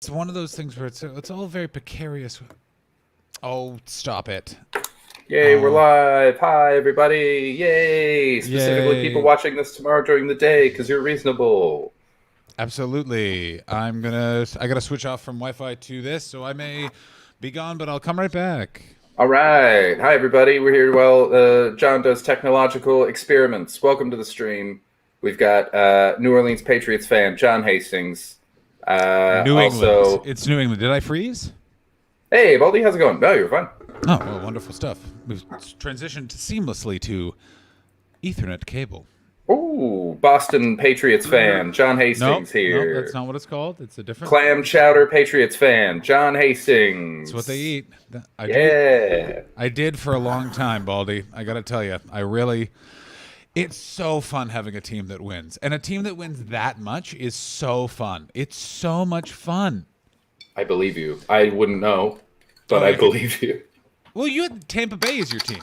It's one of those things where it's all very precarious. Oh, stop it. Yay, we're Oh, live. Hi, everybody. Yay. Specifically, people yay. watching this tomorrow during the day because you're reasonable. Absolutely. I gotta switch off from Wi-Fi to this, so I may be gone, but I'll come right back. All right. Hi, everybody. We're here while John does technological experiments. Welcome to the stream. We've got New Orleans Patriots fan John Hastings. New England. Also, It's New England. Did I freeze? hey, Baldy, how's it going? No, you're fine. Oh, well, wonderful stuff. We've transitioned seamlessly to Ethernet cable. Ooh, Boston Patriots fan John Nope, Hastings nope, that's here. not what it's called. It's a different. Clam chowder Patriots fan John It's what they Hastings. eat. I do. Yeah. I did for a long time, Baldy. I gotta tell you, it's so fun having a team that wins. And a team that wins that much is so fun. It's so much fun. I believe you. I wouldn't know, but Oh, I you could, believe you. well, you had Tampa Bay as your team.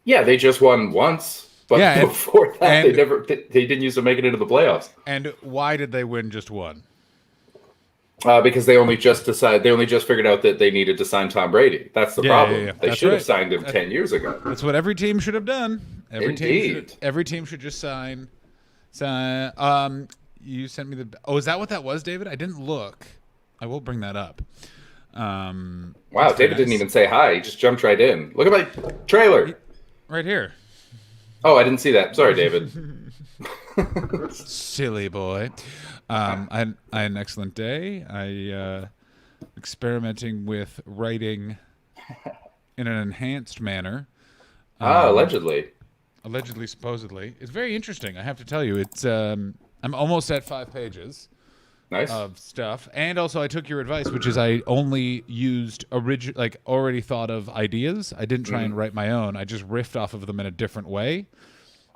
Yeah, they just won once, but Yeah, before that, and they didn't used to make it into the playoffs and why did they win just one? because they only just figured out that they needed to sign Tom Brady. That's the Yeah. problem. They That's should have right. signed him 10 years ago. That's what every team should have done. Indeed. Every team should just sign. You sent me the. Oh, is that what that was, David? I didn't look. I will bring that up. Wow, That's very David didn't nice. even say hi. He just jumped right in. Look at my trailer. Right here. Oh, I didn't see that. Sorry, David. Silly boy. I had an excellent day. I experimenting with writing in an enhanced manner. Allegedly. Allegedly, supposedly, it's very interesting. I have to tell you, it's I'm almost at 5 pages Nice. of stuff, and also I took your advice, which is I only used already thought of ideas. I didn't try and write my own. I just riffed off of them in a different way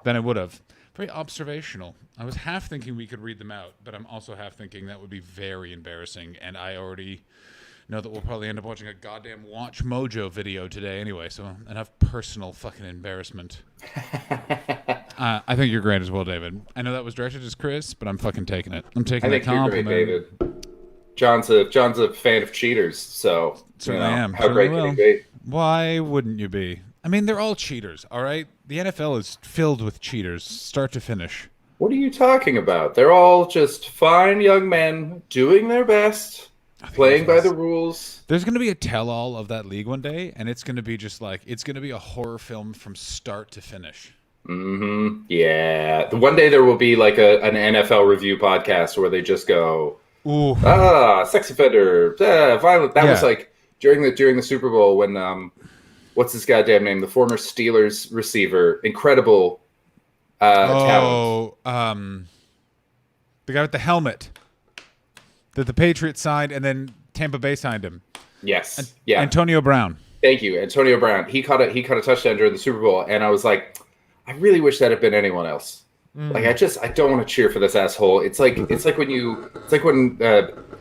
than I would have. Very observational. I was half thinking we could read them out, but I'm also half thinking that would be very embarrassing, and I already know that we'll probably end up watching a goddamn Watch Mojo video today anyway, so enough personal fucking embarrassment. I think you're great as well, David. I know that was directed as Chris, but I'm fucking taking it. I'm I taking the think you're great, compliment. David. John's a fan of cheaters, so Certainly am. how Certainly great can he will. be? Why wouldn't you be? I mean, they're all cheaters, all right? The NFL is filled with cheaters, start to finish. What are you talking about? They're all just fine young men doing their best, I think playing by there's the rules. There's going to be a tell-all of that league one day, and it's going to be it's going to be a horror film from start to finish. Yeah. One day there will be like an NFL review podcast where they just go, Ooh, sex offender, violent. That was yeah. like during the Super Bowl when what's his goddamn name? The former Steelers receiver, incredible talent. Oh, the guy with the helmet that the Patriots signed, and then Tampa Bay signed him. Yes. Yeah. Antonio Brown. Thank you, Antonio Brown. He caught a touchdown during the Super Bowl, and I was like, I really wish that had been anyone else. Like I don't want to cheer for this asshole. It's like when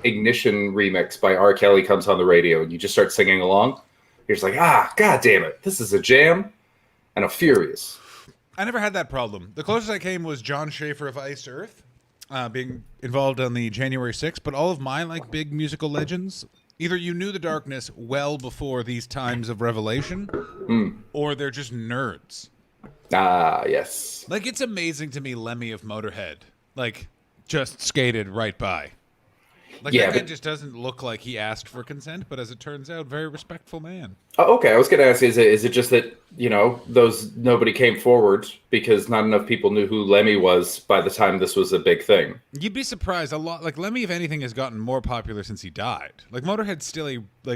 Ignition remix by R. Kelly comes on the radio and you just start singing along. You're just like, god damn it, this is a jam, and I'm furious. I never had that problem. The closest I came was John Schaefer of Iced Earth, being involved on the January 6th. But all of my big musical legends, either you knew the darkness well before these times of revelation, or they're just nerds. Ah, yes. It's amazing to me Lemmy of Motorhead, just skated right by. Yeah, That guy but just doesn't look like he asked for consent, but as it turns out, very respectful man. okay. I was gonna ask, is it just that those nobody came forward because not enough people knew who Lemmy was by the time this was a big thing? You'd be surprised. A lot, Lemmy, if anything, has gotten more popular since he died. Motorhead's still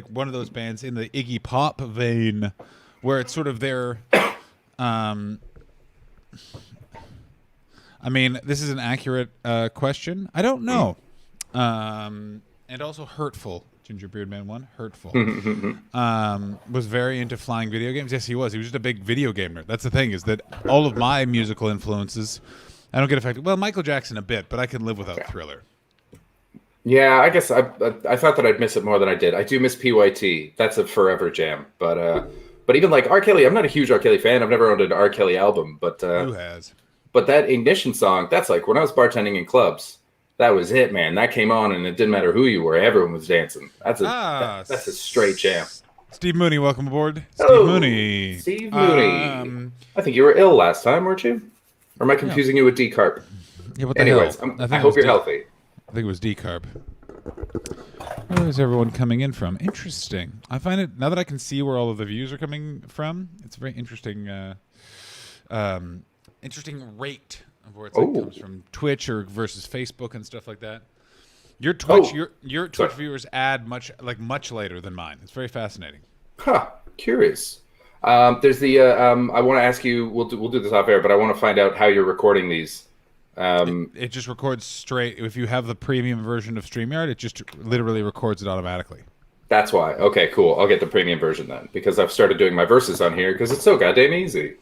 one of those bands in the Iggy Pop vein, where it's sort of their. I mean, this is an accurate question. I don't know. And also hurtful. Gingerbeard Man 1, hurtful. Was very into flying video games. Yes, he was. He was just a big video gamer. That's the thing, is that all of my musical influences, I don't get affected. Well, Michael Jackson a bit, but I can live without Thriller. Yeah, I guess I thought that I'd miss it more than I did. I do miss PYT. That's a forever jam. But even R. Kelly, I'm not a huge R. Kelly fan. I've never owned an R. Kelly album, but Who has? but that Ignition song, that's like when I was bartending in clubs. That was it, man. That came on, and it didn't matter who you were. Everyone was dancing. That's a straight jam. Steve Mooney, welcome aboard. Steve Hello, Mooney. Steve Mooney. I think you were ill last time, weren't you? Or am I confusing you with D-Carp? Yeah, what the Anyways, hell? I hope you're healthy. I think it was decarb. Where's everyone coming in from? Interesting. I find it, now that I can see where all of the views are coming from, it's a very interesting interesting rate of where it comes from Twitch or versus Facebook and stuff like that. Your Twitch your Twitch viewers add much later than mine. It's very fascinating. Huh. Curious. There's the I want to ask you, we'll do this off air, but I want to find out how you're recording these. It just records straight. If you have the premium version of StreamYard, it just literally records it automatically. That's why. Okay, cool. I'll get the premium version then, because I've started doing my verses on here because it's so goddamn easy.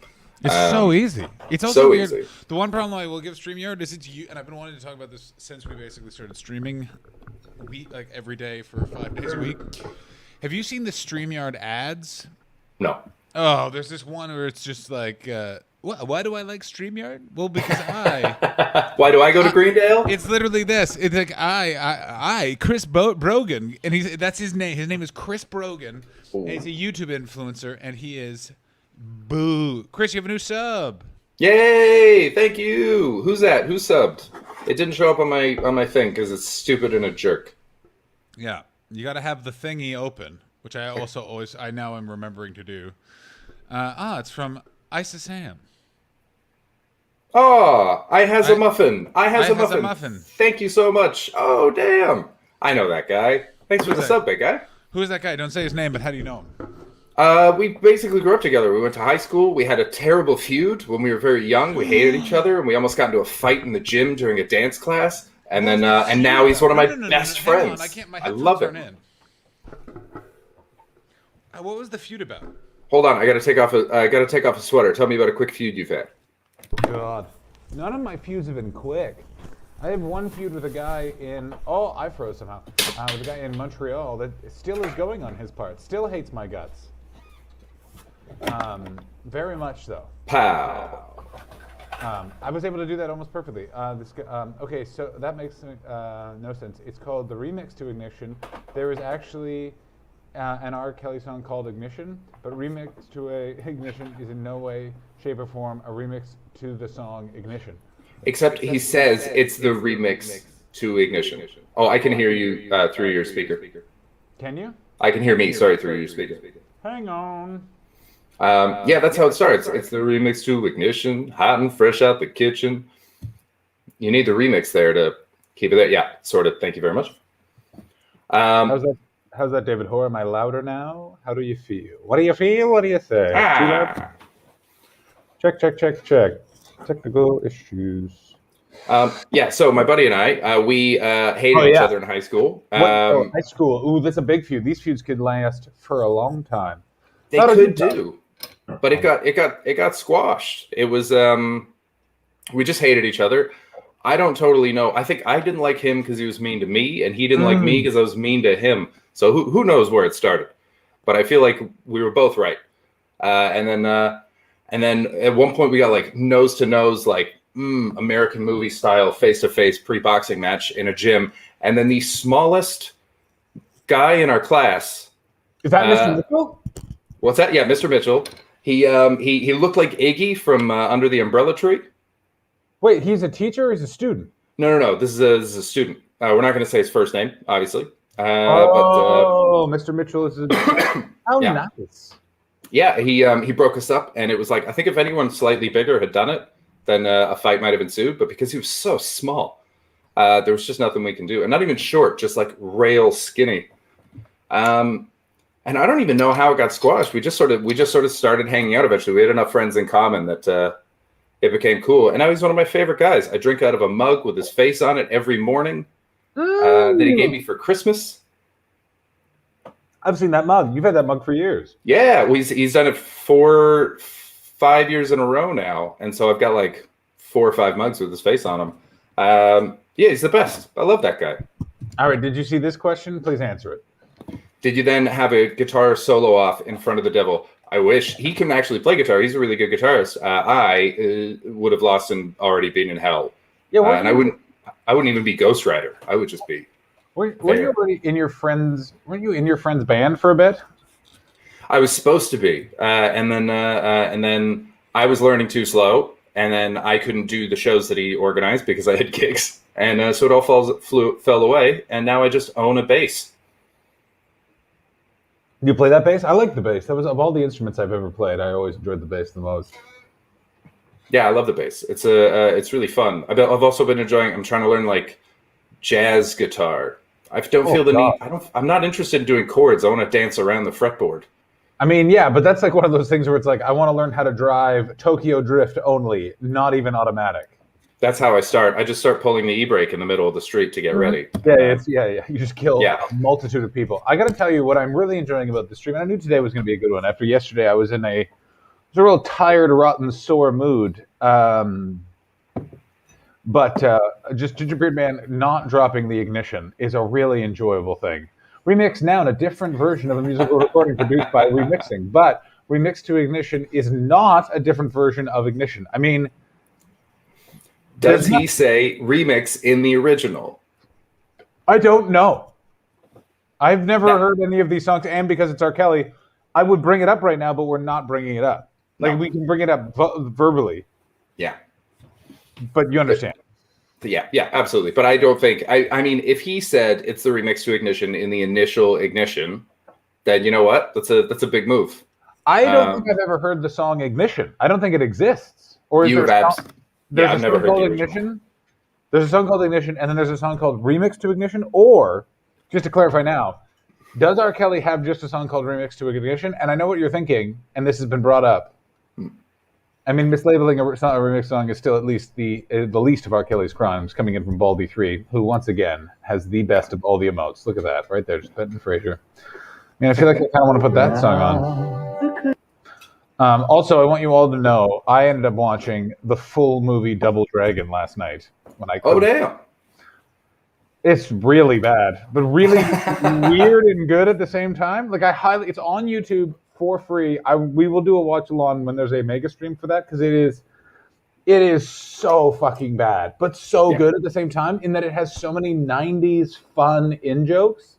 It's so easy. It's also so weird. Easy. The one problem I will give StreamYard is and I've been wanting to talk about this since we basically started streaming every day for 5 days a week. Have you seen the StreamYard ads? No. Oh, there's this one where it's just like, why do I like StreamYard? Well, because Why do I go to Greendale? It's literally this. It's like Chris Brogan, and that's his name. His name is Chris Brogan. And he's a YouTube influencer, and he is Chris, you have a new sub. Yay! Thank you. Who's that? Who subbed? It didn't show up on my thing because it's stupid and a jerk. Yeah, you got to have the thingy open, which I also I now am remembering to do. It's from Isa Sam. Oh, I has a muffin. I has a muffin. A muffin. Thank you so much. Oh, damn. I know that guy. Thanks for the sub, big guy. Who is that guy? Don't say his name, but how do you know him? We basically grew up together. We went to high school. We had a terrible feud when we were very young. We hated each other, and we almost got into a fight in the gym during a dance class. And then, and now he's one of my best friends. I love him. What was the feud about? Hold on, I gotta take off a sweater. Tell me about a quick feud you've had. God, none of my feuds have been quick. I have one feud with a guy in I froze somehow. With a guy in Montreal that still is going on his part. Still hates my guts. Very much so. Pow. I was able to do that almost perfectly. Okay, so that makes no sense. It's called the remix to Ignition. There is actually an R. Kelly song called Ignition, but remix to Ignition is in no way, shape, or form a remix to the song Ignition. Except he says it's the remix to Ignition. Oh, I can hear you through your speaker. Can you? I can hear me, sorry, through your speaker. Hang on. Yeah, that's how it starts. It's the remix to Ignition, hot and fresh out the kitchen. You need the remix there to keep it there. Yeah, sort of. Thank you very much. How's that, David Hoare? Am I louder now? How do you feel? What do you feel? What do you say? Too loud? Check. Technical issues. Yeah, so my buddy and I, we hated each other in high school. High school. Ooh, that's a big feud. These feuds could last for a long time. They could do, but it got squashed. It was we just hated each other. I don't totally know. I think I didn't like him because he was mean to me, and he didn't like me because I was mean to him. So who knows where it started? But I feel like we were both right. And then at one point we got like nose to nose, like American movie style face to face pre-boxing match in a gym. And then the smallest guy in our class. Is that Mr. Mitchell? What's that? Yeah, Mr. Mitchell. He looked like Iggy from Under the Umbrella Tree. Wait, he's a teacher or he's a student? No. This is a student. We're not going to say his first name, obviously. Mr. Mitchell is how nice. Yeah, he broke us up, and it was like, I think if anyone slightly bigger had done it, then a fight might have ensued. But because he was so small, there was just nothing we can do. And not even short, just like rail skinny. And I don't even know how it got squashed. We just sort of started hanging out eventually. We had enough friends in common that it became cool. And now he's one of my favorite guys. I drink out of a mug with his face on it every morning that he gave me for Christmas. I've seen that mug. You've had that mug for years. Yeah, well, he's done it 4-5 years in a row now. And so I've got like 4 or 5 mugs with his face on them. Yeah, he's the best. I love that guy. All right, did you see this question? Please answer it. Did you then have a guitar solo off in front of the devil? I wish. He can actually play guitar. He's a really good guitarist. I would have lost and already been in hell. Yeah, and I wouldn't. I wouldn't even be Ghost Rider. I would just be. Weren't you already in your friends? Weren't you in your friend's band for a bit? I was supposed to be, and then I was learning too slow, and then I couldn't do the shows that he organized because I had gigs, and so it all fell away, and now I just own a bass. You play that bass? I like the bass. That was of all the instruments I've ever played, I always enjoyed the bass the most. Yeah, I love the bass. It's really fun. I've also been enjoying. I'm trying to learn like jazz guitar. I don't feel the need. I'm not interested in doing chords. I want to dance around the fretboard. I mean, yeah, but that's like one of those things where it's like I want to learn how to drive Tokyo Drift only, not even automatic. That's how I start. I just start pulling the e-brake in the middle of the street to get ready. Yeah. You just kill a multitude of people. I got to tell you what I'm really enjoying about the stream. And I knew today was going to be a good one. After yesterday, I was in a real tired, rotten, sore mood. But just Gingerbeard Man not dropping the ignition is a really enjoyable thing. Remix now in a different version of a musical recording produced by Remixing, but Remix to Ignition is not a different version of Ignition. I mean, does he say remix in the original? I don't know. I've never heard any of these songs, and because it's R. Kelly, I would bring it up right now, but we're not bringing it up. Like, we can bring it up verbally. Yeah. But you understand. Yeah, absolutely. But I don't think, I mean, if he said it's the remix to Ignition in the initial Ignition, then you know what? That's a big move. I don't think I've ever heard the song Ignition. I don't think it exists. Or is there a song? I've never heard the Ignition. There's a song called Ignition, and then there's a song called Remix to Ignition. Or, just to clarify now, does R. Kelly have just a song called Remix to Ignition? And I know what you're thinking, and this has been brought up. I mean, mislabeling a remix song is still at least the least of R. Kelly's crimes, coming in from Baldy3, who, once again, has the best of all the emotes. Look at that, right there, just Benton Fraser. I mean, I feel like I kind of want to put that song on. Also, I want you all to know, I ended up watching the full movie Double Dragon last night. Oh, damn. It's really bad, but really weird and good at the same time. Like, it's on YouTube for free. We will do a watch along when there's a mega stream for that, because it is so fucking bad, but so good at the same time, in that it has so many 90s fun in-jokes.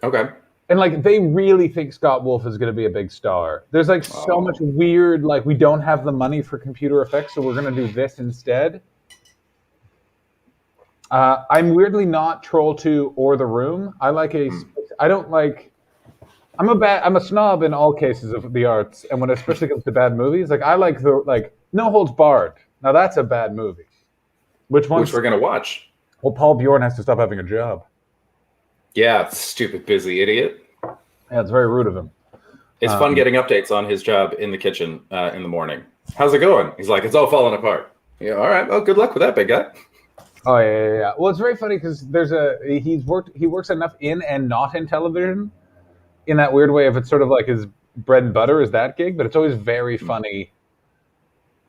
Okay. And like, they really think Scott Wolf is going to be a big star. There's like so much weird, like, we don't have the money for computer effects, so we're going to do this instead. I'm weirdly not Troll 2 or The Room. I don't like. I'm a snob in all cases of the arts, and when it especially comes to bad movies, like I like No Holds Barred. Now that's a bad movie. Which we're gonna watch. Well, Paul Bjorn has to stop having a job. Yeah, stupid busy idiot. Yeah, it's very rude of him. It's fun getting updates on his job in the kitchen in the morning. How's it going? He's like, it's all falling apart. Yeah, all right. Well, good luck with that, big guy. Oh yeah. Well, it's very funny because he works enough in and not in television, in that weird way of it's sort of like his bread and butter is that gig, but it's always very funny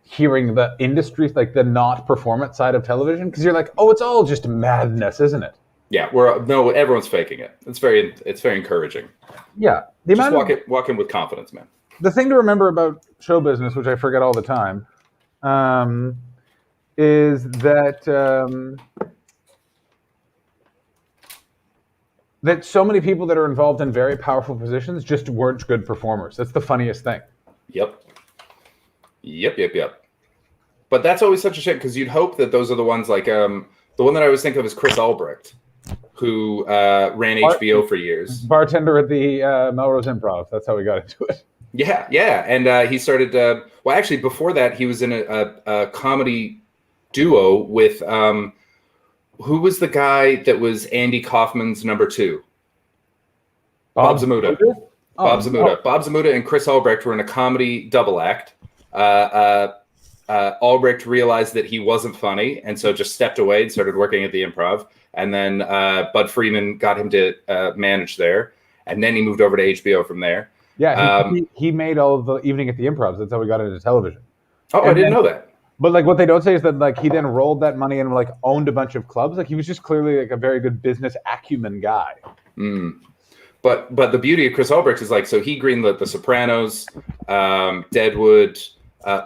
hearing the industry, like the not performance side of television, because you're like, oh, it's all just madness, isn't it? Yeah, everyone's faking it. It's very encouraging. Yeah, walk in with confidence, man. The thing to remember about show business, which I forget all the time, is that that so many people that are involved in very powerful positions just weren't good performers. That's the funniest thing. Yep. But that's always such a shame, because you'd hope that those are the ones like the one that I always think of is Chris Albrecht, who ran HBO for years. Bartender at the Melrose Improv. That's how we got into it. Yeah. And he started, well, actually, before that, he was in a comedy duo with, who was the guy that was Andy Kaufman's number 2? Bob Zamuda. Bob Zamuda and Chris Albrecht were in a comedy double act. Albrecht realized that he wasn't funny, and so just stepped away and started working at the Improv. And then Bud Freeman got him to manage there, and then he moved over to HBO from there. Yeah, he made all of the Evening at the Improvs. That's how we got into television. Oh, I didn't know that. But like, what they don't say is that like he then rolled that money and like owned a bunch of clubs. Like, he was just clearly like a very good business acumen guy. But the beauty of Chris Albrecht is like, so he greenlit The Sopranos, Deadwood,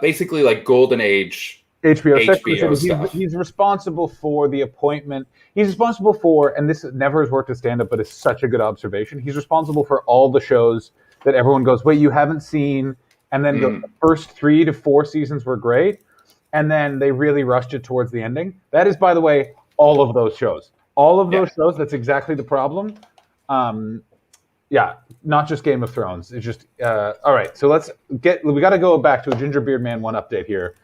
basically like golden age HBO HBO Secretary. stuff. He's responsible for the appointment. He's responsible for, and this never has worked as stand-up, but it's such a good observation. He's responsible for all the shows that everyone goes, wait, you haven't seen, and then the first 3 to 4 seasons were great, and then they really rushed it towards the ending. That is, by the way, all of those shows. All of those shows, that's exactly the problem. Yeah, not just Game of Thrones. It's just, all right, so we got to go back to a Ginger Beard Man 1 update here.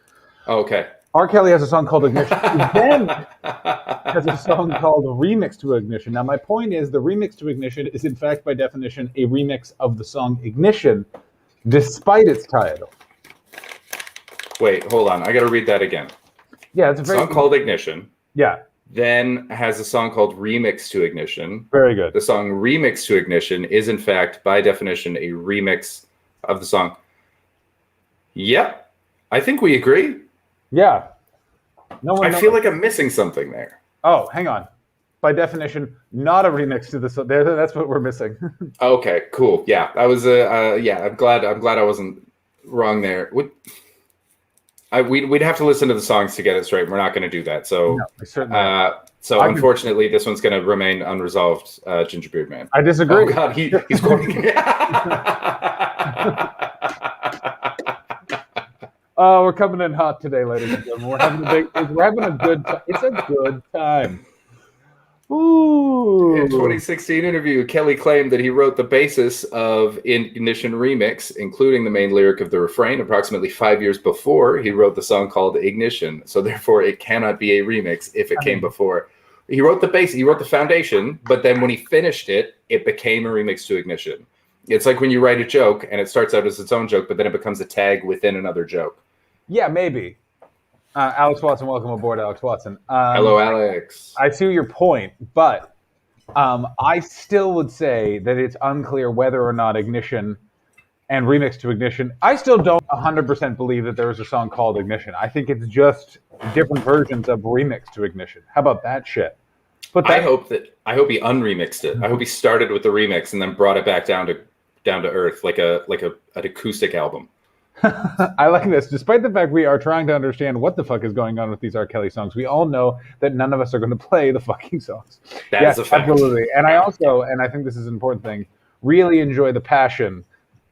Okay. R. Kelly has a song called Ignition. He then has a song called Remix to Ignition. Now, my point is the remix to Ignition is, in fact, by definition, a remix of the song Ignition, despite its title. Wait, hold on. I got to read that again. Yeah, it's a song called Ignition. Yeah. Then has a song called Remix to Ignition. Very good. The song Remix to Ignition is, in fact, by definition, a remix of the song. Yep. I think we agree. Yeah. I feel like I'm missing something there. Oh, hang on. By definition, not a remix to the song. That's what we're missing. Okay, cool. Yeah, I was. I'm glad I wasn't wrong there. We'd have to listen to the songs to get it straight. We're not going to do that. So, Unfortunately, this one's going to remain unresolved. Gingerbeard Man. I disagree. Oh God, he's quoting. Oh, we're coming in hot today, ladies and gentlemen. We're having a good time. It's a good time. Ooh. In 2016 interview, Kelly claimed that he wrote the basis of Ignition Remix, including the main lyric of the refrain, approximately 5 years before he wrote the song called Ignition. So therefore, it cannot be a remix if it came before. He wrote the base, he wrote the foundation, but then when he finished it, it became a remix to Ignition. It's like when you write a joke and it starts out as its own joke, but then it becomes a tag within another joke. Yeah, maybe. Alex Watson, welcome aboard, Alex Watson. Hello, Alex. I see your point, but I still would say that it's unclear whether or not Ignition and Remix to Ignition. I still don't 100% believe that there was a song called Ignition. I think it's just different versions of Remix to Ignition. How about that shit? I hope he unremixed it. I hope he started with the remix and then brought it back down to earth, like an acoustic album. I like this. Despite the fact we are trying to understand what the fuck is going on with these R. Kelly songs, we all know that none of us are going to play the fucking songs. That's a fact. Absolutely. And I also, and I think this is an important thing, really enjoy the passion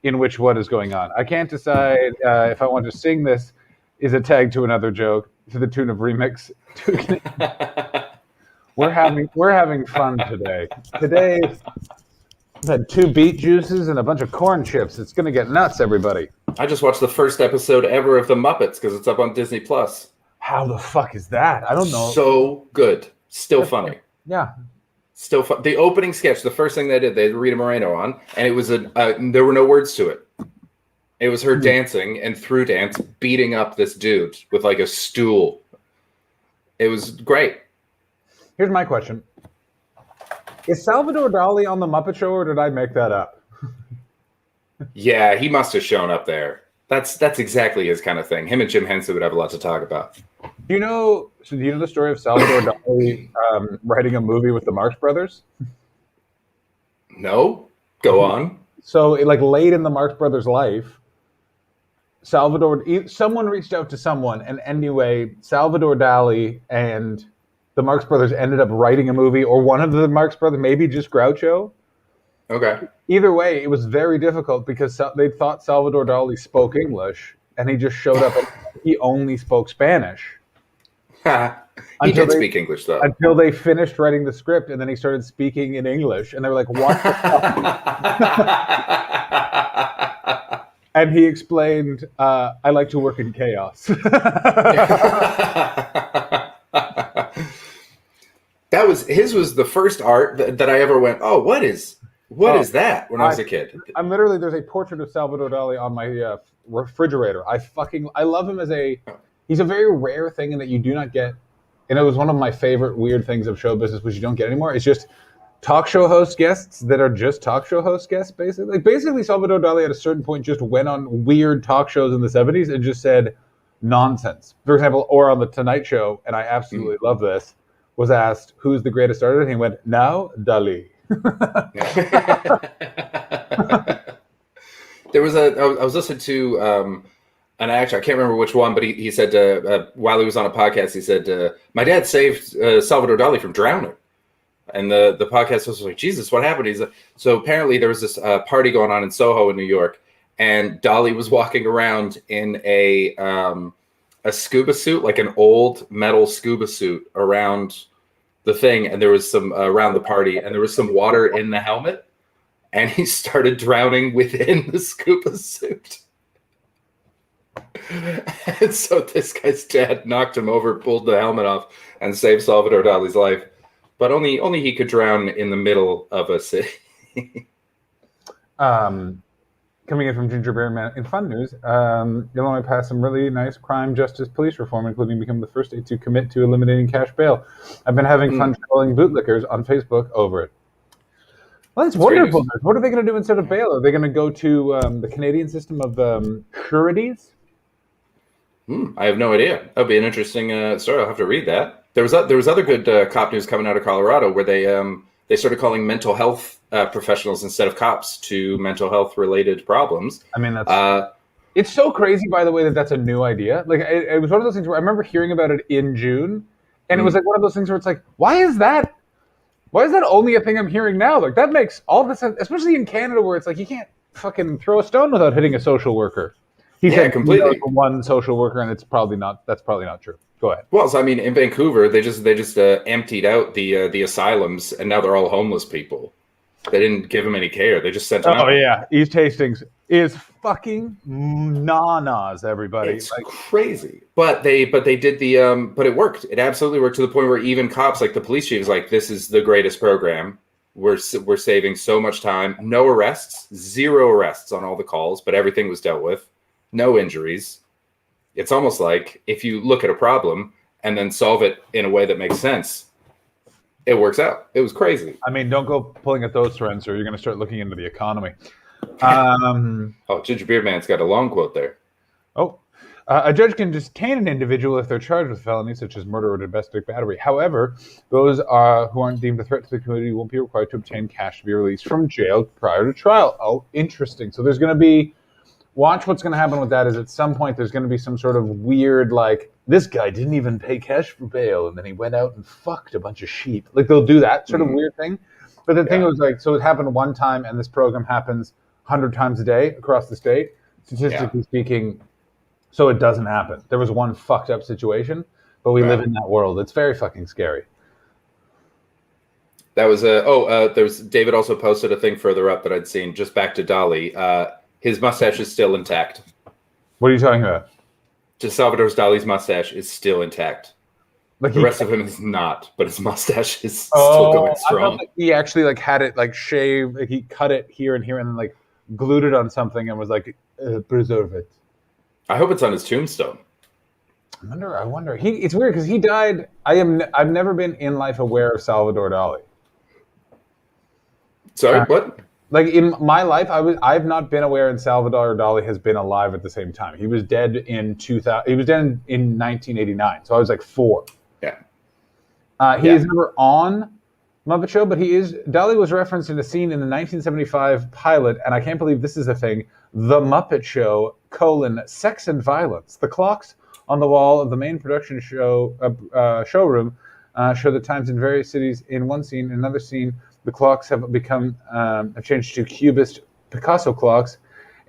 in which what is going on. I can't decide if I want to sing this is a tag to another joke to the tune of Remix. We're having fun today. Today, I've had 2 beet juices and a bunch of corn chips. It's going to get nuts, everybody. I just watched the first episode ever of The Muppets because it's up on Disney Plus. How the fuck is that? I don't know. So good. Still funny. Yeah. Still fun. The opening sketch, the first thing they did, they had Rita Moreno on, and it was there were no words to it. It was her dancing and through dance, beating up this dude with like a stool. It was great. Here's my question. Is Salvador Dali on the Muppet Show, or did I make that up? Yeah, he must have shown up there. That's exactly his kind of thing. Him and Jim Henson would have a lot to talk about. Do you know the story of Salvador Dali writing a movie with the Marx Brothers? No? Go on. So, like late in the Marx Brothers' life, someone reached out to someone, and anyway, Salvador Dali and the Marx Brothers ended up writing a movie, or one of the Marx Brothers, maybe just Groucho. Okay. Either way, it was very difficult because they thought Salvador Dali spoke English, and he just showed up and he only spoke Spanish. He did speak English, though. Until they finished writing the script, and then he started speaking in English, and they were like, what the fuck? And he explained, I like to work in chaos. His was the first art that I ever went, oh, what is that when I was a kid? I'm literally, there's a portrait of Salvador Dali on my refrigerator. I love him he's a very rare thing in that you do not get, and it was one of my favorite weird things of show business, which you don't get anymore. It's just talk show host guests that are just talk show host guests, basically. Like, basically, Salvador Dali at a certain point just went on weird talk shows in the 70s and just said nonsense. For example, or on The Tonight Show, and I absolutely love this, was asked, who's the greatest artist? And he went, now, Dali. I was listening to and I can't remember which one, but he said while he was on a podcast, he said, "My dad saved Salvador Dali from drowning." And the podcast was like, "Jesus, what happened?" He's like, so apparently there was this party going on in Soho in New York, and Dali was walking around in a scuba suit, like an old metal scuba suit, around the thing, and there was some around the party, and there was some water in the helmet, and he started drowning within the scuba suit. And so this guy's dad knocked him over, pulled the helmet off, and saved Salvador Dali's life. But only he could drown in the middle of a city. Coming in from Ginger Bear Man in fun news, Illinois passed some really nice crime justice police reform, including becoming the first state to commit to eliminating cash bail. I've been having fun trolling bootlickers on Facebook over it. Well, that's wonderful. What are they going to do instead of bail? Are they going to go to the Canadian system of sureties? I have no idea. That'll be an interesting story. I'll have to read that. There was other good cop news coming out of Colorado where they started calling mental health professionals instead of cops to mental health related problems. I mean, that's it's so crazy, by the way, that that's a new idea. Like it was one of those things where I remember hearing about it in June, and it was like one of those things where it's like, why is that only a thing I'm hearing now? Like that makes all this sense, especially in Canada where it's like you can't fucking throw a stone without hitting a social worker. He said completely one social worker, and that's probably not true. Go ahead. Well, so I mean, in Vancouver, they just emptied out the asylums, and now they're all homeless people. They didn't give them any care. They just sent them out. Oh yeah, East Hastings is fucking nanas, everybody. It's crazy. But they did but it worked. It absolutely worked to the point where even cops, like the police chief, is like, "This is the greatest program. We're saving so much time. No arrests, 0 arrests on all the calls, but everything was dealt with. No injuries." It's almost like if you look at a problem and then solve it in a way that makes sense, it works out. It was crazy. I mean, don't go pulling at those threads, or you're going to start looking into the economy. Ginger Beard Man's got a long quote there. A judge can detain an individual if they're charged with felonies such as murder or domestic battery. However, those who aren't deemed a threat to the community won't be required to obtain cash to be released from jail prior to trial. Oh, interesting. So there's going to be... Watch what's going to happen with that is at some point there's going to be some sort of weird, like, this guy didn't even pay cash for bail, and then he went out and fucked a bunch of sheep. Like, they'll do that sort of weird thing. But the thing was, like, so it happened one time, and this program happens 100 times a day across the state, statistically speaking, so it doesn't happen. There was one fucked up situation, but we live in that world. It's very fucking scary. That was there's David also posted a thing further up that I'd seen, just back to Dali. His mustache is still intact. What are you talking about? Just Salvador Dali's mustache is still intact. Like the rest of him is not, but his mustache is still going strong. He actually like had it like shaved, like he cut it here and here, and then like glued it on something and was like, preserve it. I hope it's on his tombstone. I wonder. It's weird because he died. I've never been in life aware of Salvador Dali. Sorry, what? Like in my life, I've not been aware that Salvador Dali has been alive at the same time. He was dead in 2000. He was dead in 1989, so I was like 4. Yeah. He is never on Muppet Show, but Dali was referenced in a scene in the 1975 pilot, and I can't believe this is a thing. The Muppet Show: Sex and Violence. The clocks on the wall of the main production showroom show the times in various cities. In one scene, in another scene, the clocks have changed to Cubist Picasso clocks,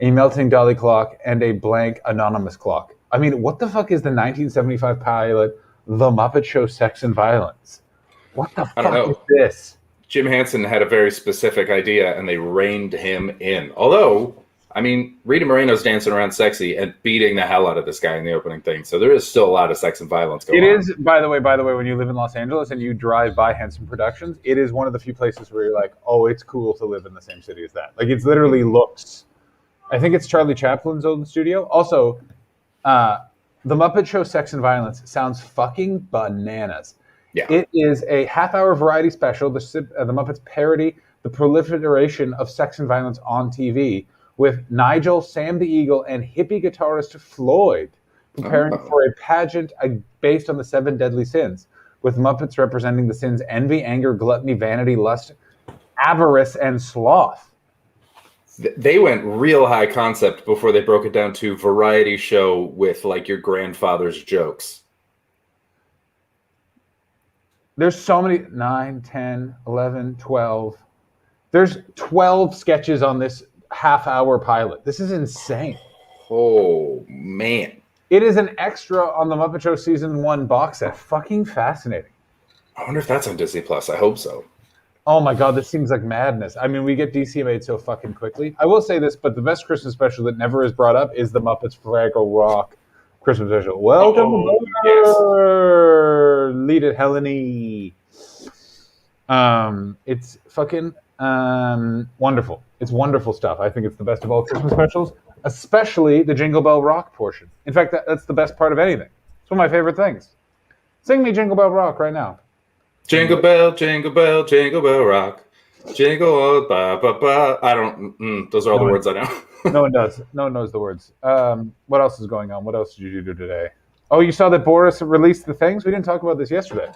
a melting Dali clock, and a blank anonymous clock. I mean, what the fuck is the 1975 pilot, The Muppet Show: Sex and Violence? What the fuck is this? Jim Henson had a very specific idea, and they reined him in. Although, I mean, Rita Moreno's dancing around sexy and beating the hell out of this guy in the opening thing. So there is still a lot of sex and violence going on. It is, by the way, when you live in Los Angeles and you drive by Henson Productions, it is one of the few places where you're like, oh, it's cool to live in the same city as that. Like, it's literally looks. I think it's Charlie Chaplin's old studio. Also, The Muppet Show: Sex and Violence sounds fucking bananas. Yeah. It is a half-hour variety special. The Muppets parody the proliferation of sex and violence on TV, with Nigel, Sam the Eagle, and hippie guitarist Floyd preparing for a pageant based on the 7 deadly sins, with Muppets representing the sins envy, anger, gluttony, vanity, lust, avarice, and sloth. They went real high concept before they broke it down to variety show with like your grandfather's jokes. There's so many 9, 10, 11, 12. There's 12 sketches on this half-hour pilot. This is insane. Oh, man. It is an extra on the Muppet Show Season 1 box set. Fucking fascinating. I wonder if that's on Disney Plus. I hope so. Oh my God, this seems like madness. I mean, we get DCMA'd so fucking quickly. I will say this, but the best Christmas special that never is brought up is the Muppets Fraggle Rock Christmas special. Welcome, yes. Lead it, Helene. It's fucking wonderful. It's wonderful stuff. I think it's the best of all Christmas specials, especially the Jingle Bell Rock portion. In fact, that's the best part of anything. It's one of my favorite things. Sing me Jingle Bell Rock right now. Jingle bell, jingle bell, jingle bell rock. Jingle all ba ba ba. I don't. Those are all the words I know. No one does. No one knows the words. What else is going on? What else did you do today? Oh, you saw that Boris released the things? We didn't talk about this yesterday.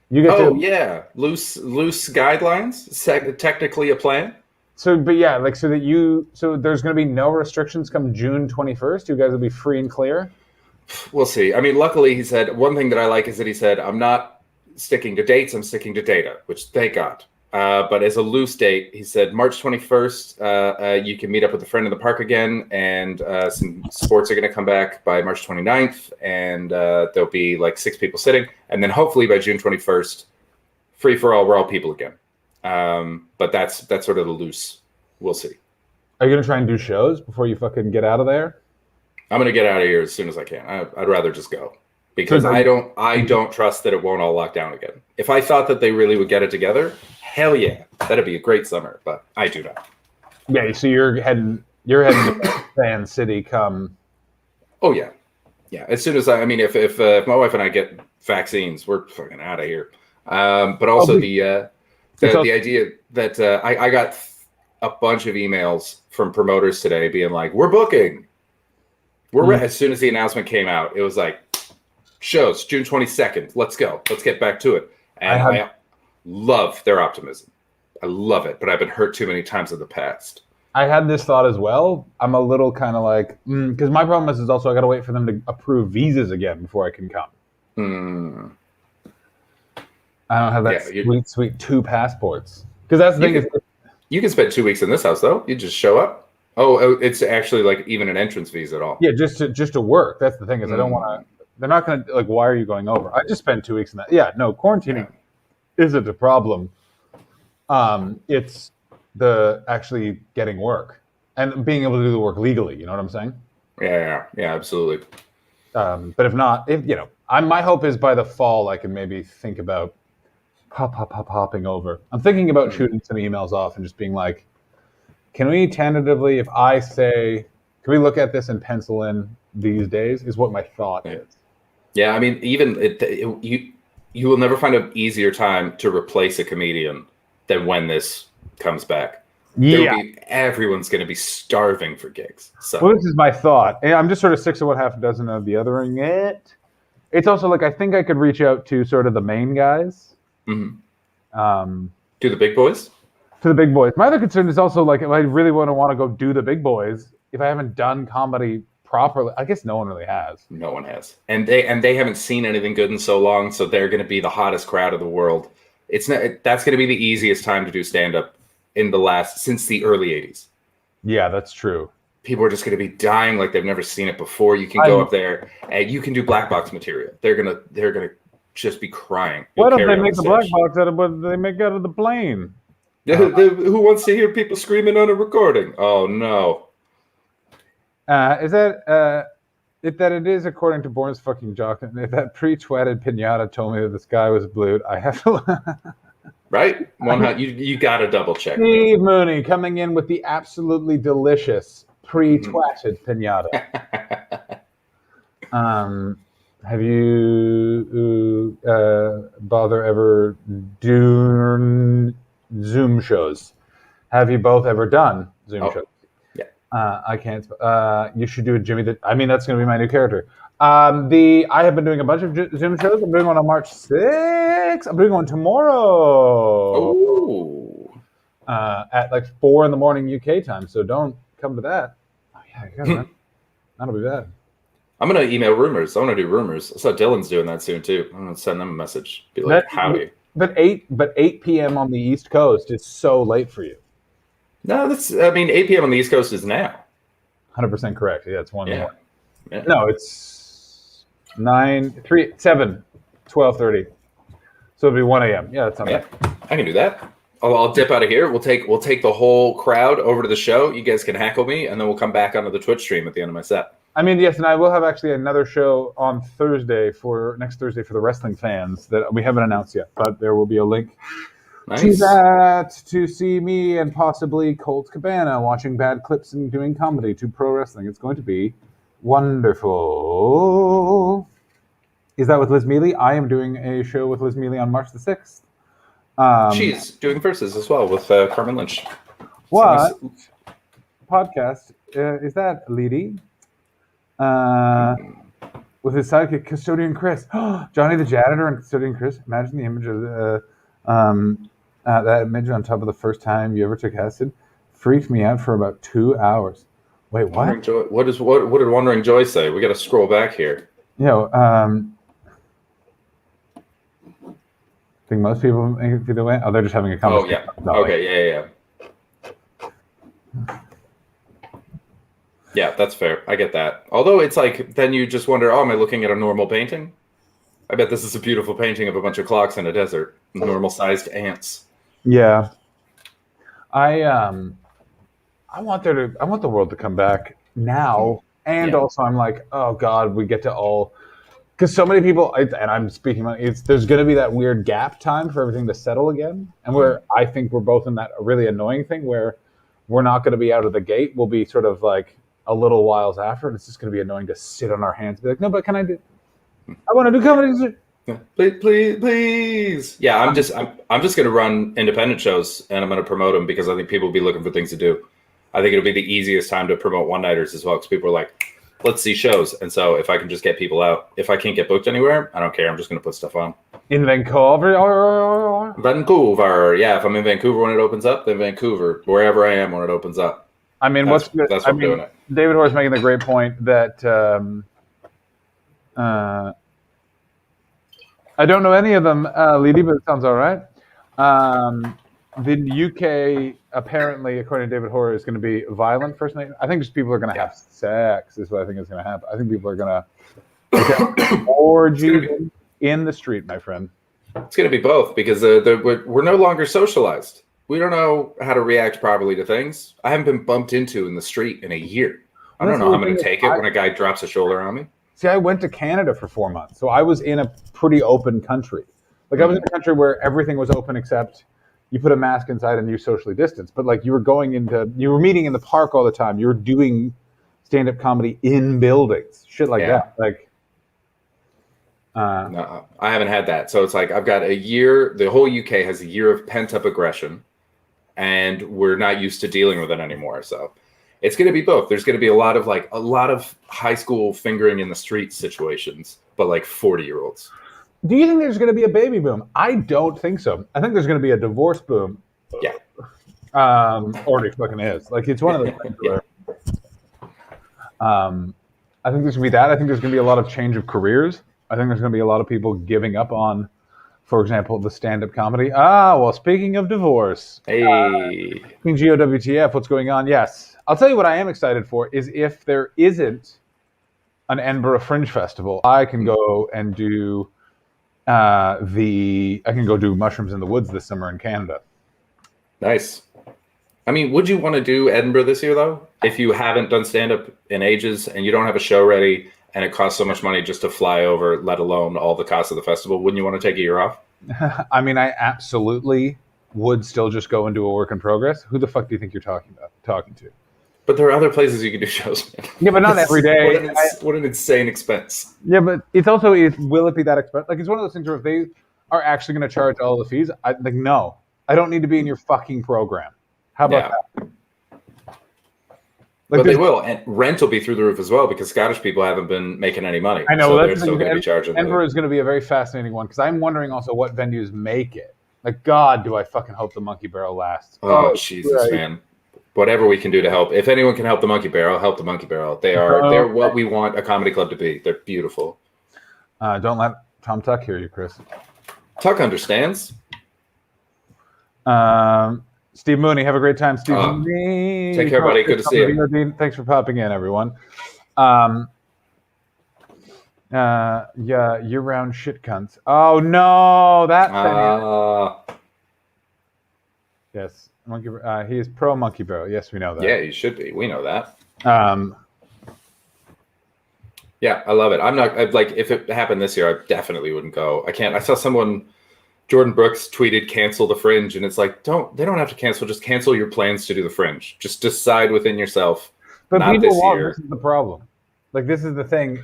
Yeah, loose guidelines. Technically a plan. So, but yeah, like so there's going to be no restrictions come June 21st. You guys will be free and clear. We'll see. I mean, luckily, he said one thing that I like is that he said, "I'm not sticking to dates, I'm sticking to data," which thank God. But as a loose date, he said March 21st, you can meet up with a friend in the park again, and some sports are going to come back by March 29th, and there'll be like 6 people sitting, and then hopefully by June 21st, free for all, we're all people again. But that's sort of the loose. We'll see. Are you going to try and do shows before you fucking get out of there? I'm going to get out of here as soon as I can. I'd rather just go. Because I don't trust that it won't all lock down again. If I thought that they really would get it together, hell yeah, that'd be a great summer. But I do not. Yeah, so you're heading to Fan City come. Oh yeah. As soon as if my wife and I get vaccines, we're fucking out of here. But also the idea that I got a bunch of emails from promoters today being like, "We're booking." As soon as the announcement came out, it was like, shows June 22nd. Let's go. Let's get back to it. And I love their optimism. I love it, but I've been hurt too many times in the past. I had this thought as well. I'm a little kind of like, because my problem is also I got to wait for them to approve visas again before I can come. I don't have that sweet 2 passports. Because that's the thing. You can spend 2 weeks in this house, though. You just show up. Oh, it's actually like even an entrance visa at all. Yeah, just to work. That's the thing is I don't want to. They're not going to like. Why are you going over? I just spent 2 weeks in that. Yeah, no, quarantining isn't a problem. It's the actually getting work and being able to do the work legally. You know what I'm saying? Yeah, absolutely. But if not, my hope is by the fall I can maybe think about hopping over. I'm thinking about shooting some emails off and just being like, can we tentatively, if I say, can we look at this and pencil in these days? Is what my thought is. Yeah, I mean, even you will never find an easier time to replace a comedian than when this comes back. Yeah, everyone's going to be starving for gigs. So. Well, this is my thought. I'm just sort of 6 of what, half a dozen of the othering it. It's also like I think I could reach out to sort of the main guys. Mm-hmm. To the big boys? To the big boys. My other concern is also like if I really want to go do the big boys, if I haven't done comedy properly, I guess no one really has. No one has. And they haven't seen anything good in so long, so they're going to be the hottest crowd of the world. That's going to be the easiest time to do stand-up since the early 80s. Yeah, that's true. People are just going to be dying like they've never seen it before. You can go up there and you can do black box material. They're gonna just be crying. Why don't they make the black box out of what they make out of the plane? Who wants to hear people screaming on a recording? Oh no. Is that if that it is according to Bourne's fucking jock? If that pre-twatted pinata told me that the sky was blue, I have to. Right? You got to double check. Steve Mooney coming in with the absolutely delicious pre-twatted pinata. Have you bother ever do Zoom shows? Have you both ever done Zoom shows? Yeah. I can't. You should do it, Jimmy. That's going to be my new character. I have been doing a bunch of Zoom shows. I'm doing one on March 6th. I'm doing one tomorrow. Oh. at like 4 in the morning UK time. So don't come to that. Oh yeah, that'll be bad. I'm gonna email rumors. I want to do rumors. I saw Dylan's doing that soon too. I'm gonna send them a message. Be like, howdy. But 8 p.m. on the East Coast is so late for you. No, 8 p.m. on the East Coast is now. 100% correct. Yeah, it's 1 in the morning. Yeah. No, it's 7, 12:30. So it'll be 1 a.m. Yeah, that's not bad. I can do that. I'll dip out of here. We'll take the whole crowd over to the show. You guys can hackle me, and then we'll come back onto the Twitch stream at the end of my set. I mean, yes, and I will have actually another show on next Thursday for the wrestling fans that we haven't announced yet, but there will be a link to that to see me and possibly Colt Cabana watching bad clips and doing comedy to pro wrestling. It's going to be wonderful. Is that with Liz Mealy? I am doing a show with Liz Mealy on March the 6th. She's doing verses as well with Carmen Lynch. What podcast is that, Leedy? With his sidekick, Custodian Chris. Johnny the Janitor and Custodian Chris. Imagine the image of that image on top of the first time you ever took acid. Freaked me out for about 2 hours. Wait, what? What did Wandering Joy say? We got to scroll back here. I think most people make it through the way. Oh, they're just having a conversation. Oh, yeah. Okay, yeah. Yeah, that's fair. I get that. Although it's like, then you just wonder, am I looking at a normal painting? I bet this is a beautiful painting of a bunch of clocks in a desert, normal-sized ants. Yeah. I want the world to come back now, and also I'm like, oh God, we get to all, because so many people, and I'm speaking about there's going to be that weird gap time for everything to settle again, and where I think we're both in that really annoying thing where we're not going to be out of the gate. We'll be sort of like a little whiles after, and it's just going to be annoying to sit on our hands and be like, no, but can I do? I want to do comedy. Please. Yeah, I'm just going to run independent shows, and I'm going to promote them because I think people will be looking for things to do. I think it'll be the easiest time to promote one-nighters as well, because people are like, let's see shows. And so if I can just get people out, if I can't get booked anywhere, I don't care. I'm just going to put stuff on. In Vancouver? Vancouver. Yeah, if I'm in Vancouver when it opens up, then Vancouver. Wherever I am when it opens up. I mean, that's what I'm doing it. David Hoare is making the great point that I don't know any of them, Leedy, but it sounds all right. The UK, apparently, according to David Hoare, is going to be violent first night. I think just people are going to have sex is what I think is going to happen. I think people are going to orgy in the street, my friend. It's going to be both because we're no longer socialized. We don't know how to react properly to things. I haven't been bumped into in the street in a year. I don't know how I'm going to take it when a guy drops a shoulder on me. See, I went to Canada for 4 months, so I was in a pretty open country. Like, I was in a country where everything was open except you put a mask inside and you socially distance. But, like, you were meeting in the park all the time. You were doing stand-up comedy in buildings, shit like that. Like, no, I haven't had that. So it's like I've got a year. The whole UK has a year of pent-up aggression, and we're not used to dealing with it anymore. So it's going to be both. There's going to be a lot of high school fingering in the street situations, but like 40-year-olds. Do you think there's going to be a baby boom? I don't think so. I think there's going to be a divorce boom. Yeah. Or it fucking is. Like, it's one of those things where I think there's going to be that. I think there's going to be a lot of change of careers. I think there's going to be a lot of people giving up on, for example, the stand-up comedy. Well, speaking of divorce. Hey. GOWTF, what's going on? Yes. I'll tell you what I am excited for is if there isn't an Edinburgh Fringe Festival, I can go and do Mushrooms in the Woods this summer in Canada. Nice. I mean, would you want to do Edinburgh this year, though? If you haven't done stand-up in ages and you don't have a show ready and it costs so much money just to fly over, let alone all the costs of the festival, wouldn't you want to take a year off? I mean, I absolutely would still just go and do a work in progress. Who the fuck do you think you're talking to? But there are other places you can do shows. Yeah, but not every day. What an insane expense. Yeah, but it's also, will it be that expensive? Like, it's one of those things where if they are actually going to charge all the fees, no, I don't need to be in your fucking program. How about that? Like, but they will, and rent will be through the roof as well because Scottish people haven't been making any money. I know, so they're still going to be charging. Edinburgh is going to be a very fascinating one because I'm wondering also what venues make it. Like, God, do I fucking hope the Monkey Barrel lasts. Oh Jesus, man. Whatever we can do to help. If anyone can help the Monkey Barrel, help the Monkey Barrel. They're what we want a comedy club to be. They're beautiful. Don't let Tom Tuck hear you, Chris. Tuck understands. Steve Mooney, have a great time, Steve Mooney. Take care, buddy. Good to see you. Thanks for popping in, everyone. Yeah, year-round shit cunts. Oh no, that thing. Yes, Monkey. He is pro Monkey Barrel. Yes, we know that. Yeah, he should be. We know that. Yeah, I love it. I'm not like if it happened this year, I definitely wouldn't go. I can't. I saw someone, Jordan Brooks tweeted, "Cancel the Fringe," and it's like, they don't have to cancel. Just cancel your plans to do the Fringe. Just decide within yourself. But not people won't. This is the problem. Like this is the thing.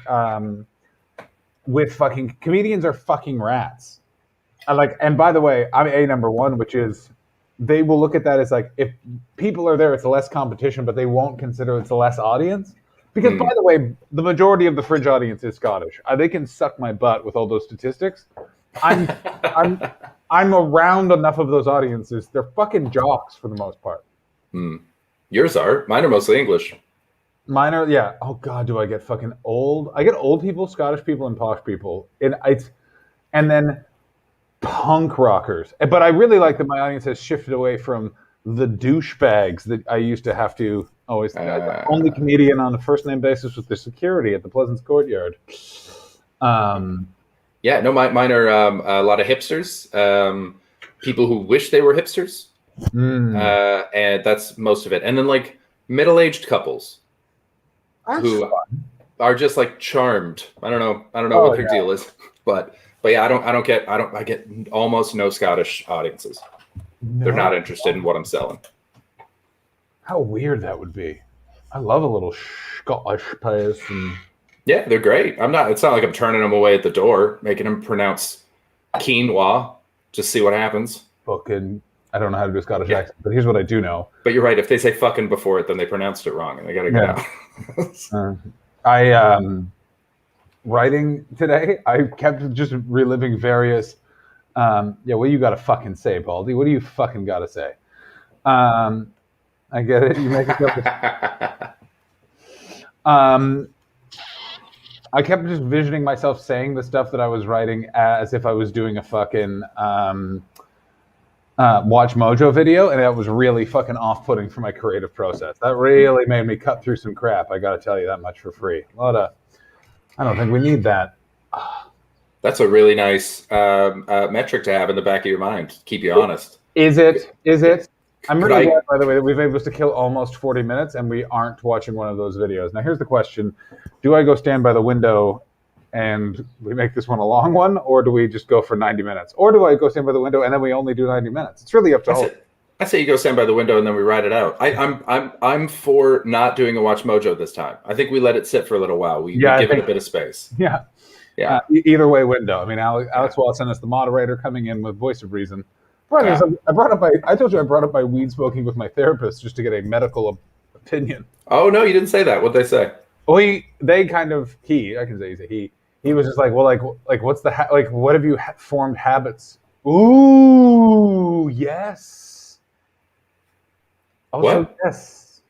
With fucking comedians are fucking rats. And by the way, I'm a number one, which is they will look at that as like if people are there, it's less competition, but they won't consider it's less audience. Because by the way, the majority of the Fringe audience is Scottish. They can suck my butt with all those statistics. I'm around enough of those audiences. They're fucking jocks for the most part. Yours are. Mine are mostly English. Mine are, yeah. Oh God, do I get fucking old? I get old people, Scottish people, and posh people, and then punk rockers. But I really like that my audience has shifted away from the douchebags that I used to have to always. Only comedian on a first name basis with the security at the Pleasance Courtyard. Yeah, no, mine are a lot of hipsters, people who wish they were hipsters, and that's most of it. And then like middle-aged couples. Who are just like charmed. I don't know what their deal is, but yeah, I get almost no Scottish audiences. No. They're not interested in what I'm selling. How weird that would be. I love a little Scottish person. Yeah, they're great. It's not like I'm turning them away at the door, making them pronounce quinoa. Just see what happens. Fucking, I don't know how to do a Scottish accent, but here's what I do know. But you're right. If they say fucking before it, then they pronounced it wrong, and they got to get out. Writing today, I kept just reliving various. What you got to fucking say, Baldy? What do you fucking got to say? I get it. You make it up. I kept just visioning myself saying the stuff that I was writing as if I was doing a fucking Watch Mojo video, and that was really fucking off-putting for my creative process. That really made me cut through some crap. I got to tell you that much for free. I don't think we need that. That's a really nice metric to have in the back of your mind. Keep you honest. Is it? I'm really glad, by the way, that we've been able to kill almost 40 minutes and we aren't watching one of those videos. Now, here's the question. Do I go stand by the window and we make this one a long one, or do we just go for 90 minutes? Or do I go stand by the window and then we only do 90 minutes? It's really up to Hope. I say you go stand by the window and then we ride it out. I'm for not doing a Watch Mojo this time. I think we let it sit for a little while. We give it a bit of space. Yeah. Either way window. I mean, Alex Watson is the moderator coming in with voice of reason. I told you I brought up my weed smoking with my therapist just to get a medical opinion. Oh no, you didn't say that. What'd they say? Well, I can say he's a he. He was just like, well, like what's the what have you formed habits? Ooh, yes. Also, what? Yes.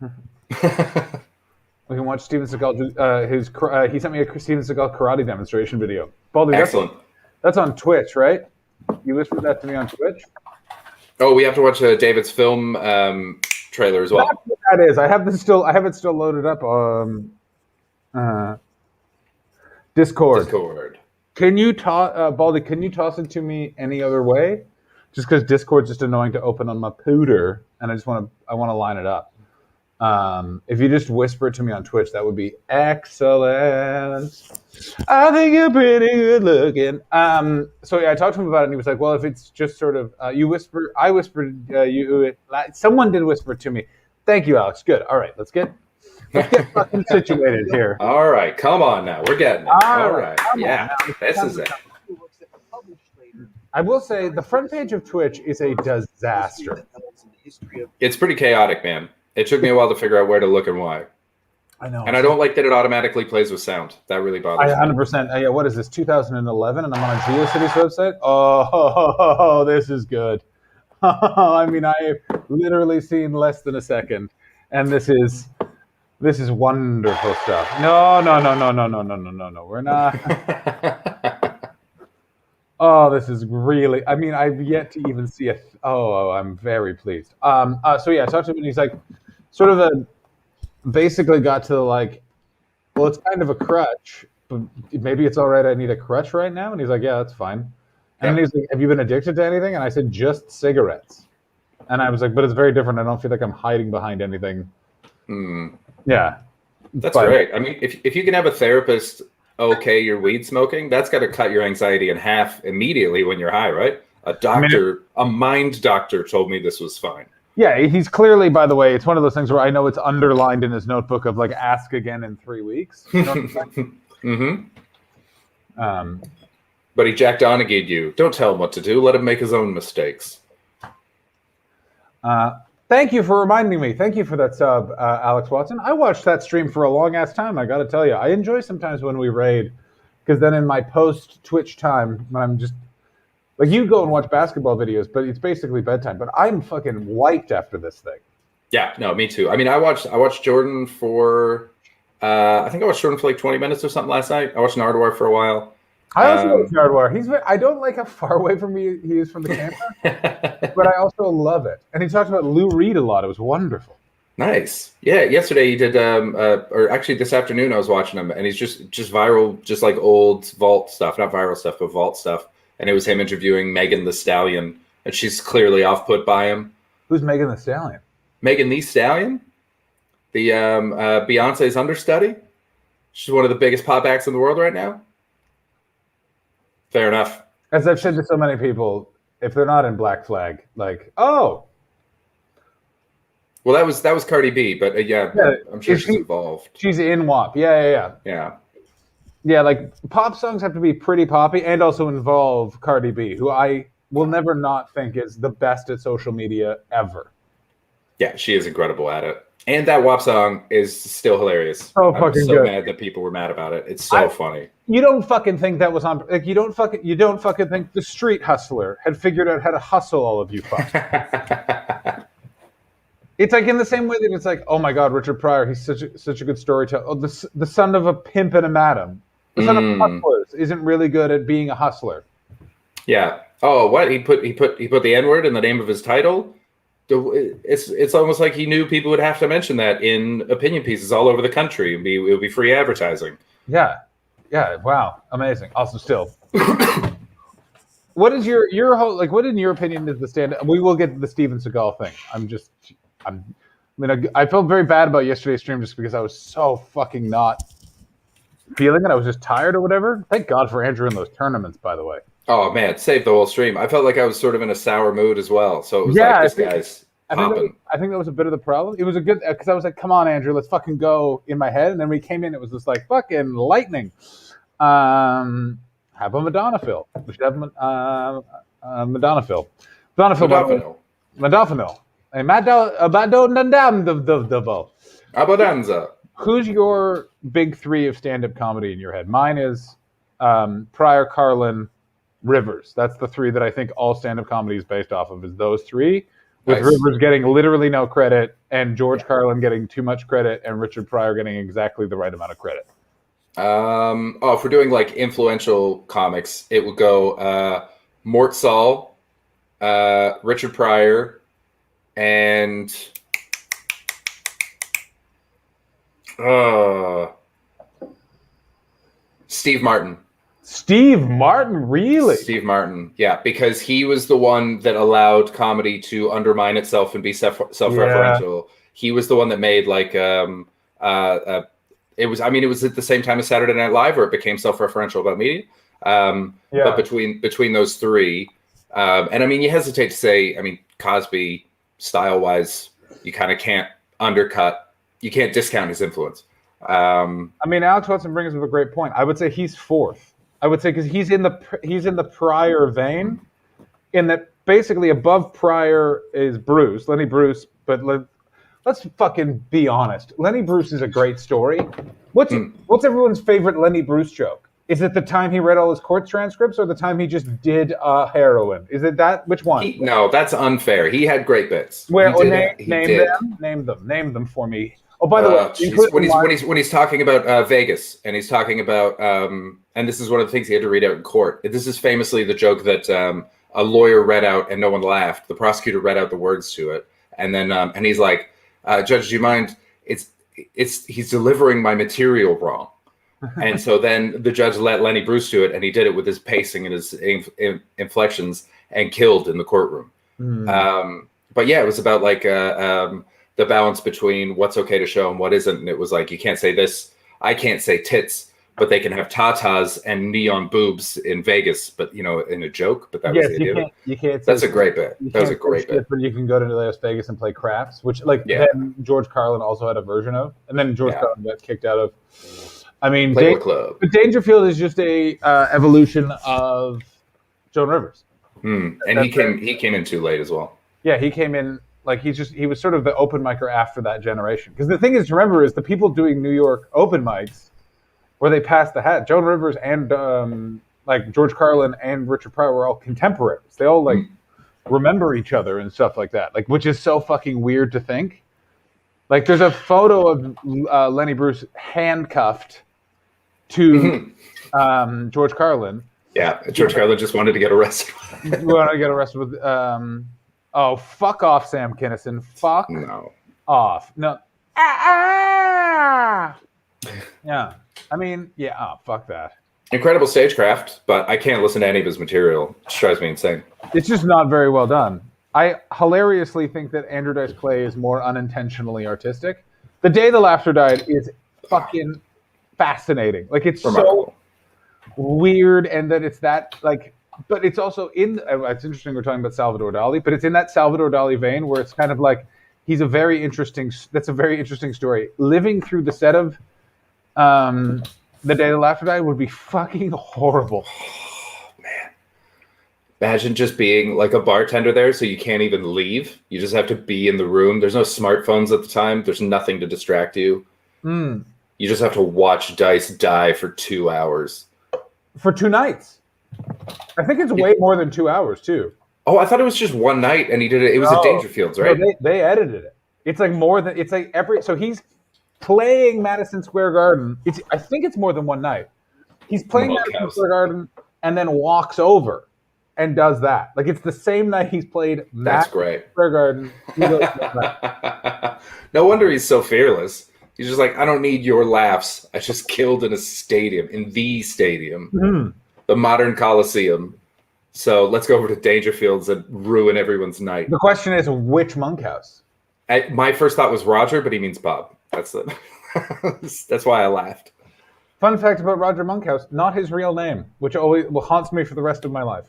We can watch Steven Seagal he sent me a Steven Seagal karate demonstration video. Baldy, excellent. That's on Twitch, right? You whispered that to me on Twitch. Oh, we have to watch David's film trailer as well. That's what that is. I have it still loaded up on Discord. Can you Baldy? Can you toss it to me any other way? Just because Discord's just annoying to open on my pooter, and I want to line it up. If you just whisper it to me on Twitch, that would be excellent. I think you're pretty good looking. So yeah, I talked to him about it, and he was like, "Well, if it's just sort of you whisper, I whispered, someone did whisper to me." Thank you, Alex. Good. All right, let's get fucking situated here. All right, come on now, we're getting it. All right, yeah, this is it. I will say the front page of Twitch is a disaster. It's pretty chaotic, man. It took me a while to figure out where to look and why. I know. And I don't like that it automatically plays with sound. That really bothers me. 100%. Yeah, what is this, 2011, and I'm on a GeoCities website? Oh, this is good. I mean, I've literally seen less than a second, and this is wonderful stuff. No. We're not. Oh, this is really. I mean, I've yet to even see a. I'm very pleased. So yeah, I talked to him, and he's like, sort of basically got to like, well, it's kind of a crutch, but maybe it's all right. I need a crutch right now, and he's like, yeah, that's fine. And then he's like, have you been addicted to anything? And I said, just cigarettes. And I was like, but it's very different. I don't feel like I'm hiding behind anything. Yeah. That's great. I mean, if you can have a therapist, okay, you're weed smoking, that's got to cut your anxiety in half immediately when you're high, right? A doctor, a mind doctor told me this was fine. Yeah, he's clearly, by the way, it's one of those things where I know it's underlined in his notebook of like, ask again in 3 weeks. You know what I'm saying? But he Jack Donaghy'd you. Don't tell him what to do. Let him make his own mistakes. Thank you for reminding me. Thank you for that sub, Alex Watson. I watched that stream for a long ass time. I got to tell you, I enjoy sometimes when we raid, because then in my post Twitch time, when I'm just like, you go and watch basketball videos, but it's basically bedtime. But I'm fucking wiped after this thing. Yeah, no, me too. I mean, I watched Jordan for, I think I watched Jordan for like 20 minutes or something last night. I watched Nardwuar for a while. I also like Nardwuar. I don't like how far away from me he is from the camera, but I also love it. And he talked about Lou Reed a lot. It was wonderful. Nice. Yeah, yesterday he did, or actually this afternoon I was watching him, and he's just viral, just like old vault stuff, not viral stuff, but vault stuff. And it was him interviewing Megan Thee Stallion, and she's clearly off-put by him. Who's Megan Thee Stallion? Megan Thee Stallion, the Beyonce's understudy. She's one of the biggest pop acts in the world right now. Fair enough. As I've said to so many people, if they're not in Black Flag, like, oh. Well, that was Cardi B, but yeah, I'm sure she's involved. She's in WAP. Yeah. Yeah, like pop songs have to be pretty poppy and also involve Cardi B, who I will never not think is the best at social media ever. Yeah, she is incredible at it. And that WAP song is still hilarious. Oh, fucking I'm so good. mad that people were mad about it. It's so funny. You don't fucking think that was on, like, you don't fucking think the street hustler had figured out how to hustle all of you fucks. It's like in the same way that it's like, oh my God, Richard Pryor, he's such a good storyteller. Oh, the son of a pimp and a madam. The son of hustlers isn't really good at being a hustler. Yeah. Oh, what? He put the N-word in the name of his title? It's almost like he knew people would have to mention that in opinion pieces all over the country. It would be free advertising. Yeah. Wow. Amazing. Also, still, what is your whole, like? What in your opinion is the stand? We will get to the Steven Seagal thing. I felt very bad about yesterday's stream just because I was so fucking not feeling it. I was just tired or whatever. Thank God for Andrew in those tournaments, by the way. Oh man, saved the whole stream. I felt like I was sort of in a sour mood as well. So it was like, this guy's popping. I think that was a bit of the problem. It was a good, because I was like, come on, Andrew, let's fucking go in my head. And then we came in, it was just like fucking lightning. Have a Madonna fill. We should have Madonna fill. Modafinil. Abadanza. Who's your big three of stand-up comedy in your head? Mine is Pryor, Carlin, Rivers. That's the three that I think all stand-up comedy is based off of, is those three, with Rivers getting literally no credit and George Carlin getting too much credit and Richard Pryor getting exactly the right amount of credit. If we're doing like influential comics, it would go Mort Saul, Richard Pryor, and Steve Martin. Steve Martin, really? Steve Martin, yeah, because he was the one that allowed comedy to undermine itself and be self-referential. Yeah. He was the one that made like it was at the same time as Saturday Night Live where it became self-referential about media. But between those three, and I mean, you hesitate to say, I mean, Cosby style-wise, you kind of can't undercut, you can't discount his influence. I mean, Alex Watson brings up a great point. I would say he's fourth. I would say because he's in the Pryor vein, in that basically above Pryor is Bruce, Lenny Bruce, but let's fucking be honest. Lenny Bruce is a great story. What's everyone's favorite Lenny Bruce joke? Is it the time he read all his court transcripts or the time he just did heroin? Is it that? Which one? No, that's unfair. He had great bits. Name them for me. Oh, by the way, when he's talking about Vegas, and he's talking about, and this is one of the things he had to read out in court. This is famously the joke that a lawyer read out and no one laughed. The prosecutor read out the words to it, and then and he's like, "Judge, do you mind? He's delivering my material wrong." And so then the judge let Lenny Bruce do it, and he did it with his pacing and his inflections, and killed in the courtroom. But yeah, it was about like the balance between what's okay to show and what isn't. And it was like, you can't say this. I can't say tits, but they can have tatas and neon boobs in Vegas, but in a joke. But that was the idea. You can't. That's a great bit. That was a great bit. But you can go to Las Vegas and play craps, which then George Carlin also had a version of, and then George Carlin got kicked out of. I mean, Club. But Dangerfield is just a evolution of Joan Rivers. And he came in too late as well. Yeah, he came in like he was sort of the open micer after that generation. Because the thing is to remember is the people doing New York open mics where they passed the hat. Joan Rivers and like George Carlin and Richard Pryor were all contemporaries. They all like remember each other and stuff like that. Like, which is so fucking weird to think. Like, there's a photo of Lenny Bruce handcuffed to George Carlin. Yeah, George Carlin just wanted to get arrested. With oh, fuck off, Sam Kinison. Fuck off. No. Yeah. I mean, yeah, fuck that. Incredible stagecraft, but I can't listen to any of his material. It drives me insane. It's just not very well done. I hilariously think that Andrew Dice Clay is more unintentionally artistic. The Day the Laughter Died is fucking fascinating. Like, it's remarkable. So weird, and that it's that, like, but it's also it's interesting we're talking about Salvador Dali, but it's in that Salvador Dali vein where it's kind of like that's a very interesting story. Living through the set of The Day the Laughter Died would be fucking horrible. Imagine just being like a bartender there, so you can't even leave. You just have to be in the room. There's no smartphones at the time. There's nothing to distract you. You just have to watch Dice die for 2 hours. For 2 nights. I think it's way more than 2 hours, too. Oh, I thought it was just one night, and he did it. It was at Dangerfields, right? No, they edited it. It's like more than, it's like so he's playing Madison Square Garden. I think it's more than one night. He's playing Madison Square Garden and then walks over and does that. Like, it's the same night he's played Madison Square Garden. No wonder he's so fearless. He's just like, I don't need your laughs. I just killed in a stadium, the stadium, the modern Coliseum. So let's go over to Dangerfields and ruin everyone's night. The question is, which monkhouse? My first thought was Roger, but he means Bob. That's why I laughed. Fun fact about Roger Monkhouse, not his real name, which always haunts me for the rest of my life.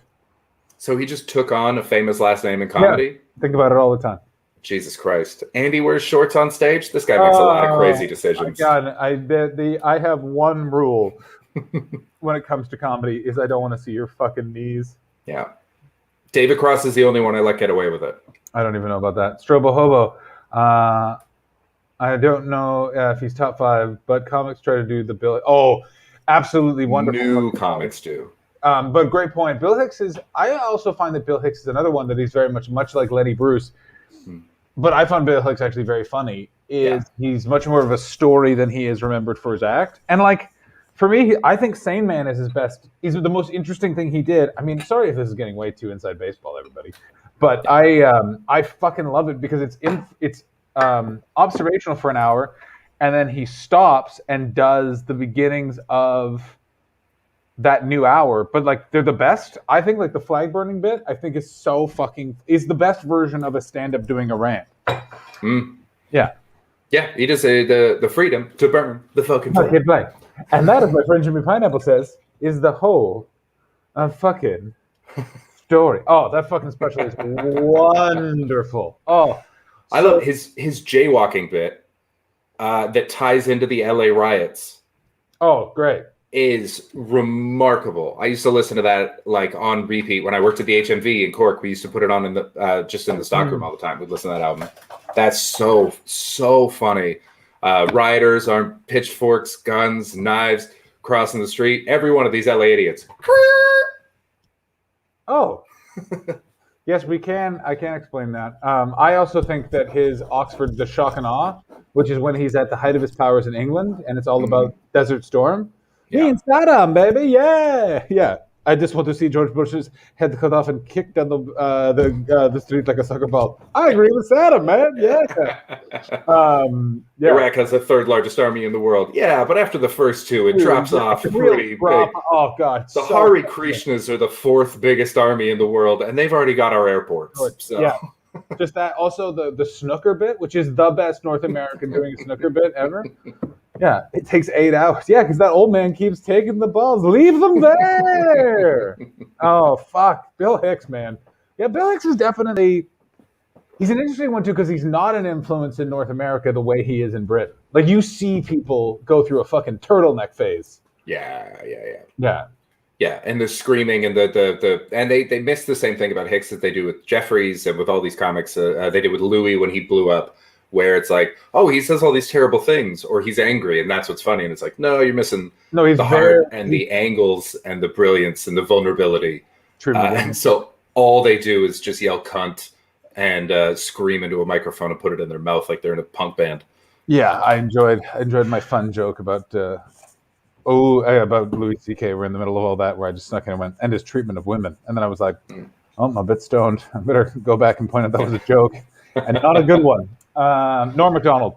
So he just took on a famous last name in comedy? Yeah, think about it all the time. Jesus Christ. Andy wears shorts on stage? This guy makes a lot of crazy decisions. God, I have one rule when it comes to comedy is I don't want to see your fucking knees. Yeah. David Cross is the only one I let get away with it. I don't even know about that. Strobo Hobo. I don't know if he's top 5, but comics try to do the Bill. Oh, absolutely wonderful. New comics do. But great point. Bill Hicks is. I also find that Bill Hicks is another one that he's very much like Lenny Bruce. But I find Bill Hicks actually very funny. He's much more of a story than he is remembered for his act. And like, for me, I think Sane Man is his best. He's the most interesting thing he did. I mean, sorry if this is getting way too inside baseball, everybody. But I fucking love it because it's observational for an hour, and then he stops and does the beginnings of that new hour. But like, they're the best. I think like the flag burning bit, I think is the best version of a stand-up doing a rant. Yeah. Yeah, he does the freedom to burn the fucking flag. And that, as my friend Jimmy Pineapple says, is the whole fucking story. Oh, that fucking special is wonderful. Oh, I love his jaywalking bit that ties into the LA riots. Oh, great. Is remarkable. I used to listen to that like on repeat when I worked at the HMV in Cork. We used to put it on in the just in the stockroom all the time. We'd listen to that album. That's so funny. Rioters armed pitchforks, guns, knives, crossing the street. Every one of these LA idiots. Oh. Yes, we can. I can explain that. I also think that his Oxford, the shock and awe, which is when he's at the height of his powers in England, and it's all about Desert Storm. Me and Saddam, baby, yeah. I just want to see George Bush's head cut off and kicked down the street like a soccer ball. I agree with Saddam, man. Yeah. Iraq has the third largest army in the world. Yeah, but after the first two, it drops off pretty big. Oh God, the Hare Krishnas are the fourth biggest army in the world, and they've already got our airports. So. Yeah. Just that. Also, the snooker bit, which is the best North American doing a snooker bit ever. Yeah, it takes 8 hours. Yeah, because that old man keeps taking the balls. Leave them there. Oh, fuck. Bill Hicks, man. Yeah, Bill Hicks is definitely... He's an interesting one, too, because he's not an influence in North America the way he is in Britain. Like, you see people go through a fucking turtleneck phase. Yeah. Yeah, and the screaming and and they missed the same thing about Hicks that they do with Jeffries and with all these comics they did with Louis when he blew up, where it's like, oh, he says all these terrible things or he's angry and that's what's funny, and it's like, no, you're missing he's the heart and the angles and the brilliance and the vulnerability. True. And so all they do is just yell cunt and scream into a microphone and put it in their mouth like they're in a punk band. Yeah, I enjoyed my fun joke about Louis C.K. We're in the middle of all that, where I just snuck in and went, and his treatment of women. And then I was like, oh, I'm a bit stoned. I better go back and point out that was a joke and not a good one. Norm Macdonald.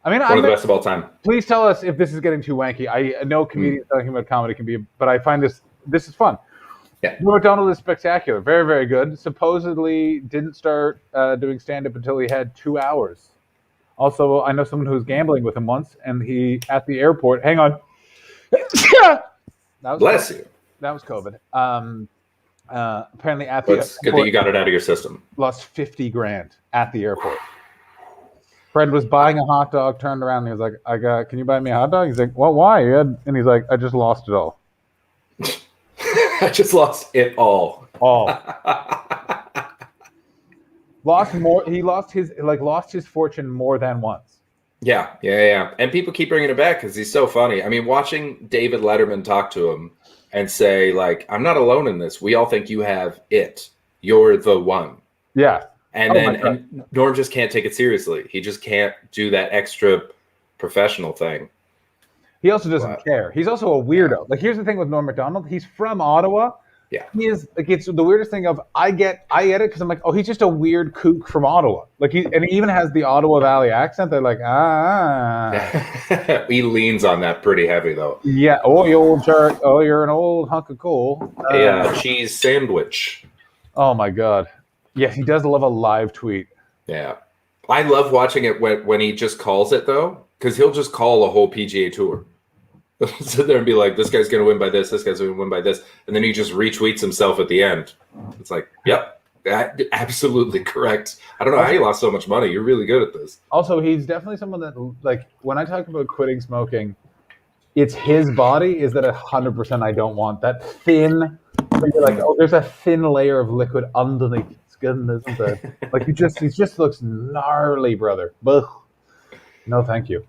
I mean, one of the best of all time. Please tell us if this is getting too wanky. I know comedians talking about comedy can be, but I find this is fun. Yeah. Norm Macdonald is spectacular. Very, very good. Supposedly didn't start doing stand-up until he had 2 hours. Also, I know someone who was gambling with him once, and he, at the airport, hang on. Bless you. That was COVID. Apparently at the it's good that you got it out of your system. Lost $50,000 at the airport. Fred was buying a hot dog, turned around, and he was like, can you buy me a hot dog? He's like, well, why? And he's like, I just lost it all. I just lost it all. Lost more. He lost his fortune more than once. Yeah. And people keep bringing it back because he's so funny. I mean, watching David Letterman talk to him and say, like, I'm not alone in this. We all think you have it. You're the one. Yeah. And Norm just can't take it seriously. He just can't do that extra professional thing. He also doesn't care. He's also a weirdo. Like, here's the thing with Norm Macdonald. He's from Ottawa. Yeah. He is, like, it's the weirdest thing of, I get it because I'm like, oh, he's just a weird kook from Ottawa. Like, he even has the Ottawa Valley accent. They're like, He leans on that pretty heavy, though. Yeah. Oh, you old jerk. Oh, you're an old hunk of coal. Cheese sandwich. Oh, my God. Yeah, he does love a live tweet. Yeah. I love watching it when he just calls it, though, because he'll just call a whole PGA Tour. Sit there and be like, this guy's going to win by this guy's going to win by this. And then he just retweets himself at the end. It's like, yep, absolutely correct. I don't know how you lost so much money. You're really good at this. Also, he's definitely someone that, like, when I talk about quitting smoking, it's his body is that 100% I don't want. That thin, you're like, oh, there's a thin layer of liquid underneath his skin, isn't there? Like, he just looks gnarly, brother. Ugh. No, thank you.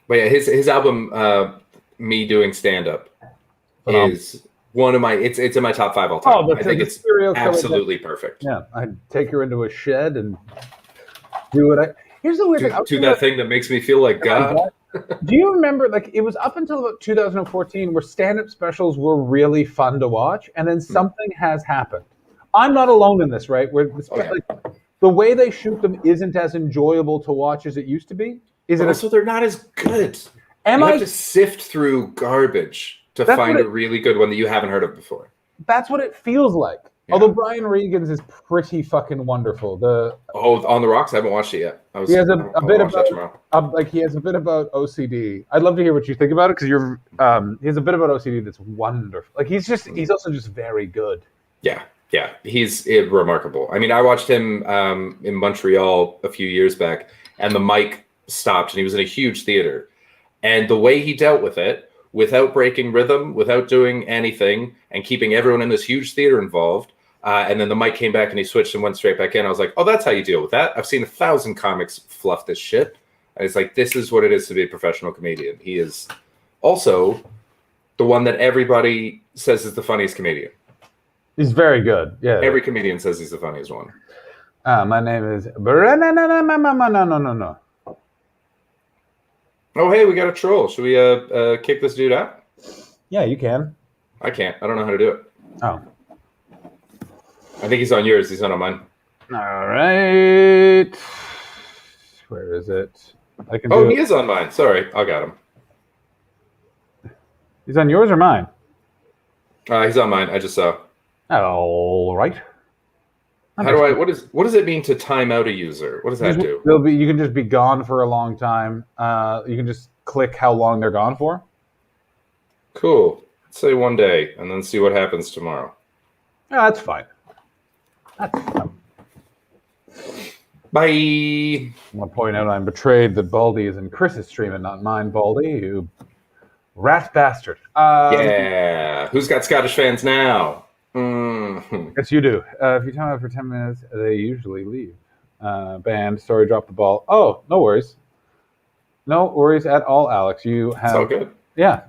But yeah, his album, Me Doing Stand-Up, is one of my, it's in my top 5 all time. I think it's absolutely perfect. Yeah, I'd take her into a shed and do it. Here's the weird thing. Do that thing that makes me feel like God. Do you remember, like, it was up until about 2014 where stand-up specials were really fun to watch, and then something has happened. I'm not alone in this, right? Where the way they shoot them isn't as enjoyable to watch as it used to be. Also, they're not as good. You have to sift through garbage to find a really good one that you haven't heard of before. That's what it feels like. Yeah. Although Brian Regan's is pretty fucking wonderful. On the Rocks, I haven't watched it yet. He has a bit about OCD. I'd love to hear what you think about it because he has a bit about OCD that's wonderful. Like he's also just very good. Yeah, he's remarkable. I mean, I watched him in Montreal a few years back, and the mic stopped, and he was in a huge theater, and the way he dealt with it, without breaking rhythm, without doing anything, and keeping everyone in this huge theater involved, And then the mic came back and he switched and went straight back in. I was like, oh, that's how you deal with that. I've seen 1,000 comics fluff this shit. And it's like, this is what it is to be a professional comedian. He is also the one that everybody says is the funniest comedian. He's very good. Yeah. Every comedian says he's the funniest one. My name is no. Oh, hey, we got a troll. Should we kick this dude out? Yeah, you can. I can't. I don't know how to do it. Oh. I think he's on yours. He's not on mine. All right. Where is it? I can. Oh, he is on mine. Sorry, I got him. He's on yours or mine? He's on mine. I just saw. All right. How do I? What does it mean to time out a user? What does that do? You can just be gone for a long time. You can just click how long they're gone for. Cool. Let's say 1 day, and then see what happens tomorrow. Yeah, that's fine. That's fine. Bye. I want to point out I'm betrayed that Baldy is in Chris's stream and not mine, Baldy, you rat bastard. Yeah. Who's got Scottish fans now? Mm-hmm. Yes, you do. If you time out for 10 minutes, they usually leave. Banned. Sorry, dropped the ball. Oh, no worries. No worries at all, Alex. You have. It's all good. Yeah,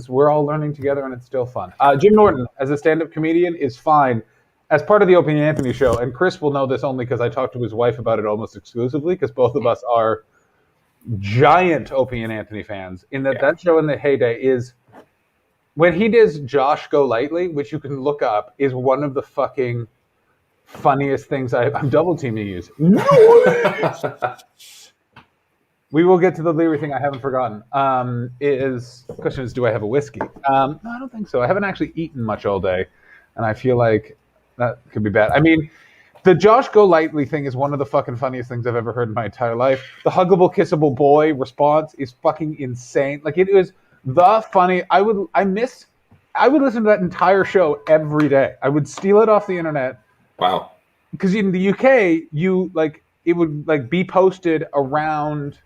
we're all learning together, and it's still fun. Jim Norton, as a stand-up comedian, is fine as part of the Opie and Anthony show. And Chris will know this only because I talked to his wife about it almost exclusively, because both of us are giant Opie and Anthony fans. In that show in the heyday is. When he does Josh Go Lightly, which you can look up, is one of the fucking funniest things I'm double teaming you. No! We will get to the Leary thing I haven't forgotten. Question is, do I have a whiskey? No, I don't think so. I haven't actually eaten much all day, and I feel like that could be bad. I mean, the Josh Go Lightly thing is one of the fucking funniest things I've ever heard in my entire life. The huggable, kissable boy response is fucking insane. Like, it is... the funny, I would listen to that entire show every day. I would steal it off the internet. Wow. Because in the UK, it would be posted around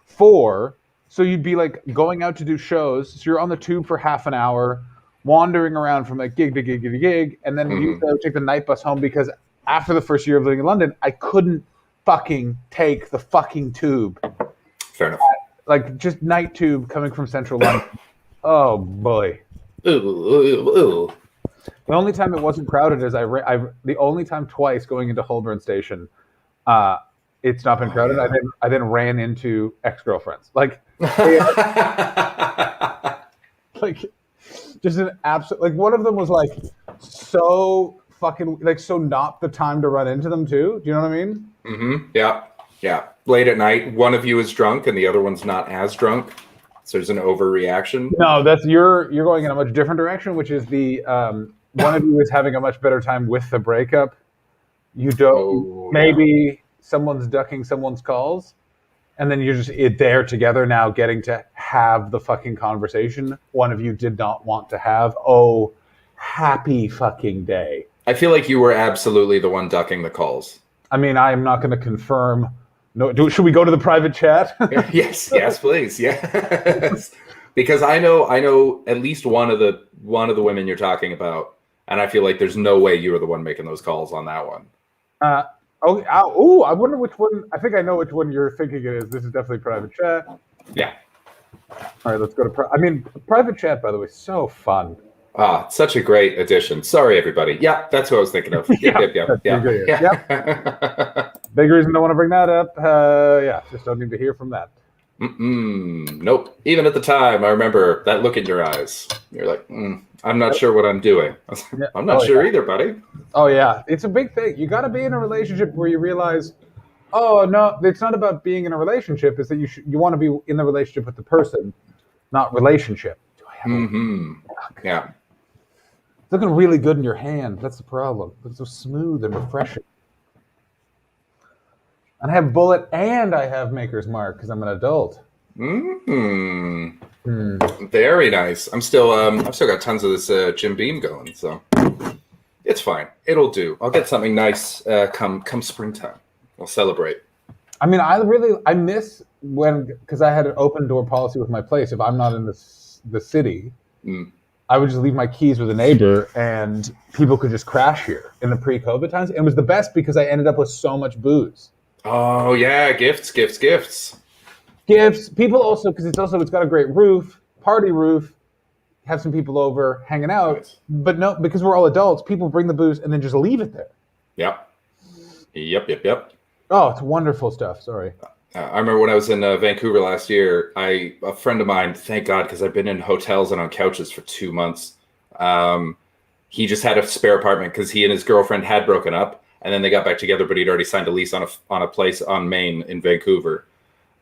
4, so you'd be going out to do shows. So you're on the tube for half an hour, wandering around from gig to gig to gig, and then you take the night bus home, because after the first year of living in London, I couldn't fucking take the fucking tube. Fair enough. Just night tube coming from central London. Oh boy. Ooh. The only time it wasn't crowded is the only time twice going into Holborn Station, it's not been crowded. I then ran into ex-girlfriends. Just an absolute, one of them was so fucking so not the time to run into them too. Do you know what I mean? Mm-hmm. Yeah. Yeah. Late at night, one of you is drunk and the other one's not as drunk. So there's an overreaction. No, that's you're going in a much different direction, which is the one of you is having a much better time with the breakup. You don't maybe someone's ducking someone's calls, and then you're just there together now, getting to have the fucking conversation one of you did not want to have. Oh, happy fucking day. I feel like you were absolutely the one ducking the calls. I mean, I am not going to confirm. No, should we go to the private chat? Yes, please. Yes. Because I know at least one of the women you're talking about, and I feel like there's no way you were the one making those calls on that one. I wonder which one. I think I know which one you're thinking it is. This is definitely private chat. Yeah. All right, let's go to private chat, by the way, so fun. Such a great addition. Sorry, everybody. Yeah, that's what I was thinking of. Yeah. Big reason I want to bring that up. Just don't need to hear from that. Nope. Even at the time, I remember that look in your eyes. You're like, I'm not sure what I'm doing. I'm not sure either, buddy. Oh, yeah. It's a big thing. You got to be in a relationship where you realize, oh, no, it's not about being in a relationship. It's that you want to be in the relationship with the person, not relationship. Do I have Yeah. It's looking really good in your hand. That's the problem. It's so smooth and refreshing. And I have Bullet and I have Maker's Mark because I'm an adult. Very nice. I've still got tons of this Jim Beam going, so it's fine. It'll do. I'll get something nice come springtime. We'll celebrate. I mean, I miss because I had an open door policy with my place. If I'm not in the city, I would just leave my keys with a neighbor, and people could just crash here in the pre-COVID times. And it was the best because I ended up with so much booze. Oh yeah, gifts. Gifts. People also, because it's got a great roof, party roof. Have some people over hanging out, nice. But no, because we're all adults, people bring the booze and then just leave it there. Yep. Oh, it's wonderful stuff. Sorry. I remember when I was in Vancouver last year, a friend of mine, thank God, because I've been in hotels and on couches for 2 months. He just had a spare apartment because he and his girlfriend had broken up, and then they got back together, but he'd already signed a lease on a place on Main in Vancouver.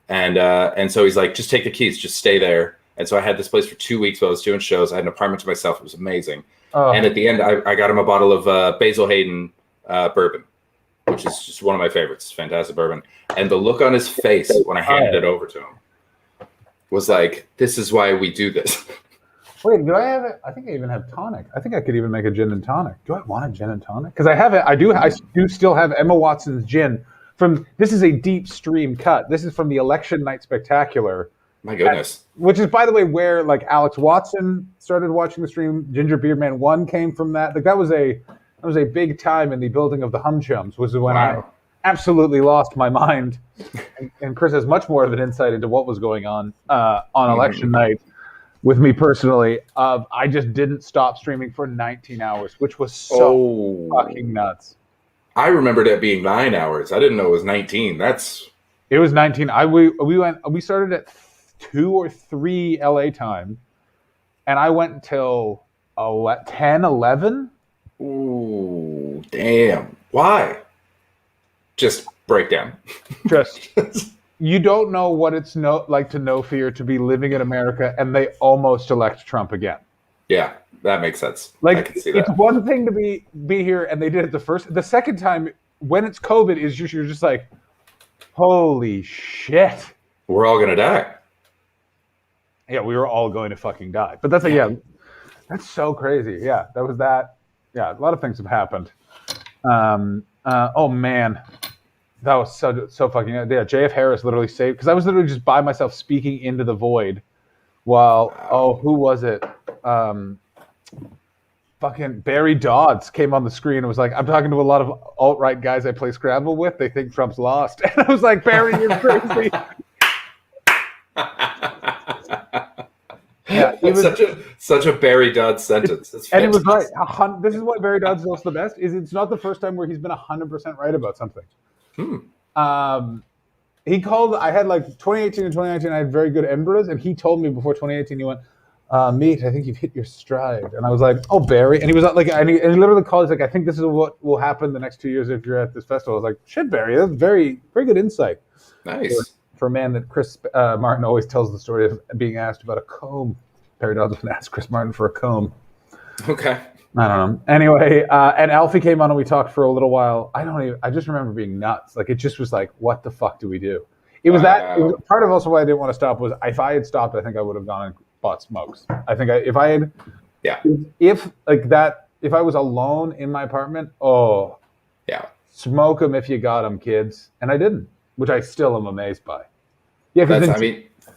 And so he's like, just take the keys, just stay there. And so I had this place for 2 weeks while I was doing shows. I had an apartment to myself. It was amazing. Oh. And at the end, I got him a bottle of Basil Hayden bourbon, which is just one of my favorites. Fantastic bourbon. And the look on his face when I handed it over to him was like, this is why we do this. Wait, do I have it? I think I even have tonic. I think I could even make a gin and tonic. Do I want a gin and tonic? Because I have it. I do still have Emma Watson's gin. This is a deep stream cut. This is from the Election Night Spectacular. My goodness. Which is, by the way, where like Alex Watson started watching the stream. Ginger Beer Man 1 came from that. Like that was a big time in the building of the Hum Chums, was when I absolutely lost my mind. And Chris has much more of an insight into what was going on election night with me personally. I just didn't stop streaming for 19 hours, which was so fucking nuts. I remembered it being 9 hours. I didn't know it was 19. It was 19. We started at 2 or 3 LA time, and I went until 10, 11. Ooh, damn. Why? Just breakdown. Just you don't know what it's like to know fear, to be living in America, and they almost elect Trump again. Yeah, that makes sense. Like, I can see that. It's one thing to be here, and they did it the second time when it's COVID is you're just like, holy shit. We're all gonna die. Yeah, we were all going to fucking die. But that's that's so crazy. Yeah, that was that. Yeah, a lot of things have happened. Oh man, that was so fucking. Yeah, JF Harris literally saved, because I was literally just by myself speaking into the void while who was it? Fucking Barry Dodds came on the screen and was like, I'm talking to a lot of alt-right guys I play Scrabble with. They think Trump's lost. And I was like, Barry, you're crazy. Yeah, it was such a Barry Dodds sentence. And it was right. This is why Barry Dodds is also the best. Is it's not the first time where he's been 100% right about something. He called. I had like 2018 and 2019. I had very good Embras, and he told me before 2018. He went, "Meat, I think you've hit your stride." And I was like, "Oh, Barry," and he was like, and he literally called. He's like, "I think this is what will happen the next 2 years if you're at this festival." I was like, "Shit, Barry, that's very, very good insight." Nice. For a man that Chris Martin always tells the story of being asked about a comb. Barry Dodds would ask Chris Martin for a comb. Okay. I don't know. Anyway, and Alfie came on and we talked for a little while. I just remember being nuts. Like, it just was like, what the fuck do we do? It was part of also why I didn't want to stop was if I had stopped, I think I would have gone and bought smokes. I think if I was alone in my apartment, smoke them if you got them, kids. And I didn't, which I still am amazed by. Yeah,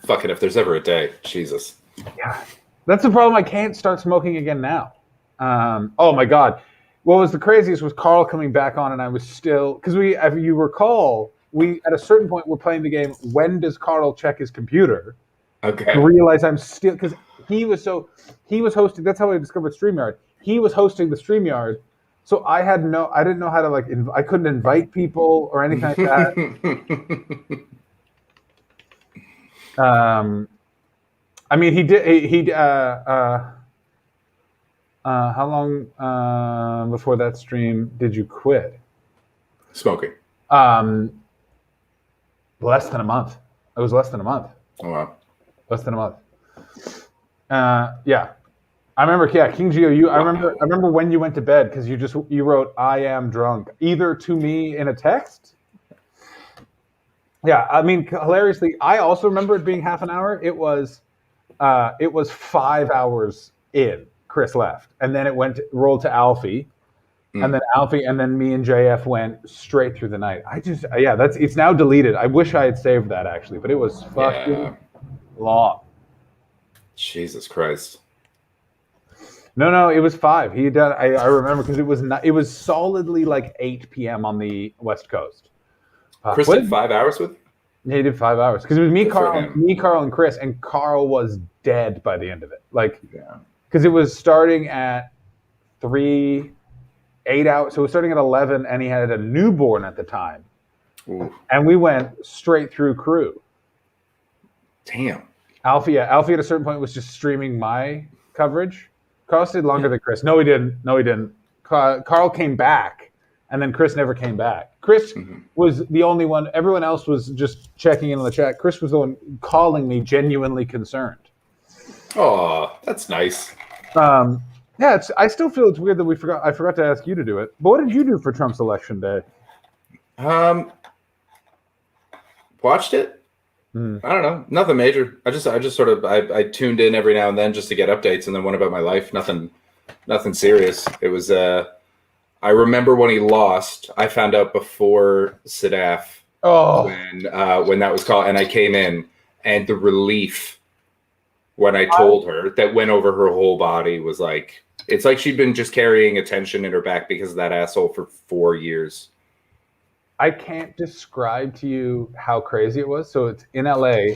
fuck it. If there's ever a day, Jesus. Yeah, that's the problem. I can't start smoking again now. Oh my God. What was the craziest was Carl coming back on, and I was still, because if you recall, we at a certain point were playing the game, when does Carl check his computer? Okay. To realize I'm still, because he was hosting, that's how I discovered StreamYard. He was hosting the StreamYard, so I didn't know how to I couldn't invite people or anything like that. I mean, how long before that stream did you quit? Smoking. Less than a month. It was less than a month. Oh, wow. Less than a month. Yeah. I remember, King Geo, I remember when you went to bed, because you wrote, "I am drunk," either to me in a text. Yeah, I mean, hilariously, I also remember it being half an hour. It was 5 hours in. Chris left, and then it rolled to Alfie, and then Alfie, and then me and JF went straight through the night. It's now deleted. I wish I had saved that actually, but it was fucking long. Jesus Christ. No, it was 5. He had done. I remember because it was not. It was solidly like 8 p.m. on the West Coast. Chris did 5 hours with. Yeah, he did 5 hours because it was Carl, and Chris, and Carl was dead by the end of it. Like, because it was starting at 8 hours. So it was starting at 11, and he had a newborn at the time. Ooh. And we went straight through crew. Damn. Alfie at a certain point was just streaming my coverage. Carl stayed longer than Chris. No, he didn't. Carl came back, and then Chris never came back. Chris was the only one. Everyone else was just checking in on the chat. Chris was the one calling me genuinely concerned. Oh, that's nice. Yeah, I still feel it's weird that I forgot to ask you to do it. But what did you do for Trump's election day? Watched it. I don't know. Nothing major. I just sort of I tuned in every now and then just to get updates, and then went about my life. Nothing serious. It was I remember when he lost. I found out before Sadaf when that was called, and I came in, and the relief when I told her that went over her whole body was like, it's like she'd been just carrying attention in her back because of that asshole for 4 years. I can't describe to you how crazy it was. So it's in LA,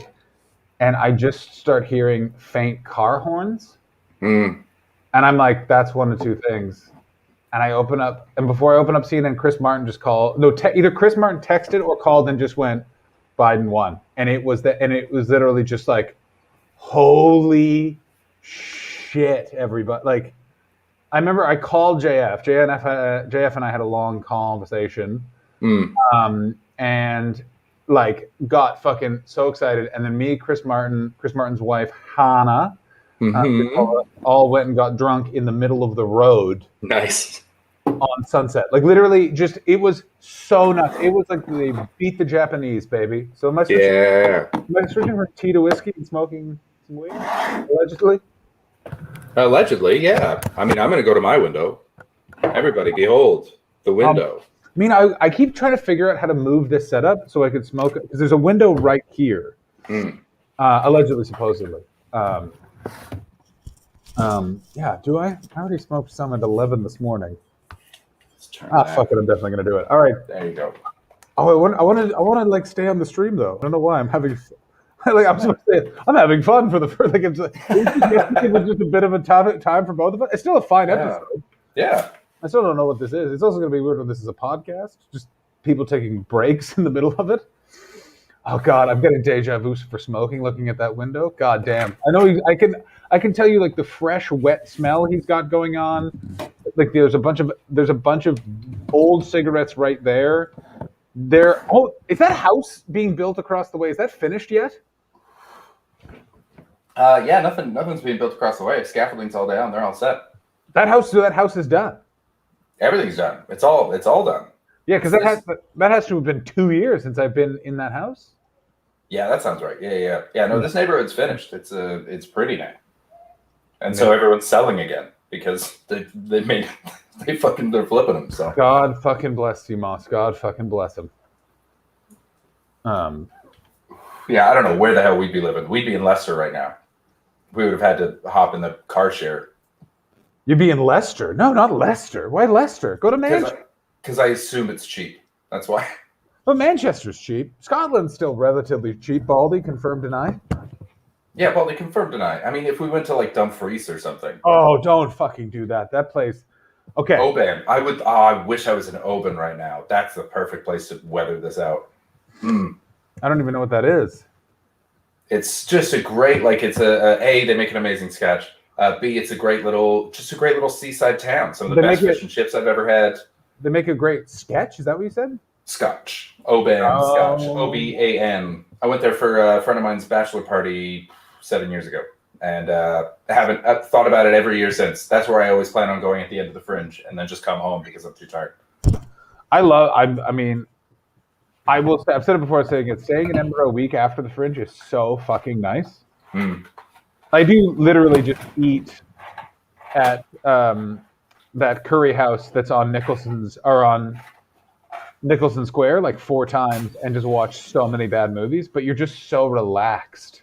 and I just start hearing faint car horns. And I'm like, that's one of two things. And I open up, and before I open up CNN, Chris Martin just called. No, either Chris Martin texted or called and just went, Biden won. And it was literally just like, holy shit, everybody. Like, I remember I called JF and I had a long conversation. And like got fucking so excited, and then me, Chris Martin's wife Hannah, all went and got drunk in the middle of the road. Nice. On Sunset, like literally, it was so nuts. It was like they beat the Japanese, baby. So am I switching from tea to whiskey and smoking some weed? Allegedly, yeah. I mean, I'm gonna go to my window. Everybody, behold the window. I mean, I keep trying to figure out how to move this setup so I could smoke it, because there's a window right here, allegedly, supposedly. Yeah, do I? I already smoked some at 11 this morning. Fuck it, I'm definitely gonna do it. All right, there you go. Oh, I want to like stay on the stream though. I don't know why I'm having. Like I'm supposed to say, I'm having fun for the first. Like it was just a bit of a time for both of us. It's still a fine episode. Yeah. I still don't know what this is. It's also going to be weird when this is a podcast. Just people taking breaks in the middle of it. Oh God, I'm getting deja vu for smoking. Looking at that window. God damn. I know. I can tell you like the fresh, wet smell he's got going on. Like there's a bunch of old cigarettes right there. Is that house being built across the way? Is that finished yet? Yeah, nothing's being built across the way. Scaffolding's all down. They're all set. That house is done. Everything's done. It's all done. Yeah, because that has to have been 2 years since I've been in that house. Yeah, that sounds right. Yeah. No, this neighborhood's finished. It's pretty now, and so everyone's selling again because they're flipping them. So God fucking bless you, Moss. God fucking bless him. Yeah, I don't know where the hell we'd be living. We'd be in Leicester right now. We would have had to hop in the car share. You'd be in Leicester? No, not Leicester. Why Leicester? Go to Manchester. Because I assume it's cheap. That's why. But Manchester's cheap. Scotland's still relatively cheap. Baldy, confirm, deny? Yeah, Baldy, confirm, deny. I mean, if we went to like Dumfries or something. Oh, don't fucking do that. That place. Okay. Oban. I wish I was in Oban right now. That's the perfect place to weather this out. I don't even know what that is. It's just a great, like, it's they make an amazing sketch. B, it's a great little seaside town. Some of the best fish and chips I've ever had. They make a great sketch. Is that what you said? Scotch. Oban Scotch. Oban. I went there for a friend of mine's bachelor party 7 years ago, and haven't thought about it every year since. That's where I always plan on going at the end of the Fringe, and then just come home because I'm too tired. I will say, I've said it before, staying in Edinburgh a week after the Fringe is so fucking nice. I do literally just eat at that curry house that's on Nicholson Square like 4 times and just watch so many bad movies, but you're just so relaxed.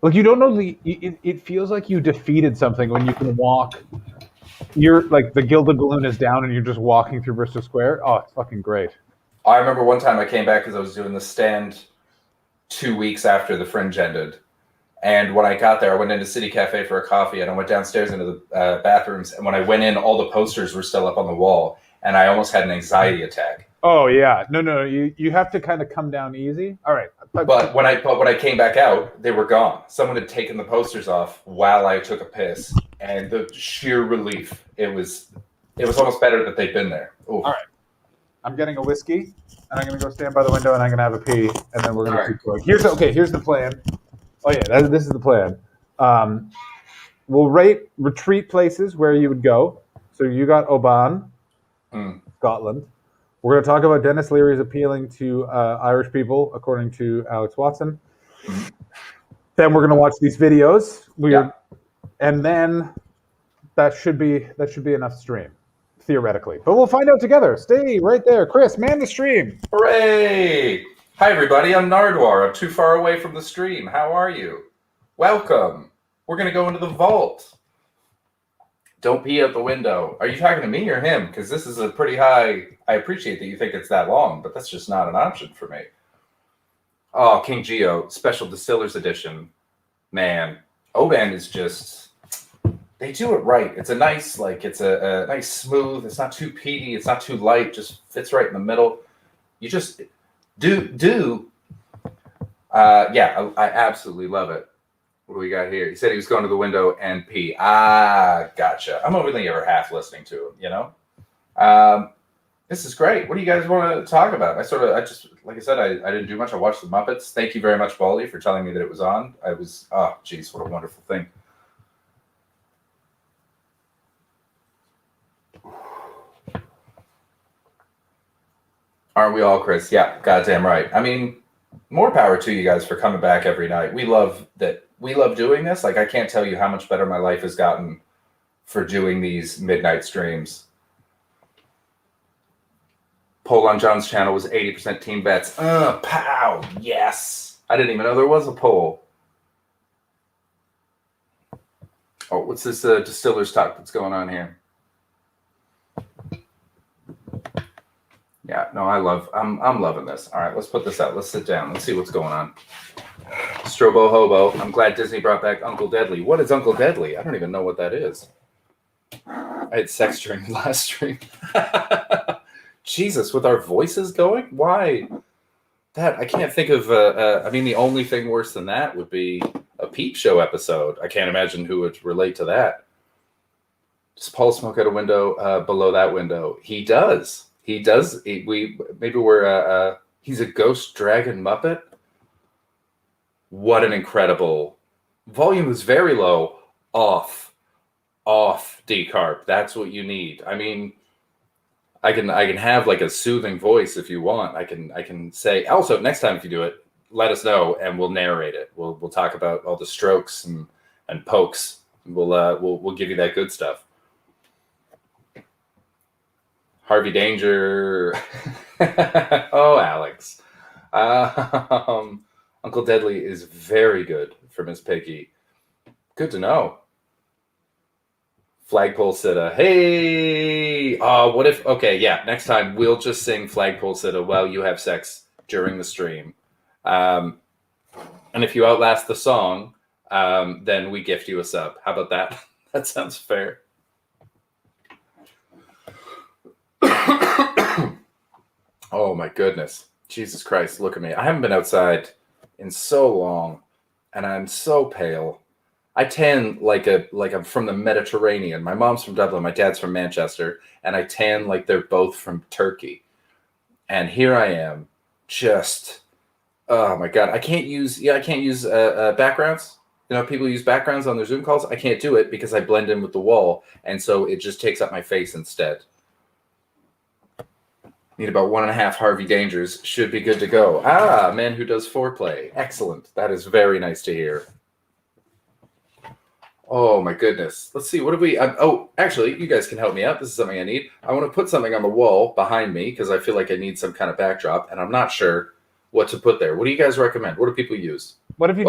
Like you don't know it feels like you defeated something when you can walk you're like the gilded balloon is down and you're just walking through Bristol Square. Oh, it's fucking great. I remember one time I came back because I was doing the stand 2 weeks after the Fringe ended. And when I got there, I went into City Cafe for a coffee, and I went downstairs into the bathrooms. And when I went in, all the posters were still up on the wall, and I almost had an anxiety attack. Oh yeah, no, you have to kind of come down easy. All right, but when I came back out, they were gone. Someone had taken the posters off while I took a piss, and the sheer relief it was almost better that they'd been there. Ooh. All right, I'm getting a whiskey, and I'm gonna go stand by the window, and I'm gonna have a pee, and then we're gonna keep going. Here's the plan. Oh yeah, this is the plan. We'll rate retreat places where you would go. So you got Oban, Scotland. We're going to talk about Dennis Leary's appealing to Irish people, according to Alex Watson. Then we're going to watch these videos. And then that should be enough stream, theoretically. But we'll find out together. Stay right there, Chris. Man the stream. Hooray! Hi everybody. I'm Nardwar. I'm too far away from the stream. How are you? Welcome. We're going to go into the vault. Don't pee out the window. Are you talking to me or him? Because this is a pretty high... I appreciate that you think it's that long, but that's just not an option for me. Oh, King Geo, Special Distillers Edition. Man, Oban is just... They do it right. It's a nice, it's a nice smooth. It's not too peaty. It's not too light. Just fits right in the middle. You just... I absolutely love it. What do we got here? He said he was going to the window and pee. Gotcha. I'm only ever half listening to him, you know? This is great. What do you guys want to talk about? Like I said, I didn't do much. I watched the Muppets. Thank you very much, Baldy, for telling me that it was on. Oh, geez, what a wonderful thing. Aren't we all, Chris? Yeah, goddamn right. I mean, more power to you guys for coming back every night. We love doing this. Like, I can't tell you how much better my life has gotten for doing these midnight streams. Poll on John's channel was 80% team bets. Pow! Yes! I didn't even know there was a poll. Oh, what's this distiller's talk that's going on here? Yeah, no, I'm loving this. All right, let's put this out. Let's sit down. Let's see what's going on. Strobo Hobo. I'm glad Disney brought back Uncle Deadly. What is Uncle Deadly? I don't even know what that is. I had sex during the last stream. Jesus, with our voices going? Why? That I can't think of. I mean, the only thing worse than that would be a Peep Show episode. I can't imagine who would relate to that. Does Paul smoke out a window below that window? He does. He does. He's a ghost dragon Muppet. What an incredible volume is very low. Off decarb. That's what you need. I mean, I can have like a soothing voice if you want. I can say also next time if you do it, let us know and we'll narrate it. We'll talk about all the strokes and pokes. We'll give you that good stuff. Harvey Danger. Oh, Alex. Uncle Deadly is very good for Miss Piggy. Good to know. Flagpole Sitta. Hey! What if... Okay, yeah. Next time, we'll just sing Flagpole Sitta while you have sex during the stream. And if you outlast the song, then we gift you a sub. How about that? That sounds fair. Oh, my goodness. Jesus Christ, look at me. I haven't been outside in so long, and I'm so pale. I tan like I'm from the Mediterranean. My mom's from Dublin, my dad's from Manchester, and I tan like they're both from Turkey. And here I am, just oh my god, I can't use backgrounds. You know, people use backgrounds on their Zoom calls. I can't do it because I blend in with the wall, and so it just takes up my face instead. Need about 1.5 Harvey Dangers. Should be good to go. Man who does foreplay. Excellent. That is very nice to hear. Oh, my goodness. Let's see. What do we... actually, you guys can help me out. This is something I need. I want to put something on the wall behind me because I feel like I need some kind of backdrop, and I'm not sure what to put there. What do you guys recommend? What do people use? What if you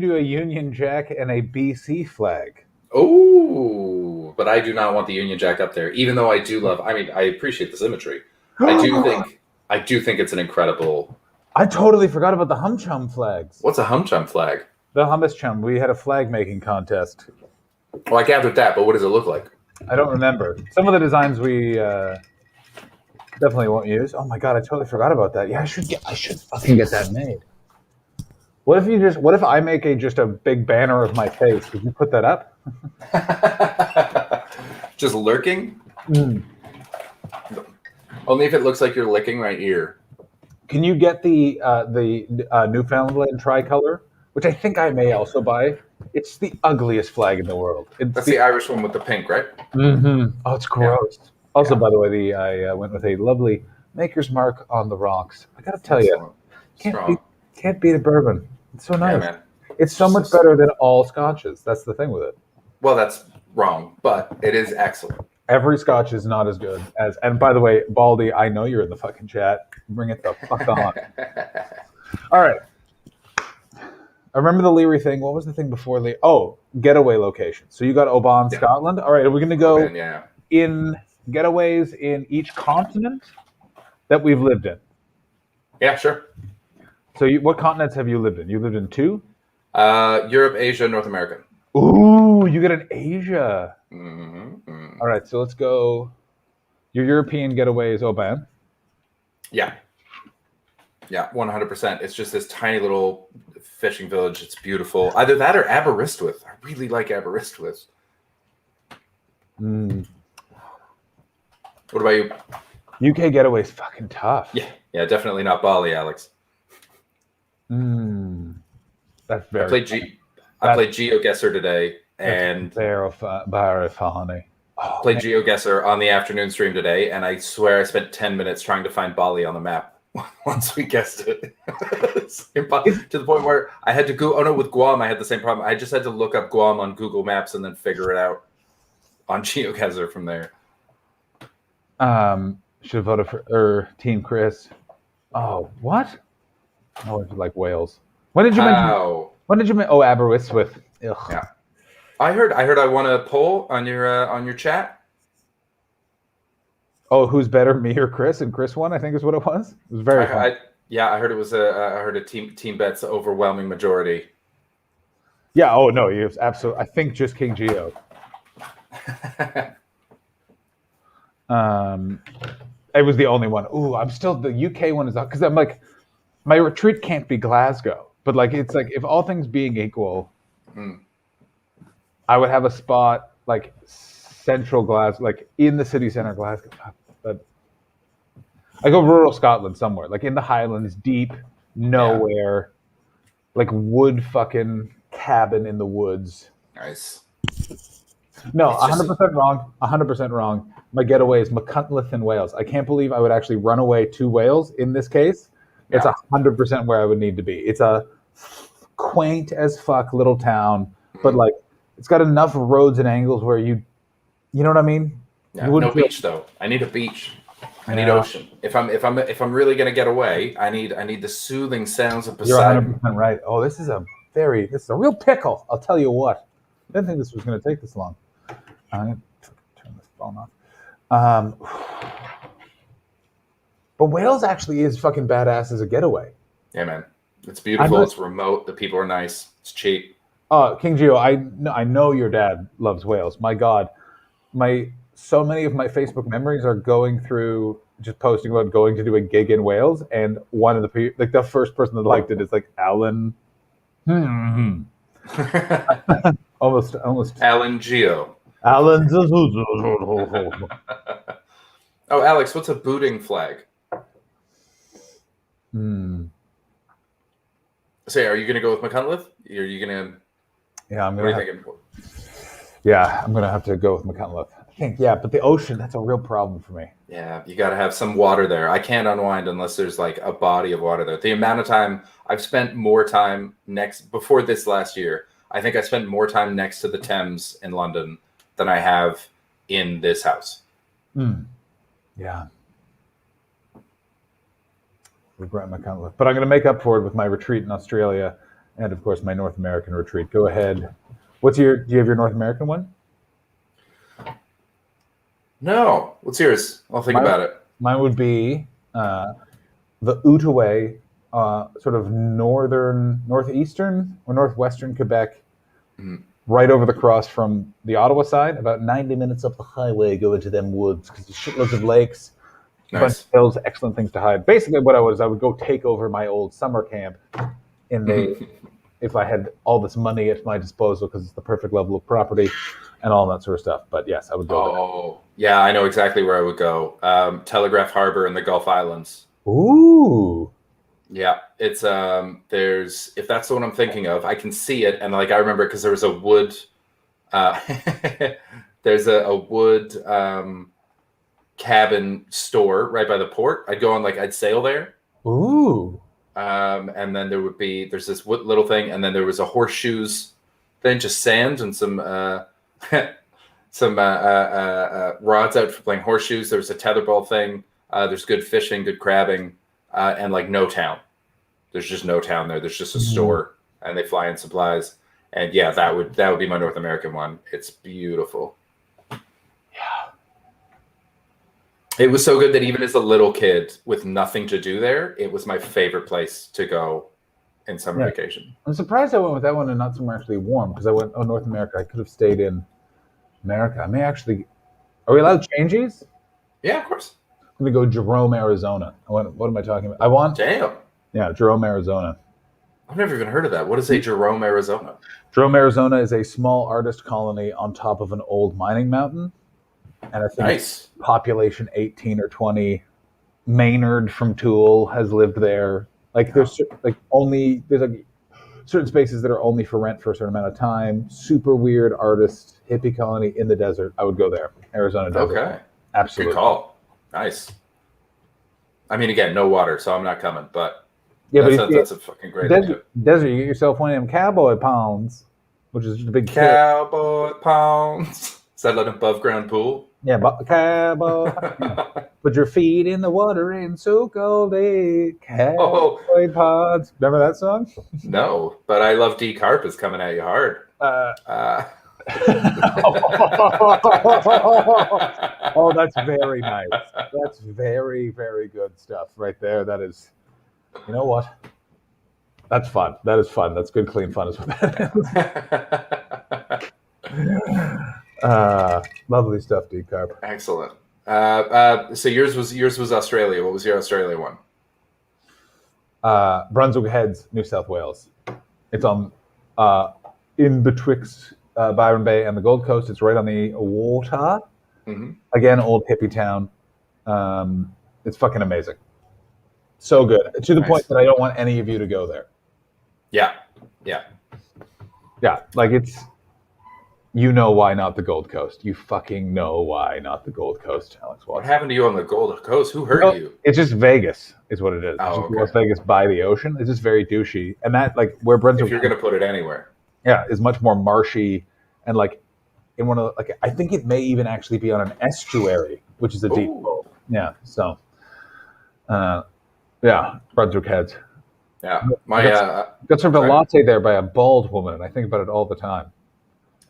do a Union Jack and a BC flag? Oh, but I do not want the Union Jack up there. Even though I do love, I mean, I appreciate the symmetry. I do think it's an incredible. I totally forgot about the Hum Chum flags. What's a Hum Chum flag? The Hummus Chum. We had a flag making contest. Well, I gathered that, but what does it look like? I don't remember. Some of the designs we definitely won't use. Oh my god, I totally forgot about that. Yeah, I should fucking get that made. What if I make just a big banner of my face? Could you put that up? Just lurking? Only if it looks like you're licking my ear. Can you get the Newfoundland tricolor, which I think I may also buy? It's the ugliest flag in the world. That's the Irish one with the pink, right? Mm-hmm. Oh, it's gross. Yeah. Also, by the way, I went with a lovely Maker's Mark on the rocks. I gotta tell you, can't beat a bourbon. It's so nice. Yeah, man. It's so much better than all scotches. That's the thing with it. Well, that's wrong, but it is excellent. Every scotch is not as good as. And by the way, Baldy, I know you're in the fucking chat. Bring it the fuck on. All right. I remember the Leary thing. What was the thing before Leary? Oh, getaway location. So you got Oban, Scotland. All right, are we going to go in getaways in each continent that we've lived in? Yeah, sure. So what continents have you lived in? You lived in 2? Europe, Asia, North America. Ooh, you get an Asia. Mm-hmm. All right, so let's go. Your European getaway is Oban. Yeah. Yeah, 100%. It's just this tiny little fishing village. It's beautiful. Either that or Aberystwyth. I really like Aberystwyth. What about you? UK getaway is fucking tough. Yeah, definitely not Bali, Alex. That's very. I played GeoGuessr today, and very funny. Played GeoGuessr on the afternoon stream today, and I swear I spent 10 minutes trying to find Bali on the map. Once we guessed it, to the point where I had to go. Oh no, with Guam I had the same problem. I just had to look up Guam on Google Maps and then figure it out on GeoGuessr from there. Should have voted for Team Chris. Oh, what? Oh, I like Wales. When did you mention? When did you mention? Oh, Aberystwyth. Ugh. Yeah, I heard. I won a poll on your chat. Oh, who's better, me or Chris? And Chris won, I think is what it was. It was very fun. I heard it was I heard a team bet's overwhelming majority. Yeah. Oh no, you absolutely. I think just King Geo. It was the only one. Ooh, I'm still the UK one is up because I'm like, my retreat can't be Glasgow, but like it's like if all things being equal, I would have a spot like central Glasgow, like in the city center of Glasgow. But I go rural Scotland somewhere, like in the Highlands, deep, nowhere, like wood fucking cabin in the woods. Nice. No, 100% wrong. 100% wrong. My getaway is Machynlleth in Wales. I can't believe I would actually run away to Wales in this case. It's 100% where I would need to be. It's a quaint as fuck little town, but like it's got enough roads and angles where you know what I mean? Yeah, no beach though. I need a beach. I need ocean. If I'm really gonna get away, I need the soothing sounds of Poseidon. You're 100% right. Oh, this is a real pickle. I'll tell you what. I didn't think this was gonna take this long. I'm gonna turn this phone off. But Wales actually is fucking badass as a getaway. Yeah, man. It's beautiful. It's remote. The people are nice. It's cheap. King Geo, I know your dad loves Wales. My God, so many of my Facebook memories are going through just posting about going to do a gig in Wales, and one of the like the first person that liked it is like Alan. almost. Alan Geo. Alan. Oh, Alex, what's a booting flag? Say, are you going to go with Machynlleth? Are you going to? Yeah, I'm going to. Yeah, I'm going to have to go with Machynlleth. I think, but the ocean—that's a real problem for me. Yeah, you got to have some water there. I can't unwind unless there's like a body of water there. The amount of time I've spent more time before this last year, I think I spent more time next to the Thames in London than I have in this house. Yeah. Regret Machynlleth. But I'm going to make up for it with my retreat in Australia and, of course, my North American retreat. Go ahead. Do you have your North American one? No. What's yours? I'll think about it. Mine would be the Outaouais, sort of northeastern or northwestern Quebec, right over the cross from the Ottawa side, about 90 minutes up the highway, go into them woods because there's shitloads of lakes, a bunch of hills, excellent things to hide. Basically, what I would go take over my old summer camp in the. If I had all this money at my disposal, because it's the perfect level of property and all that sort of stuff. But yes, I would go there. Oh, yeah, I know exactly where I would go. Telegraph Harbor in the Gulf Islands. Ooh. Yeah, it's there's, if that's the one I'm thinking of, I can see it, and like I remember because there was a wood there's a wood cabin store right by the port. I'd go on, like, I'd sail there. Ooh. And then there's this little thing, and then there was a horseshoes thing, just sand and some rods out for playing horseshoes. There was a tetherball thing. There's good fishing, good crabbing, and like no town. There's just no town there. There's just a store, and they fly in supplies. And yeah, that would be my North American one. It's beautiful. It was so good that even as a little kid with nothing to do there, it was my favorite place to go in summer vacation. I'm surprised I went with that one and not somewhere actually warm, because I went, North America. I could have stayed in America. I may actually. Are we allowed changes? Yeah, of course. I'm going to go Jerome, Arizona. What am I talking about? Damn. Yeah, Jerome, Arizona. I've never even heard of that. What is a Jerome, Arizona? Jerome, Arizona is a small artist colony on top of an old mining mountain. And I think population 18 or 20. Maynard from Tool has lived there. Like there's certain spaces that are only for rent for a certain amount of time. Super weird artist hippie colony in the desert. I would go there. Arizona desert. Okay. Absolutely. Good call. Nice. I mean, again, no water, so I'm not coming, but that's a fucking great idea. Desert, you get yourself one of them cowboy pounds, which is just a big cowboy pounds. Is that like an above ground pool? Yeah, but cowboy. Put your feet in the water and soak all day. Cowboy pods. Remember that song? No, but I love D Carp is coming at you hard. Oh, that's very nice. That's very, very good stuff right there. That is, you know what? That's fun. That is fun. That's good, clean fun is what that is. Lovely stuff, D Carp. Excellent. So yours was Australia. What was your Australia one? Brunswick Heads, New South Wales. It's on in betwixt Byron Bay and the Gold Coast. It's right on the water. Mm-hmm. Again, old hippie town. It's fucking amazing. So good, to the point that I don't want any of you to go there. Yeah. Like it's. You know why not the Gold Coast. You fucking know why not the Gold Coast, Alex Watson. What happened to you on the Gold Coast? Who hurt you? It's just Vegas is what it is. Oh, okay. Las Vegas by the ocean. It's just very douchey. And that, like, where Brunswick... If you're going to put it anywhere. Yeah, is much more marshy. And, like, in one of the... Like, I think it may even actually be on an estuary, which is a deep bowl. Yeah, so... Brunswick Heads. Yeah. Got served a latte there by a bald woman, and I think about it all the time.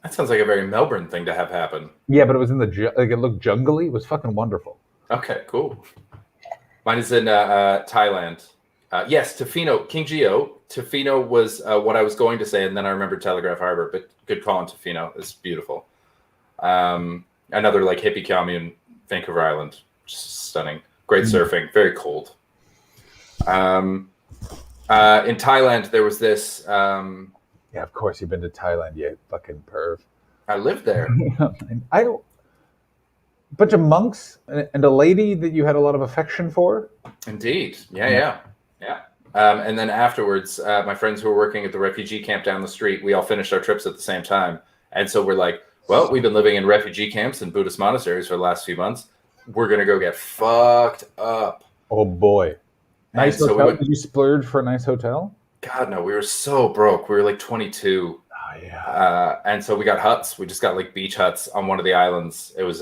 That sounds like a very Melbourne thing to have happen. Yeah, but it was in it looked jungly. It was fucking wonderful. Okay, cool. Mine is in Thailand. Yes, Tofino, King Geo. Tofino was what I was going to say, and then I remembered Telegraph Harbor, but good call on Tofino. It's beautiful. Another like hippie commune, Vancouver Island. Just stunning. Great surfing, very cold. In Thailand, there was this... Yeah, of course you've been to Thailand, you fucking perv. I lived there. Bunch of monks and a lady that you had a lot of affection for. Indeed. Yeah. And then afterwards, my friends who were working at the refugee camp down the street, we all finished our trips at the same time. And so we're like, well, we've been living in refugee camps and Buddhist monasteries for the last few months. We're going to go get fucked up. Oh, boy. Nice hotel? Did you splurge for a nice hotel? God, no, we were so broke. We were like 22. Oh, yeah. And so we got huts. We just got like beach huts on one of the islands. It was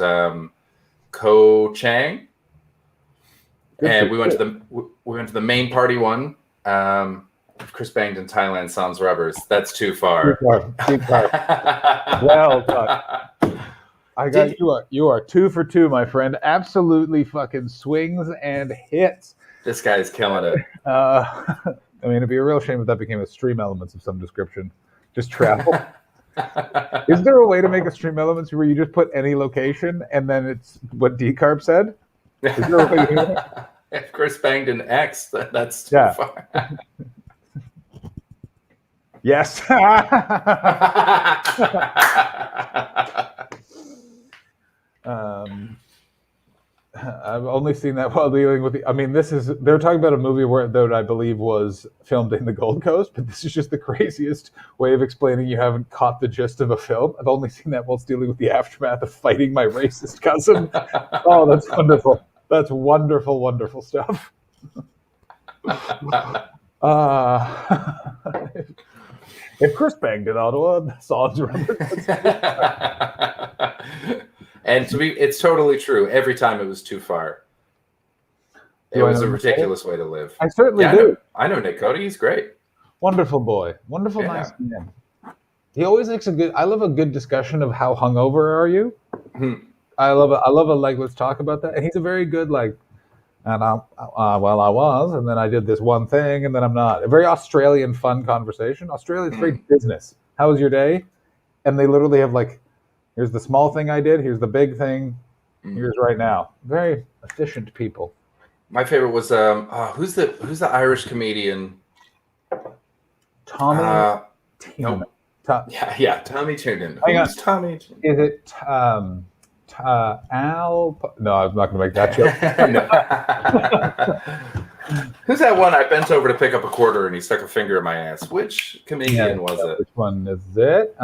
Koh Chang. And we went to the main party one. Chris banged in Thailand sans rubbers. That's too far. Too far. Well done. You are 2 for 2, my friend. Absolutely fucking swings and hits. This guy's killing it. I mean, it'd be a real shame if that became a stream elements of some description. Just travel. Is there a way to make a stream elements where you just put any location and then it's what Decarb said? Is there a way to do that? If Chris banged an X, that's too far. Yes. I've only seen that while dealing with I mean, they're talking about a movie that I believe was filmed in the Gold Coast, but this is just the craziest way of explaining you haven't caught the gist of a film. I've only seen that whilst dealing with the aftermath of fighting my racist cousin. Oh, that's wonderful. That's wonderful, wonderful stuff. If Chris banged in Ottawa, the songs remembered. And it's totally true. Every time it was too far. It was a ridiculous way to live. I certainly do. I know Nick Cody. He's great. Wonderful boy. Wonderful, nice man. He always makes I love a good discussion of how hungover are you. Mm-hmm. I love a let's talk about that. And he's a very good and I was, and then I did this one thing, and then I'm not. A very Australian fun conversation. Australia's very business. How was your day? And they literally have here's the small thing I did, here's the big thing, here's right now. Very efficient people. My favorite was who's the Irish comedian? Tommy Tiernan. Tommy Tiernan. Who's Tommy? Is it Al? No, I'm not going to make that joke. Who's that one? I bent over to pick up a quarter and he stuck a finger in my ass. Which comedian was it? Which one is it?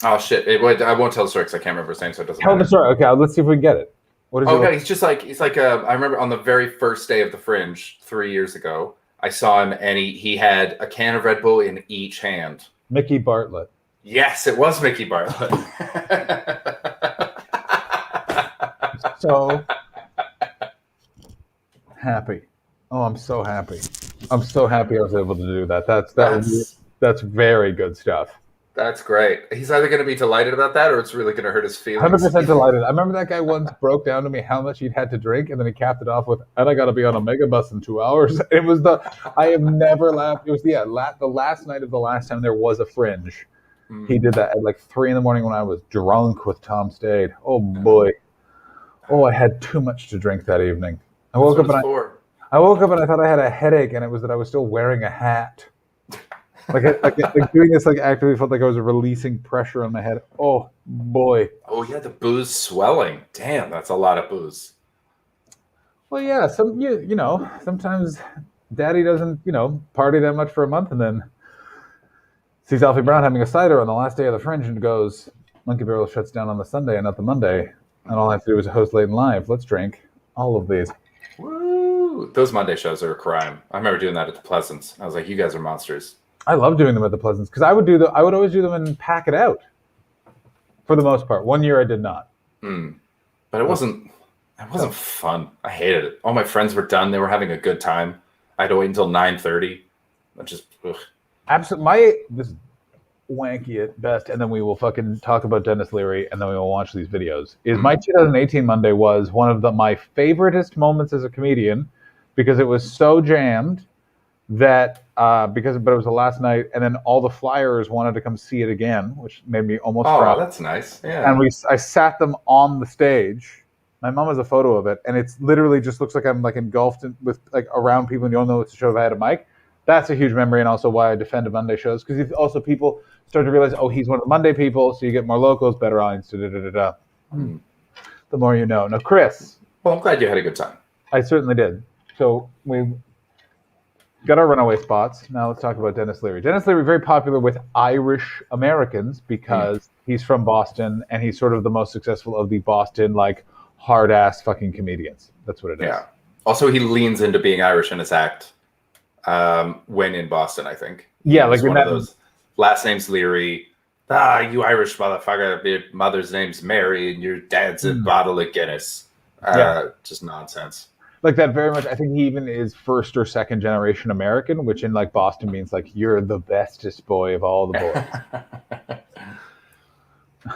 Oh shit! I won't tell the story because I can't remember his name, so it doesn't. Tell the story. Okay, let's see if we can get it. What is it? Okay, he's like I remember on the very first day of the Fringe 3 years ago, I saw him and he had a can of Red Bull in each hand. Mickey Bartlett. Yes, it was Mickey Bartlett. So happy. Oh, I'm so happy. I'm so happy I was able to do that. That's very good stuff. That's great. He's either going to be delighted about that or it's really going to hurt his feelings. 100% delighted. I remember that guy once broke down to me how much he'd had to drink, and then he capped it off with, and I got to be on a mega bus in 2 hours. It was I have never laughed. It was the last night of the last time there was a Fringe. He did that at 3 a.m. when I was drunk with Tom Stade. Oh boy. Oh, I had too much to drink that evening. I woke up and I thought I had a headache, and it was that I was still wearing a hat. Doing this actively felt like I was releasing pressure on my head. Oh boy. Oh yeah, the booze swelling. Damn, that's a lot of booze. Well, yeah. Sometimes Daddy doesn't party that much for a month, and then sees Alfie Brown having a cider on the last day of the Fringe, and goes, "Monkey Barrel shuts down on the Sunday and not the Monday, and all I have to do is host late and live. Let's drink all of these." Woo! Those Monday shows are a crime. I remember doing that at the Pleasance. I was like, "You guys are monsters." I love doing them at the Pleasance because I would always do them and pack it out. For the most part, 1 year I did not. But it wasn't fun. I hated it. All my friends were done. They were having a good time. I had to wait until 9:30. Absolutely. This is wanky at best, and then we will fucking talk about Dennis Leary, and then we will watch these videos. My 2018 Monday was one of my favoriteest moments as a comedian because it was so jammed that but it was the last night, and then all the flyers wanted to come see it again, which made me almost cry. Oh, that's nice. Yeah. And I sat them on the stage. My mom has a photo of it, and it's literally just looks like I'm engulfed with around people, and you don't know it's a show if I had a mic. That's a huge memory, and also why I defend Monday shows, because also people start to realize, oh, he's one of the Monday people, so you get more locals, better audience, The more you know. Now, Chris. Well, I'm glad you had a good time. I certainly did. So we got our runaway spots. Now let's talk about Dennis Leary. Dennis Leary, very popular with Irish Americans because he's from Boston, and he's sort of the most successful of the Boston, hard-ass fucking comedians. That's what it is. Yeah. Also, he leans into being Irish in his act when in Boston, I think. Yeah, one of those last name's Leary. You Irish motherfucker. Your mother's name's Mary, and your dad's a bottle of Guinness. Just nonsense. That very much. I think he even is first or second generation American, which in Boston means you're the bestest boy of all the boys.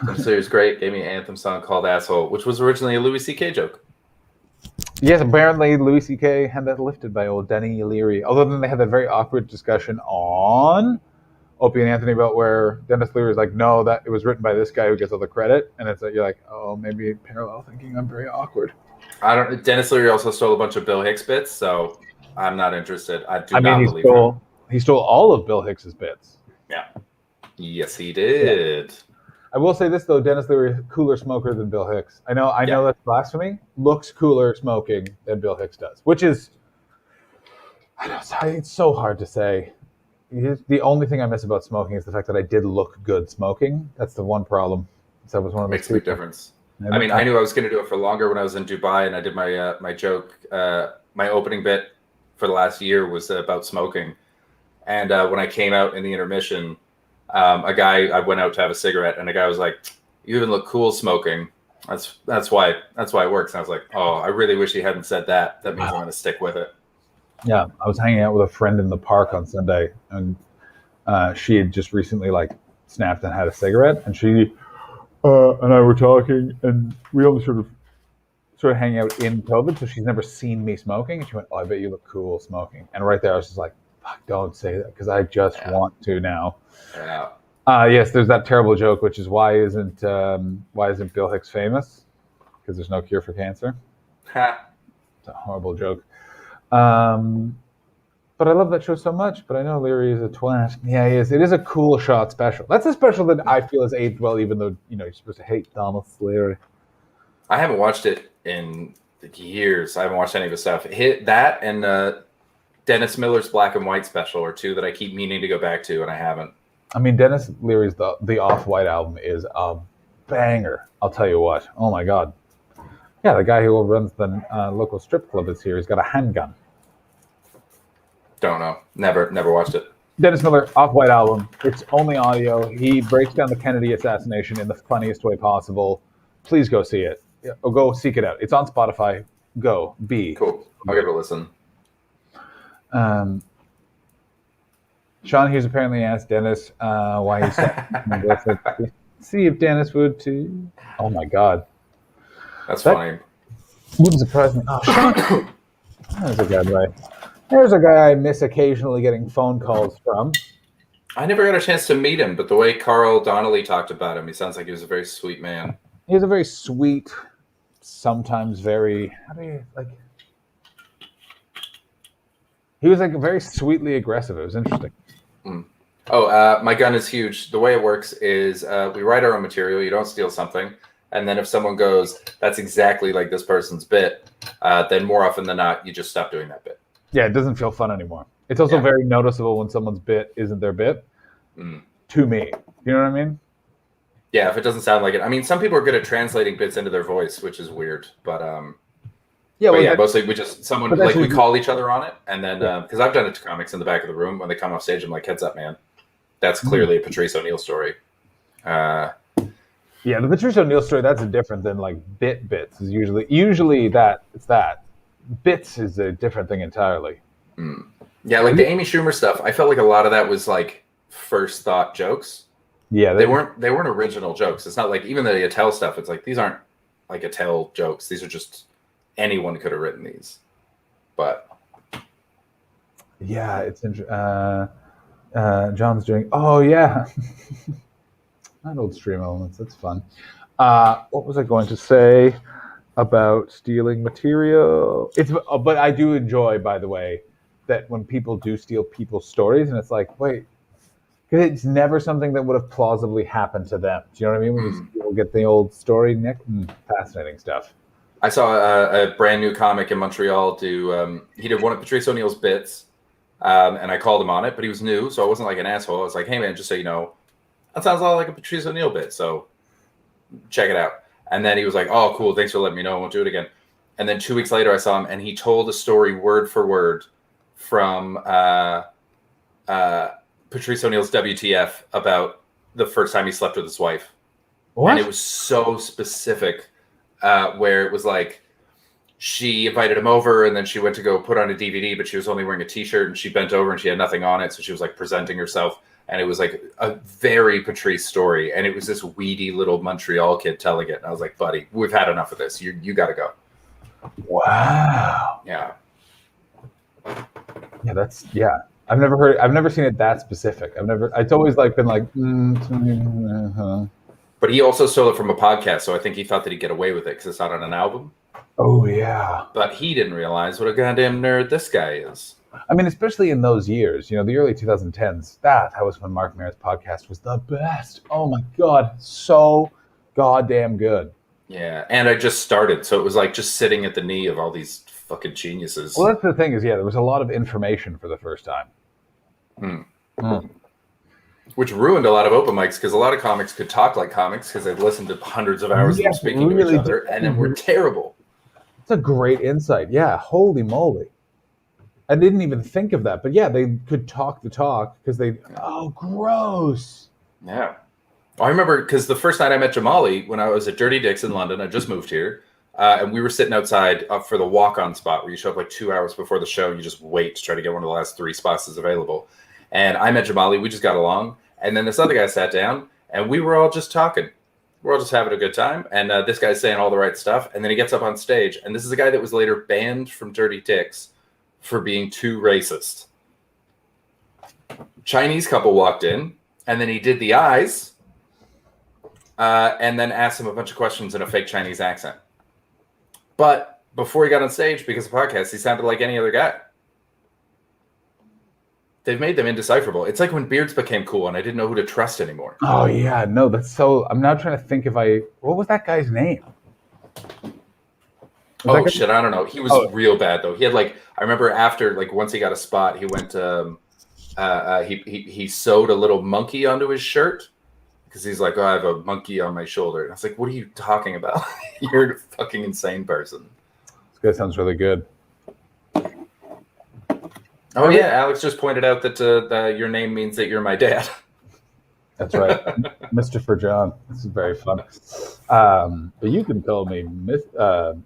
Dennis Leary's great. Gave me an anthem song called "Asshole," which was originally a Louis C.K. joke. Yes, apparently Louis C.K. had that lifted by old Denny Leary. Although then they had that very awkward discussion on Opie and Anthony about where Dennis Leary is like, no, that it was written by this guy who gets all the credit, and it's like you're like, oh, maybe parallel thinking. I'm very awkward. Dennis Leary also stole a bunch of Bill Hicks bits, so I'm not interested. I mean, he believe him. He stole all of Bill Hicks's bits. Yeah. Yes, he did. Yeah. I will say this though, Dennis Leary cooler smoker than Bill Hicks. I know that's blasphemy. Looks cooler smoking than Bill Hicks does, which is, I don't know, it's so hard to say. The only thing I miss about smoking is the fact that I did look good smoking. That's the one problem. So that was one of the makes a big difference. I mean, I knew I was going to do it for longer when I was in Dubai, and I did my my joke, my opening bit for the last year was about smoking. And when I came out in the intermission, I went out to have a cigarette, and a guy was like, "You even look cool smoking." That's why it works. And I was like, "Oh, I really wish he hadn't said that. That means I'm going to stick with it." Yeah, I was hanging out with a friend in the park on Sunday, and she had just recently snapped and had a cigarette, and she and I were talking, and we only sort of hanging out in COVID, so she's never seen me smoking, and she went, "Oh, I bet you look cool smoking." And right there, I was just like, "Fuck, don't say that," because I just want to now. Yeah. Yes, there's that terrible joke, which is why isn't Bill Hicks famous? Because there's no cure for cancer. It's a horrible joke. But I love that show so much. But I know Leary is a twat. Yeah, he is. It is a cool shot special. That's a special that I feel has aged well, even though you're supposed to hate Donald Leary. I haven't watched it in years. I haven't watched any of his stuff. Hit that and Dennis Miller's Black and White special are two that I keep meaning to go back to, and I haven't. I mean, Dennis Leary's the Off-White album is a banger. I'll tell you what. Oh my God. Yeah, the guy who runs the local strip club is here. He's got a handgun. Don't know. Never watched it. Dennis Miller, Off-White album. It's only audio. He breaks down the Kennedy assassination in the funniest way possible. Please go see it. Or go seek it out. It's on Spotify. Go. Cool. I'll give it a listen. Sean Hughes apparently asked Dennis why he said, see if Dennis would too. Oh my God. That's funny. Wouldn't surprise me. Oh, Sean. There's a good way. There's a guy I miss occasionally getting phone calls from. I never got a chance to meet him, but the way Carl Donnelly talked about him, he sounds like he was a very sweet man. He was a very sweet, sometimes very, he was very sweetly aggressive. It was interesting. Oh, my gun is huge. The way it works is we write our own material. You don't steal something. And then if someone goes, that's exactly like this person's bit, then more often than not, you just stop doing that bit. Yeah, it doesn't feel fun anymore. It's also very noticeable when someone's bit isn't their bit. To me. You know what I mean? Yeah, if it doesn't sound like it. I mean, some people are good at translating bits into their voice, which is weird. But mostly we just we call each other on it, and then because I've done it to comics in the back of the room when they come off stage, I'm like, "Heads up, man, that's clearly a Patrice O'Neill story." The Patrice O'Neill story, that's different than bits. Is usually that it's that. Bits is a different thing entirely. Yeah, like the Amy Schumer stuff, I felt like a lot of that was first thought jokes. Yeah, they weren't original jokes. It's not like even the Attell stuff. It's like these aren't like Attell jokes. These are just anyone could have written these. But yeah, it's interesting. John's doing. Oh yeah, not old stream elements. That's fun. What was I going to say about stealing material? But I do enjoy, by the way, that when people do steal people's stories, and it's like, wait. Because it's never something that would have plausibly happened to them. Do you know what I mean? When people get the old story, Nick? Fascinating stuff. I saw a brand new comic in Montreal do. He did one of Patrice O'Neill's bits, and I called him on it, but he was new, so I wasn't like an asshole. I was like, "Hey man, just so you know, that sounds a lot like a Patrice O'Neill bit, so check it out." And then he was like, "Oh, cool, thanks for letting me know. I won't do it again." And then 2 weeks later, I saw him, and he told a story word for word from Patrice O'Neill's WTF about the first time he slept with his wife. What? And it was so specific, where it was like she invited him over and then she went to go put on a DVD, but she was only wearing a t-shirt and she bent over and she had nothing on it. So she was like presenting herself. and it was like a very Patrice story, and it was this weedy little Montreal kid telling it, and I was like, buddy, we've had enough of this. You got to go. Wow. Yeah. Yeah. I've never seen it that specific. It's always like been like. But he also stole it from a podcast, so I think he thought that he'd get away with it because it's not on an album. Oh yeah. But he didn't realize what a goddamn nerd this guy is. I mean, especially in those years, the early 2010s. That was when Mark Maron's podcast was the best. Oh my god, so goddamn good. Yeah, and I just started, so it was like just sitting at the knee of all these fucking geniuses. Well, that's the thing is, there was a lot of information for the first time. Which ruined a lot of open mics because a lot of comics could talk like comics because they'd listened to hundreds of hours of them speaking to each other, and then were terrible. It's a great insight. Yeah, holy moly. I didn't even think of that, but yeah, they could talk the talk because oh, gross. Yeah. I remember because the first night I met Jamali when I was at Dirty Dicks in London, I just moved here, and we were sitting outside for the walk-on spot where you show up like 2 hours before the show and you just wait to try to get one of the last 3 spots that's available. And I met Jamali, we just got along, and then this other guy sat down, and we were all just talking. We're all just having a good time, and this guy's saying all the right stuff, and then he gets up on stage, and this is a guy that was later banned from Dirty Dicks for being too racist. Chinese couple walked in, and then he did the eyes, and then asked him a bunch of questions in a fake Chinese accent. But before he got on stage, because of the podcast, he sounded like any other guy. They've made them indecipherable. It's like when beards became cool, and I didn't know who to trust anymore. Oh yeah, no, that's so. I'm now trying to think what was that guy's name? Shit, I don't know. He was real bad though. He had I remember after once he got a spot, he went he sewed a little monkey onto his shirt because he's like, I have a monkey on my shoulder. And I was like, what are you talking about? You're a fucking insane person. This guy sounds really good. Oh yeah, Alex just pointed out that your name means that you're my dad. That's right, Mr. For John. This is very fun. But you can call me Miss. Oh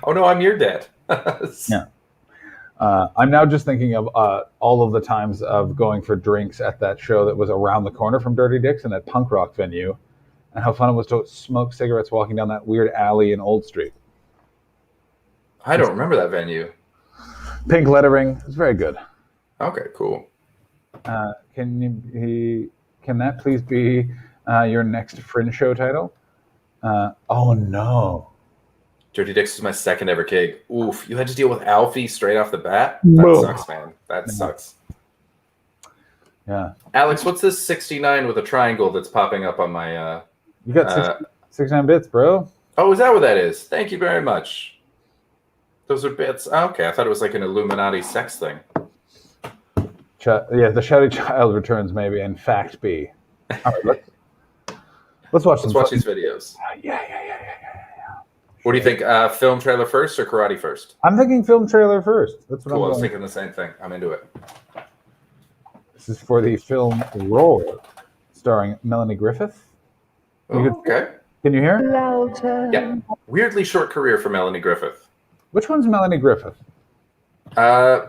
no, I'm your dad. Yeah. I'm now just thinking of all of the times of going for drinks at that show that was around the corner from Dirty Dicks and that punk rock venue, and how fun it was to smoke cigarettes walking down that weird alley in Old Street. I don't remember that venue. Pink lettering. It's very good. Okay, cool. Can that please be your next Fringe show title? Oh no. Dirty Dicks is my second ever gig. Oof, you had to deal with Alfie straight off the bat? That sucks, man. That sucks. Yeah. Alex, what's this 69 with a triangle that's popping up on my... You got 69 bits, bro. Oh, is that what that is? Thank you very much. Those are bits. Oh, okay, I thought it was like an Illuminati sex thing. Yeah, the Shouty Child returns maybe in fact be. All right, let's watch these videos. Yeah. What do you think? Film trailer first or karate first? I'm thinking film trailer first. That's what cool, I'm I was thinking the same thing. I'm into it. This is for the film Roar, starring Melanie Griffith. Okay. Can you hear? Yeah. Weirdly short career for Melanie Griffith. Which one's Melanie Griffith?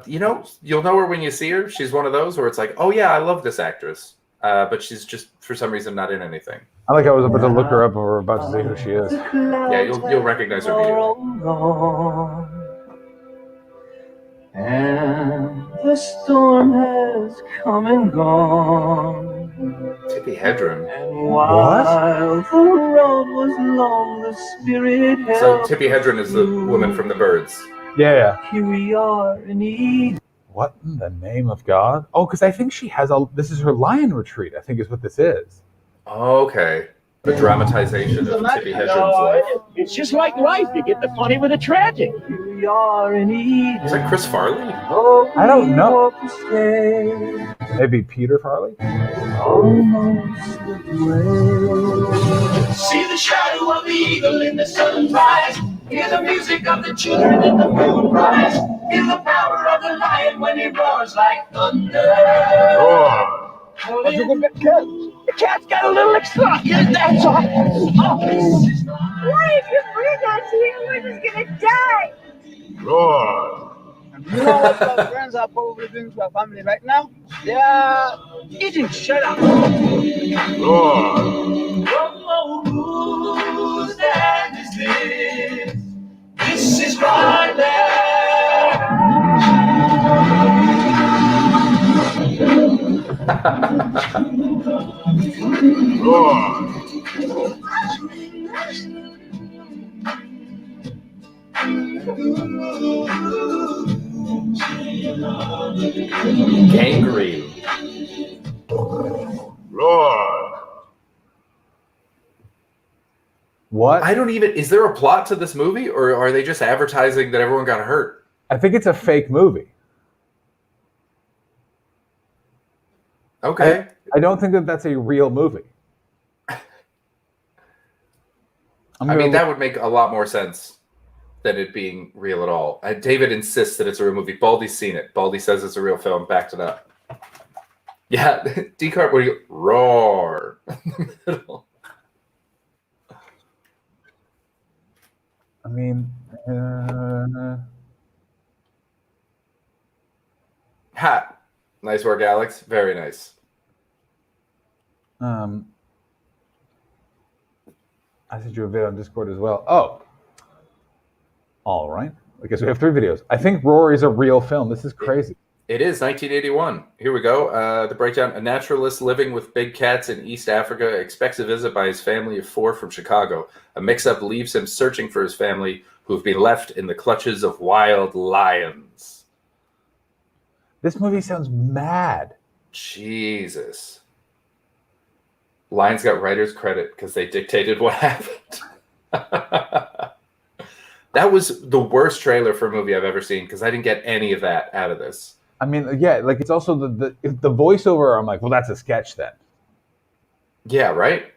You'll know her when you see her. She's one of those where it's like, oh yeah, I love this actress, but she's just for some reason not in anything. I was about to look her up, or we're about to see who she is. Yeah, you'll recognize her immediately. And the storm has come and gone. Tippi Hedren. And while the road was long, the spirit held. So Tippi Hedren is the woman from The Birds. Yeah. Here we are in Eden. What in the name of God? Oh, because I think she has this is her lion retreat, I think is what this is. Okay. A dramatization of Tippi Hedren's life. It's just like life. You get the funny with the tragic. Here we are in Eden. Is that Chris Farley? I don't know. Maybe Peter Farley? Almost away. See the shadow of the eagle in the sunrise. Hear the music of the children in the moonrise. Hear the power of the lion when he roars like thunder. The cat's got a little excited, that's all. Why, if you bring us here, we're just gonna die. Roar. And You know what our friends are probably doing to our family right now? They are eating. Shut up. Who's that is this? This is my land. Gangrene. What? I don't even. Is there a plot to this movie, or are they just advertising that everyone got hurt? I think it's a fake movie. Okay. I don't think that that's a real movie. I mean, that would make a lot more sense than it being real at all. David insists that it's a real movie. Baldy's seen it. Baldy says it's a real film. Backed it up. Yeah, D-Carp, where you roar in the middle. I mean, Ha! Nice work, Alex. Very nice. I sent you a video on Discord as well. Oh, all right. I guess we have 3 videos. I think Rory's a real film. This is crazy. It is 1981. Here we go. The breakdown. A naturalist living with big cats in East Africa expects a visit by his family of 4 from Chicago. A mix-up leaves him searching for his family, who have been left in the clutches of wild lions. This movie sounds mad. Jesus. Lions got writer's credit because they dictated what happened. That was the worst trailer for a movie I've ever seen because I didn't get any of that out of this. I mean, yeah, like it's also the voiceover. I'm like, well, that's a sketch then. Yeah, right?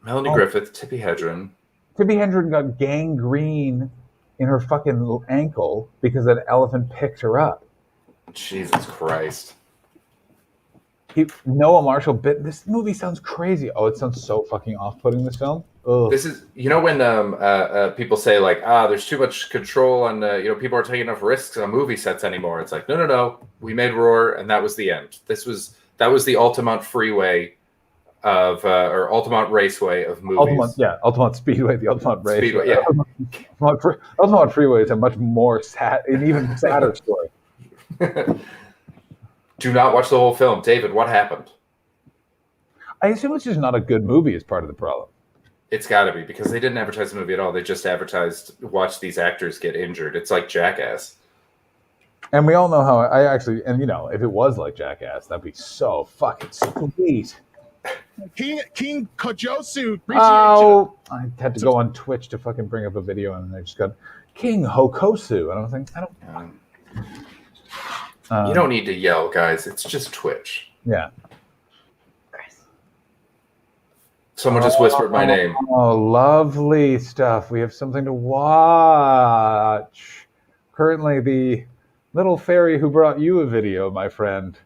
Melanie Griffith, Tippi Hedren. Tippi Hedren got gangrene in her fucking ankle because an elephant picked her up. Jesus Christ. Noah Marshall bit. This movie sounds crazy. Oh, it sounds so fucking off-putting, this film. Ugh. This is, you know, when people say like, there's too much control on, people aren't taking enough risks on movie sets anymore. It's like, no. We made Roar, and that was the end. That was the Altamont Freeway of, or Altamont Raceway of movies. Altamont Speedway, the Altamont Race. Speedway, yeah. Altamont Freeway is a much more sad, an even sadder story. Do not watch the whole film. David, what happened? I assume it's just not a good movie is part of the problem. It's got to be, because they didn't advertise the movie at all. They just advertised, watch these actors get injured. It's like Jackass. And we all know how if it was like Jackass, that'd be so fucking sweet. King Kojosu, appreciate you. I had to go on Twitch to fucking bring up a video, and I just got King Hokosu. You don't need to yell, guys. It's just Twitch. Yeah. Someone just whispered my name. Oh, lovely stuff. We have something to watch. Currently, the little fairy who brought you a video, my friend,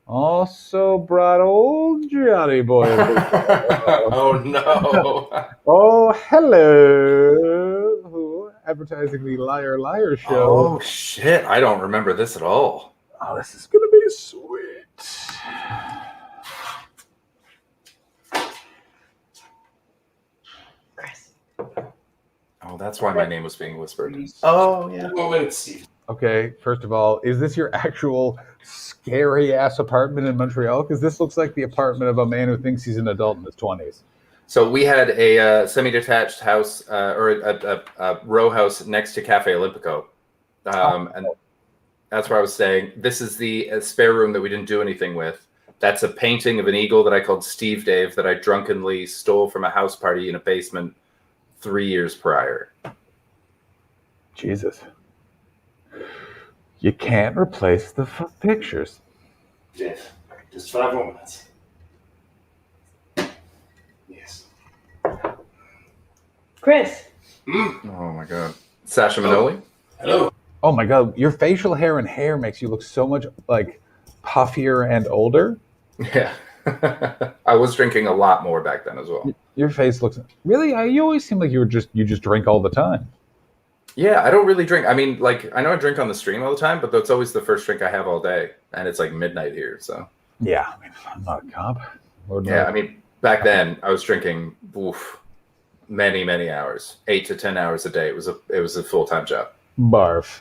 also brought old Johnny Boy a video. Oh, no. Oh, hello. Advertising the Liar Liar show. Oh, shit. I don't remember this at all. Oh, this is going to be sweet. Oh, that's why my name was being whispered. Oh, yeah. Okay, first of all, is this your actual scary-ass apartment in Montreal? Because this looks like the apartment of a man who thinks he's an adult in his 20s. So we had a semi-detached house, or a row house next to Cafe Olympico. And that's where I was staying. This is the spare room that we didn't do anything with. That's a painting of an eagle that I called Steve Dave that I drunkenly stole from a house party in a basement 3 years prior. Jesus. You can't replace the pictures. Dave, just 5 more minutes. Yes. Chris. Oh my God. Sasha Manoli? Hello. Oh my God. Your facial hair and hair makes you look so much like puffier and older. Yeah. I was drinking a lot more back then as well. Your face looks really. You always seem like you just drink all the time. Yeah, I don't really drink. I mean, like, I know I drink on the stream all the time, but that's always the first drink I have all day, and it's like midnight here. So Yeah, I mean, I'm not a cop. yeah, I mean, back then I was drinking many hours, 8 to 10 hours a day. It was a full-time job. Barf.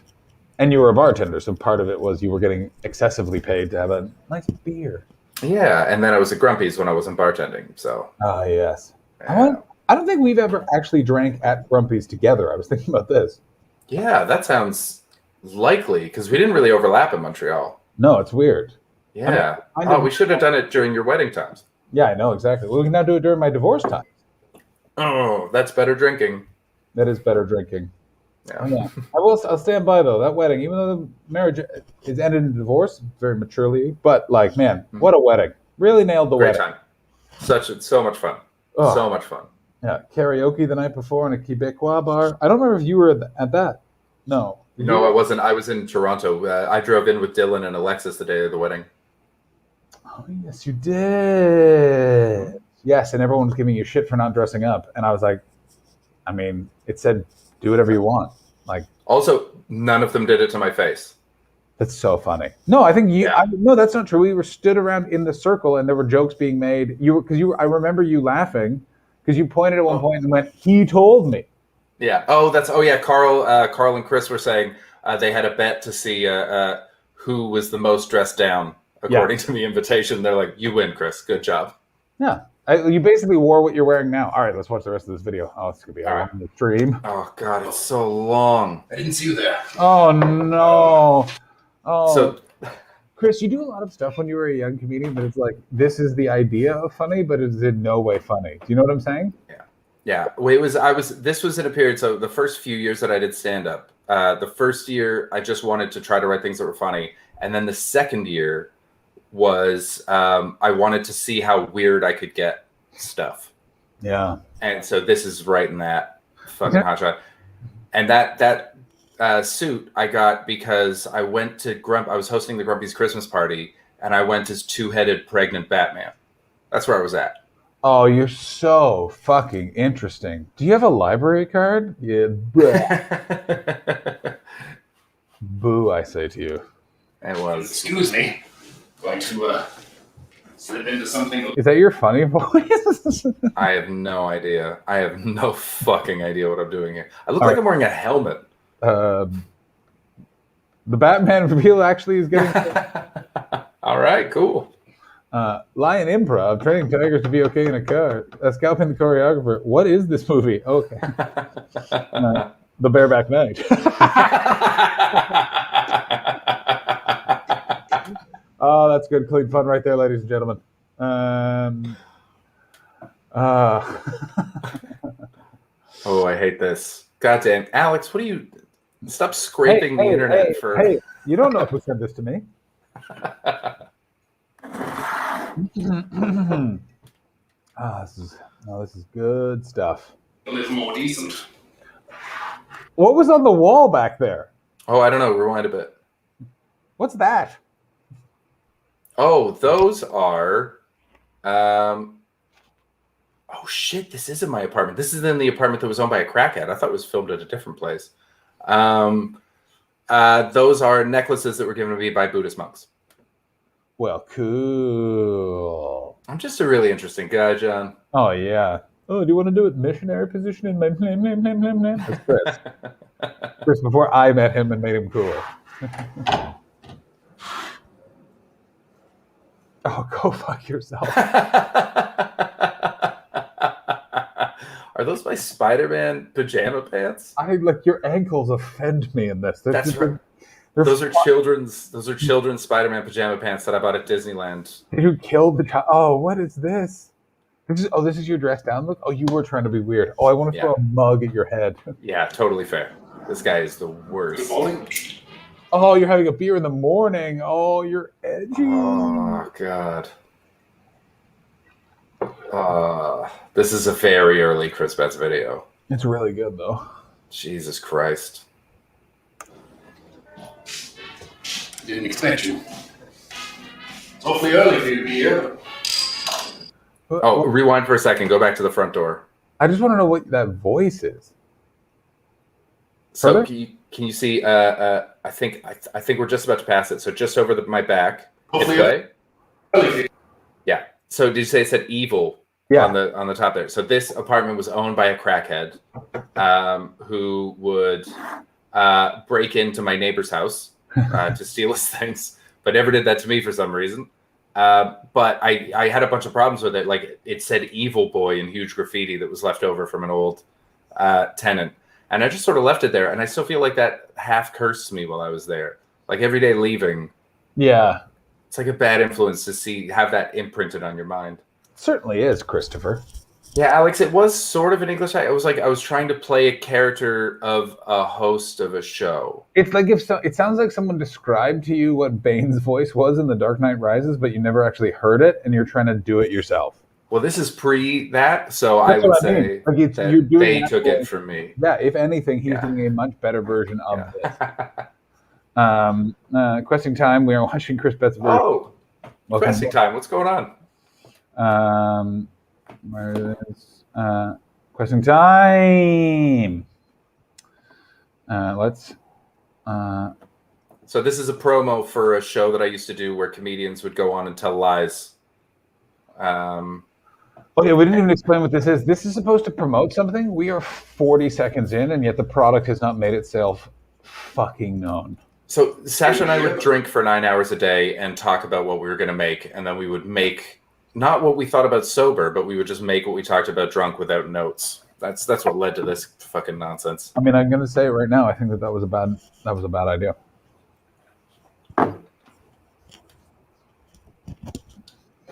And you were a bartender, so part of it was you were getting excessively paid to have a nice beer. Yeah, and then I was at Grumpy's when I wasn't bartending. So yes. yeah. I don't think we've ever actually drank at Grumpy's together. I was thinking about this. Yeah, that sounds likely because we didn't really overlap in Montreal. No, it's weird. Yeah. We should have done it during your wedding times. Yeah, I know exactly. We can now do it during my divorce time. Oh, that's better drinking. That is better drinking. Yeah. Oh, yeah. I'll stand by though. That wedding, even though the marriage is ended in divorce very maturely, but like, man, what a wedding! Really nailed the Great wedding. Time. So much fun. Oh. So much fun. Yeah, karaoke the night before in a Quebecois bar. I don't remember if you were at that. No. No, I wasn't. I was in Toronto. I drove in with Dylan and Alexis the day of the wedding. Oh, yes, you did. Yes, and everyone was giving you shit for not dressing up. And I was like, I mean, it said, do whatever you want. Like, also, none of them did it to my face. That's so funny. No, I think you. Yeah. No, that's not true. We were stood around in the circle, and there were jokes being made. I remember you laughing because you pointed at one point and went, "He told me." Yeah. Yeah. Carl and Chris were saying they had a bet to see who was the most dressed down according to the invitation. They're like, "You win, Chris. Good job." Yeah. You basically wore what you're wearing now. All right, let's watch the rest of this video. Oh, it's gonna be on the stream. Oh God, it's so long. I didn't see you there. Oh no. Oh. So, Chris, you do a lot of stuff when you were a young comedian, but it's like this is the idea of funny, but it's in no way funny. Do you know what I'm saying? Yeah. This was in a period. So the first few years that I did stand up, the first year I just wanted to try to write things that were funny, and then the second year was I wanted to see how weird I could get stuff. Yeah. And so this is right in that fucking hotshot. And that suit I got because I went to I was hosting the Grumpy's Christmas party, and I went as two-headed pregnant Batman. That's where I was at. Oh, you're so fucking interesting. Do you have a library card? Yeah. Boo, I say to you. It was. Excuse me. Going to slip into something. Is that your funny voice? I have no idea. I have no fucking idea what I'm doing here. I look like I'm wearing a helmet. The Batman reveal actually is getting. All right, cool. Lion Improv, training tigers to be okay in a car. Scalping the choreographer. What is this movie? Okay. The Bareback Night. Oh, that's good, clean fun right there, ladies and gentlemen. Oh, I hate this. Goddamn. Alex, what are you... Stop scraping the internet for... Hey, you don't know who sent this to me. This is good stuff. A little more decent. What was on the wall back there? Oh, I don't know. Rewind a bit. What's that? Oh, those are... oh, shit. This isn't my apartment. This is in the apartment that was owned by a crackhead. I thought it was filmed at a different place. Those are necklaces that were given to me by Buddhist monks. Well, cool. I'm just a really interesting guy, John. Oh, yeah. Oh, do you want to do it missionary position in my name? That's Chris. Chris, before I met him and made him cooler. Oh, go fuck yourself. Are those my Spider-Man pajama pants? Your ankles offend me in this. That's right. Those are children's Spider-Man pajama pants that I bought at Disneyland. You killed the child. Oh, what is this? This is your dress down look? Oh, you were trying to be weird. Oh, I want to throw a mug at your head. Yeah, totally fair. This guy is the worst. Oh, you're having a beer in the morning. Oh, you're edgy. Oh, God. This is a very early Chris Betts video. It's really good, though. Jesus Christ. Didn't expect you. It's awfully early for you to be here. Oh, rewind for a second. Go back to the front door. I just want to know what that voice is. So Further? can you see? I think we're just about to pass it. So just over my back. Hopefully. Yeah. So did you say it said evil on the top there? So this apartment was owned by a crackhead who would break into my neighbor's house to steal his things, but never did that to me for some reason. But I had a bunch of problems with it. Like it said "Evil Boy" in huge graffiti that was left over from an old tenant, and I just sort of left it there. And I still feel like that half cursed me while I was there. Like every day leaving, it's like a bad influence to have that imprinted on your mind. It certainly is, Christopher. Yeah, Alex, it was sort of an English. I was trying to play a character of a host of a show. It's like it sounds like someone described to you what Bane's voice was in The Dark Knight Rises, but you never actually heard it, and you're trying to do it yourself. Well, this is pre that, so I would say that they took it from me. Yeah, if anything, he's doing a much better version of this. Questing time. We are watching Chris Betts' version. Oh, questing time. What's going on? Where is questing time? Let's. So this is a promo for a show that I used to do where comedians would go on and tell lies. Okay, we didn't even explain what this is. This is supposed to promote something. We are 40 seconds in, and yet the product has not made itself fucking known. So Sasha and I would drink for 9 hours a day and talk about what we were going to make, and then we would make not what we thought about sober, but we would just make what we talked about drunk without notes. That's what led to this fucking nonsense. I mean, I'm going to say it right now. I think that was a bad idea.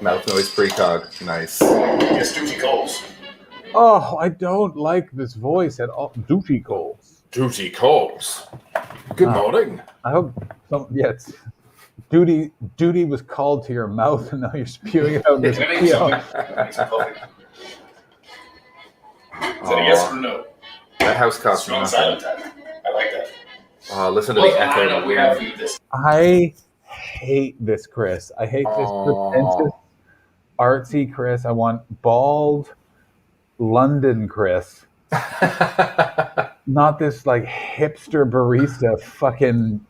Mouth noise precog. Nice. Yes, Duty calls. Oh, I don't like this voice at all. Duty calls. Duty calls. Good morning. I hope. It's duty was called to your mouth, and now you're spewing it out in this Is that a yes or no? That house costs Strong nothing. silent type. I like that. Listen to the echo. I hate this, Chris. I hate this pretentious, artsy Chris. I want bald London Chris. Not this like hipster barista fucking.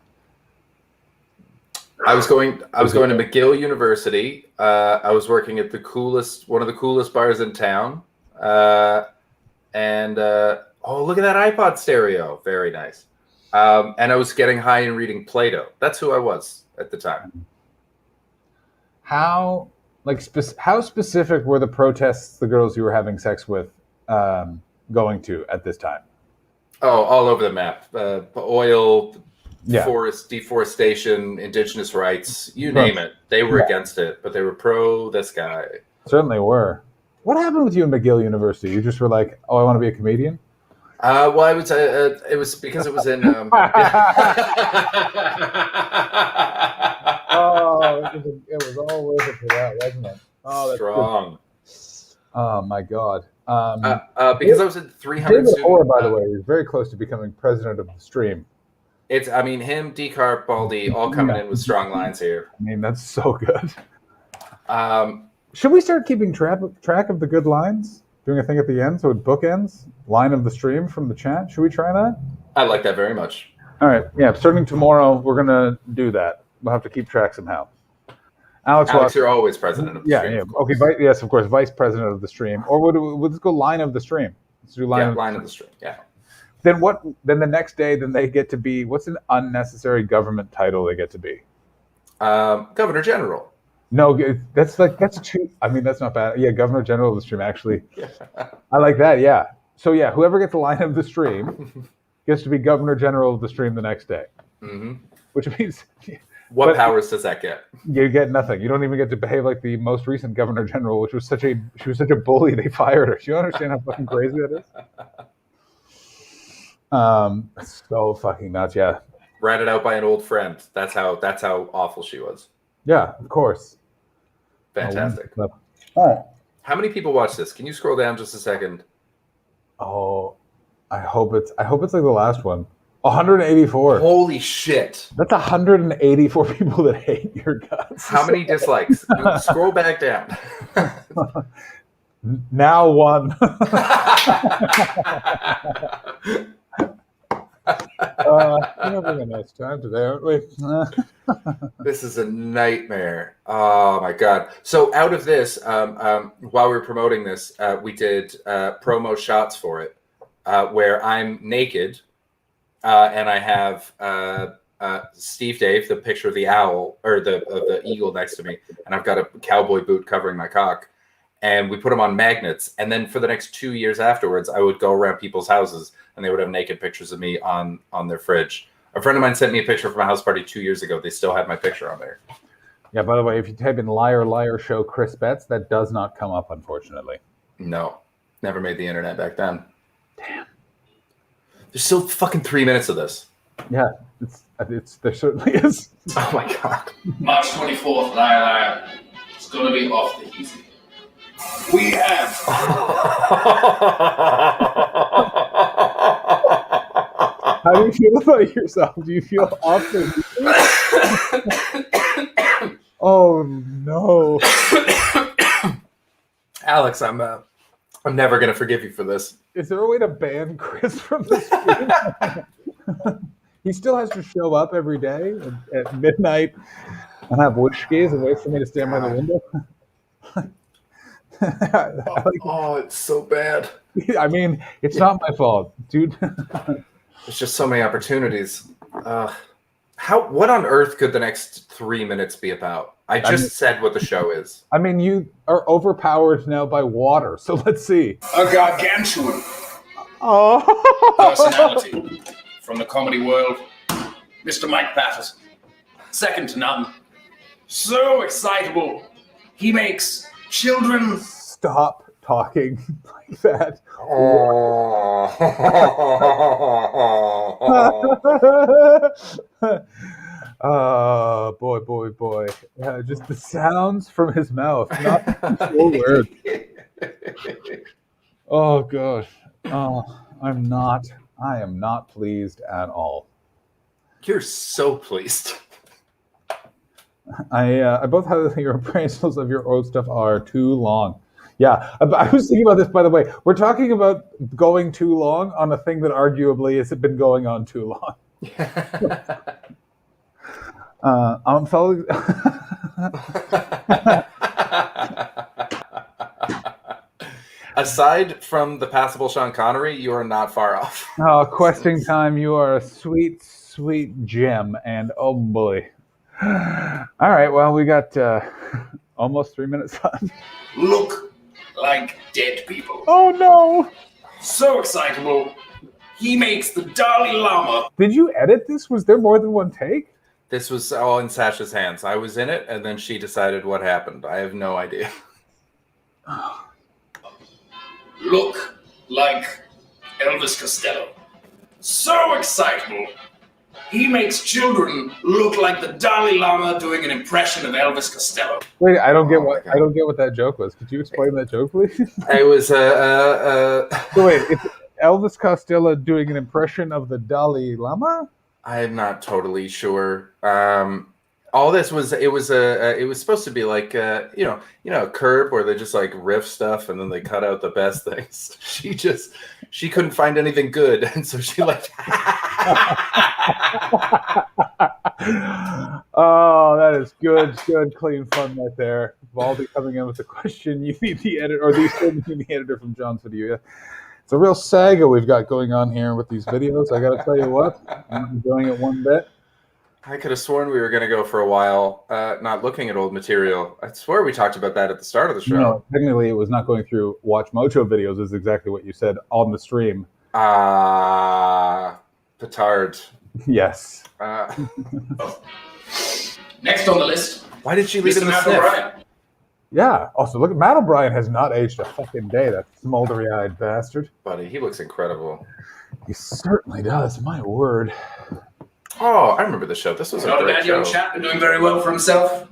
I was going to McGill University. I was working at one of the coolest bars in town. And look at that iPod stereo. Very nice. And I was getting high and reading Plato. That's who I was at the time. How specific were the protests the girls you were having sex with going to at this time? Oh, all over the map. Oil, forest, deforestation, indigenous rights, you name it. They were against it, but they were pro this guy. Certainly were. What happened with you in McGill University? You just were like, oh, I want to be a comedian? Well, I would say it was because it was in... Oh, it was all worth it for that, wasn't it? Oh, that's strong. Good. Oh, my God. Because I was in 300 David Orr, by the way, is very close to becoming president of the stream. Him, D-Carp, Baldy, all coming in with strong lines here. I mean, that's so good. Should we start keeping track of the good lines? Doing a thing at the end so it bookends? Line of the stream from the chat? Should we try that? I like that very much. All right. Yeah, starting tomorrow, we're going to do that. We'll have to keep track somehow. Alex, you're always president of the stream. Yeah. Okay. Yes, of course. Vice president of the stream. Or we'll just go line of the stream. Let's do line of the stream. Yeah. Then what? Then the next day, they get to be. What's an unnecessary government title they get to be? Governor General. No, that's too. I mean, that's not bad. Yeah, Governor General of the stream. Actually, I like that. Yeah. So yeah, whoever gets the line of the stream gets to be Governor General of the stream the next day. Mm-hmm. Which means. What powers does that get? You get nothing. You don't even get to behave like the most recent Governor General, which was she was such a bully they fired her. Do you understand how fucking crazy that is? So fucking nuts, yeah. Ratted out by an old friend. That's how awful she was. Yeah, of course. Fantastic. All right. How many people watch this? Can you scroll down just a second? Oh, I hope it's like the last one. 184. Holy shit. That's 184 people that hate your guts. How many dislikes? Scroll back down. Now one. We're having a nice time today, aren't we? This is a nightmare. Oh my god! So out of this, while we were promoting this, we did promo shots for it, where I'm naked, and I have Steve Dave, the picture of the owl or the eagle next to me, and I've got a cowboy boot covering my cock. And we put them on magnets. And then for the next 2 years afterwards, I would go around people's houses and they would have naked pictures of me on their fridge. A friend of mine sent me a picture from a house party 2 years ago. They still have my picture on there. Yeah, by the way, if you type in liar, liar, show Chris Betts, that does not come up, unfortunately. No, never made the internet back then. Damn. There's still fucking 3 minutes of this. Yeah, there certainly is. Oh my God. March 24th, liar, liar. It's going to be off the easy. We have. How do you feel about yourself? Do you feel awful? Oh no, Alex, I'm never gonna forgive you for this. Is there a way to ban Chris from the stream? He still has to show up every day at midnight and have whiskeys and wait for me to stand by the window. It's so bad. I mean, it's not my fault, dude. There's just so many opportunities. What on earth could the next 3 minutes be about? I said what the show is. I mean, you are overpowered now by water, so let's see. A gargantuan Oh, personality from the comedy world, Mr. Mike Patterson. Second to none. So excitable. He makes children. Stop talking like that. Boy. Just the sounds from his mouth, not so weird. Oh God. I am not pleased at all. You're so pleased. I both have your appraisals of your old stuff are too long. Yeah, I was thinking about this, by the way. We're talking about going too long on a thing that arguably has been going on too long. I'm following. Aside from the passable Sean Connery, you are not far off. Oh, questing time, you are a sweet, sweet gem, and oh boy. All right, well, we got almost 3 minutes left. Look like dead people. Oh no! So excitable. He makes the Dalai Lama. Did you edit this? Was there more than one take? This was all in Sasha's hands. I was in it, and then she decided what happened. I have no idea. Look like Elvis Costello. So excitable. He makes children look like the Dalai Lama doing an impression of Elvis Costello. Wait, I don't get what that joke was. Could you explain that joke, please? It was So wait, it's Elvis Costello doing an impression of the Dalai Lama? I'm not totally sure. All this was it was supposed to be like Curb, where they just like riff stuff and then they cut out the best things. She couldn't find anything good, and so she like. Oh, that is good, clean fun right there. Baldy coming in with the question. You need the editor, or these things need the editor from John's video. Yeah. It's a real saga we've got going on here with these videos. I got to tell you what, I'm not enjoying it one bit. I could have sworn we were going to go for a while not looking at old material. I swear we talked about that at the start of the show. No, technically it was not going through Watch Mojo videos, is exactly what you said on the stream. Petard. Yes. Next on the list. Why did she leave in the Mr. sniff? O'Brien. Yeah. Also, look, Matt O'Brien has not aged a fucking day, that smoldery-eyed bastard. Buddy, he looks incredible. He certainly does, my word. Oh, I remember the show. This was a Not a great bad show. young chap, been doing very well for himself.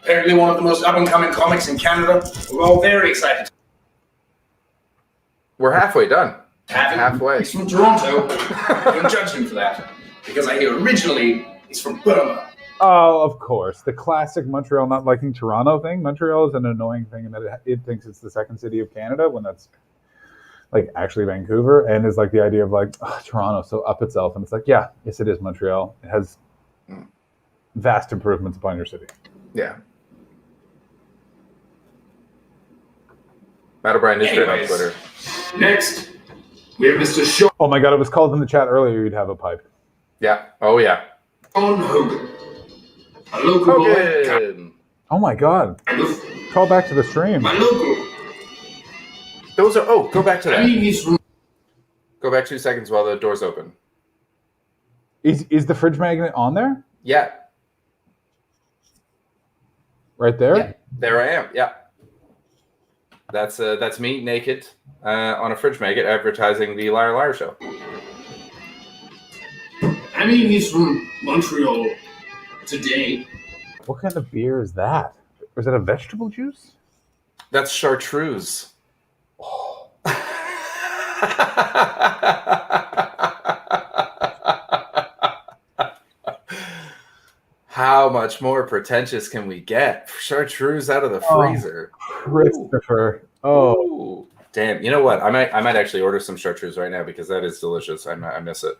Apparently one of the most up-and-coming comics in Canada. We're all very excited. We're halfway done. Halfway. He's from Toronto. Don't judge him for that. Because I hear originally he's from Burma. Oh, of course. The classic Montreal not liking Toronto thing. Montreal is an annoying thing in that it thinks it's the second city of Canada when that's like actually Vancouver, and is like the idea of like Toronto so up itself, and it's like yes it is Montreal. It has vast improvements upon your city. Yeah. Matt O'Brien is great on Twitter. Next, we have Mr. Sean. Oh my God! It was called in the chat earlier. You'd have a pipe. Yeah. Oh yeah. Hogan, a local boy. Oh my God! Call back to the stream. My local. Those are. Oh, go back to that. I mean, he's from. Go back 2 seconds while the door's open. Is the fridge magnet on there? Yeah. Right there. Yeah. There I am. Yeah. That's me naked on a fridge magnet advertising the Liar Liar show. I mean, he's from Montreal today. What kind of beer is that? Is that a vegetable juice? That's chartreuse. Oh. How much more pretentious can we get? Chartreuse out of the freezer. Christopher. Oh. Ooh. Damn. You know what? I might actually order some chartreuse right now because that is delicious. I miss it.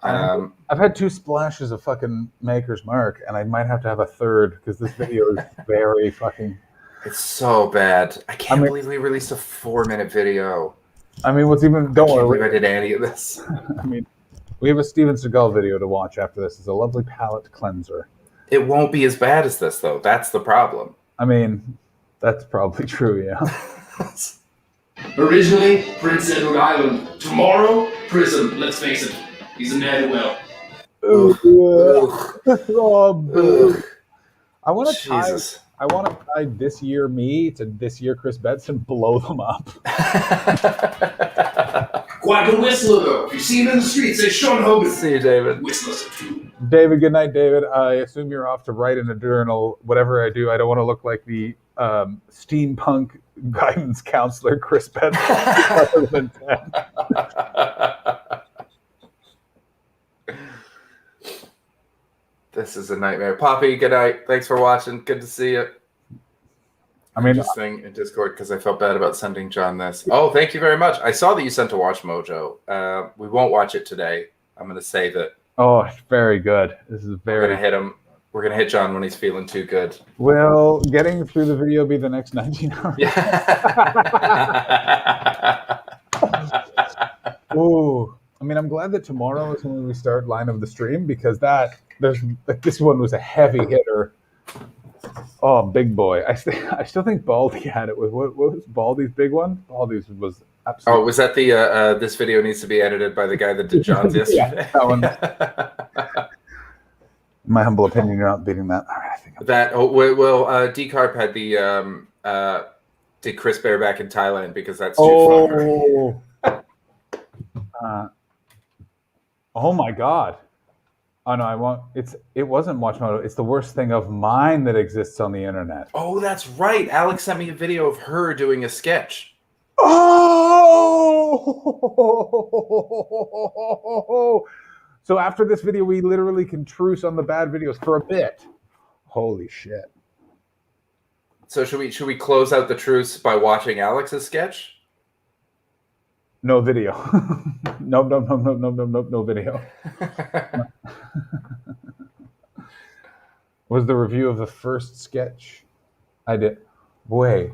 I've had 2 splashes of fucking Maker's Mark, and I might have to have a third because this video is very fucking... It's so bad. I can't believe we released a 4-minute video. I mean, what's even... Don't worry. I did any of this. I mean, we have a Steven Seagal video to watch after this. It's a lovely palate cleanser. It won't be as bad as this, though. That's the problem. I mean, that's probably true, yeah. Originally, Prince Edward Island. Tomorrow, prison. Let's face it. He's a ne'er-do-well. I want to tie this year me to this year Chris Betts and blow them up. Quack and whistle though. If you see him in the street, say Sean Hogan. See you, David. Whistle us too. David, good night, David. I assume you're off to write in a journal. Whatever I do, I don't want to look like the steampunk guidance counselor Chris Betts. This is a nightmare. Poppy, good night. Thanks for watching. Good to see you. I mean, this thing in Discord because I felt bad about sending John this. Oh, thank you very much. I saw that you sent to Watch Mojo. We won't watch it today. I'm going to save it. Oh, it's very good. This is very. We're going to hit him. We're going to hit John when he's feeling too good. Will getting through the video be the next 19 hours? Yeah. Ooh. I mean, I'm glad that tomorrow is when we start line of the stream because this one was a heavy hitter. Oh, big boy! I still think Baldy had it. What was Baldy's big one? Baldy's was absolutely. Oh, was that the this video needs to be edited by the guy that did John's yesterday? That one. In my humble opinion, you're not beating that. All right, I think that. Oh well, D Carp had the did Chris Bear back in Thailand because that's too far. Oh my God. Oh no, I won't. It wasn't Watchmoto. It's the worst thing of mine that exists on the internet. Oh, that's right. Alex sent me a video of her doing a sketch. Oh! So after this video, we literally can truce on the bad videos for a bit. Holy shit! So should we close out the truce by watching Alex's sketch? No video. No video. Was the review of the first sketch? I did. Boy.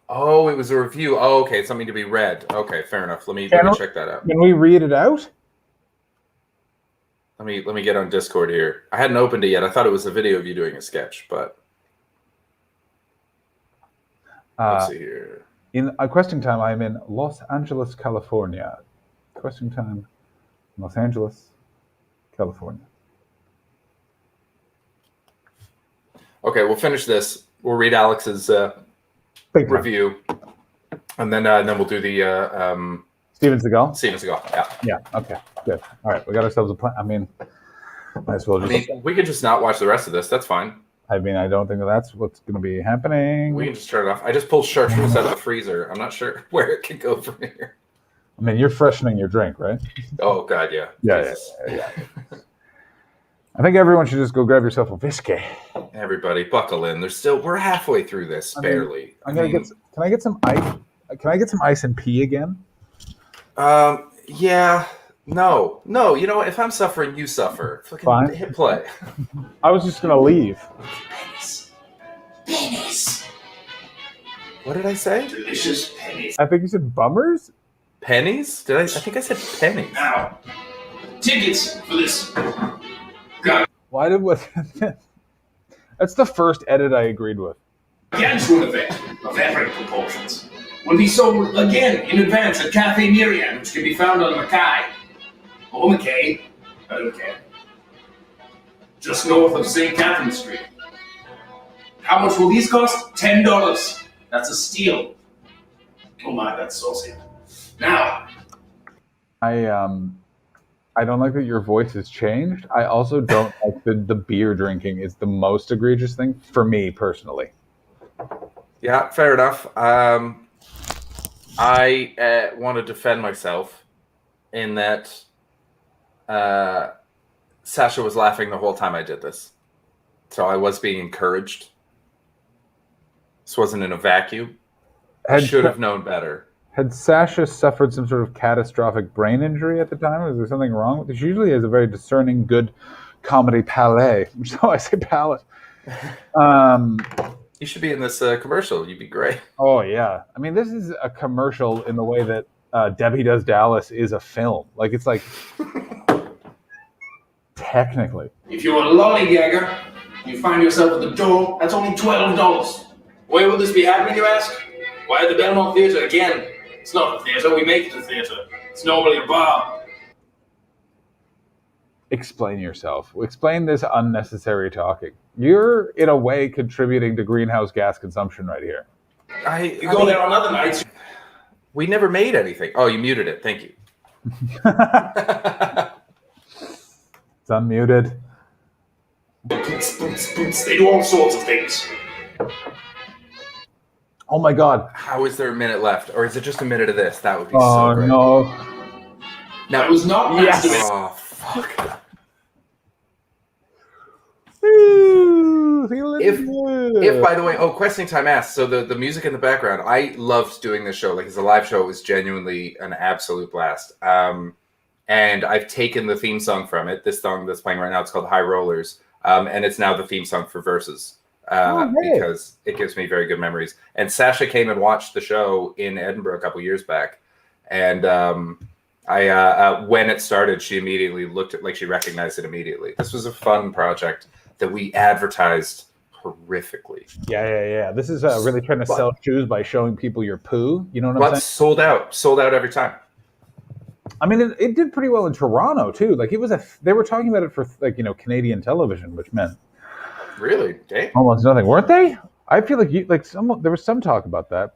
Oh, it was a review. Oh, okay. Something to be read. Okay, fair enough. Let me check that out. Can we read it out? Let me get on Discord here. I hadn't opened it yet. I thought it was a video of you doing a sketch, but let's see here. In questing time, I'm in Los Angeles, California. Questing time, Los Angeles, California. Okay, we'll finish this. We'll read Alex's review, and then we'll do the Steven Seagal. Steven Seagal. Yeah. Yeah. Okay. Good. All right. We got ourselves a plan. I mean, might as well just. We could just not watch the rest of this. That's fine. I mean, I don't think that's what's going to be happening. We can just turn it off. I just pulled chartreuse out of the freezer. I'm not sure where it can go from here. I mean, you're freshening your drink, right? Oh God, yeah. Yeah. I think everyone should just go grab yourself a whiskey. Everybody, buckle in. We're halfway through this, barely. Can I get some ice? Can I get some ice and pee again? Yeah. No. You know what? If I'm suffering, you suffer. Fucking Fine. hit play. I was just gonna leave. Pennies. What did I say? Delicious pennies. I think you said bummers. Pennies? Did I? I think I said pennies. Now, tickets for this. God. Why did what? That's the first edit I agreed with. Gargantuan event of epic proportions will be sold again in advance at Cafe Miriam, which can be found on Mackay. Or Mackay. I don't care. Just north of St. Catherine Street. How much will these cost? $10. That's a steal. Oh my, that's saucy. Now. I don't like that your voice has changed. I also don't like the beer drinking is the most egregious thing for me personally. Yeah, fair enough. I want to defend myself in that Sasha was laughing the whole time I did this. So I was being encouraged. This wasn't in a vacuum. I should have known better. Had Sasha suffered some sort of catastrophic brain injury at the time? Was there something wrong with it? She usually has a very discerning, good comedy palate. So I say palate. You should be in this commercial. You'd be great. Oh, yeah. I mean, this is a commercial in the way that Debbie Does Dallas is a film. Like, it's like... technically. If you're a lollygagger, you find yourself at the door, that's only $12. Where will this be happening, you ask? Why at the Belmont Theatre again? It's not a theatre, we make it a theatre. It's normally a bar. Explain yourself. Explain this unnecessary talking. You're, in a way, contributing to greenhouse gas consumption right here. You go there on other nights. We never made anything. Oh, you muted it. Thank you. It's unmuted. They do all sorts of things. Oh my God. How is there a minute left? Or is it just a minute of this? That would be so great. Oh, no. No, it was not yes. Oh, fuck. If by the way, Questing Time asked, so the music in the background, I loved doing this show. Like, as a live show, it was genuinely an absolute blast. And I've taken the theme song from it. This song that's playing right now, it's called High Rollers. And it's now the theme song for Versus. Because it gives me very good memories. And Sasha came and watched the show in Edinburgh a couple years back. And when it started, she immediately looked at, like, she recognized it immediately. This was a fun project that we advertised horrifically. Yeah. This is really trying to sell shoes by showing people your poo. You know what I'm saying? Sold out every time. I mean, it did pretty well in Toronto too. Like, it was they were talking about it for, like, Canadian television, which meant really, damn, almost nothing, weren't they? I feel like there was some talk about that.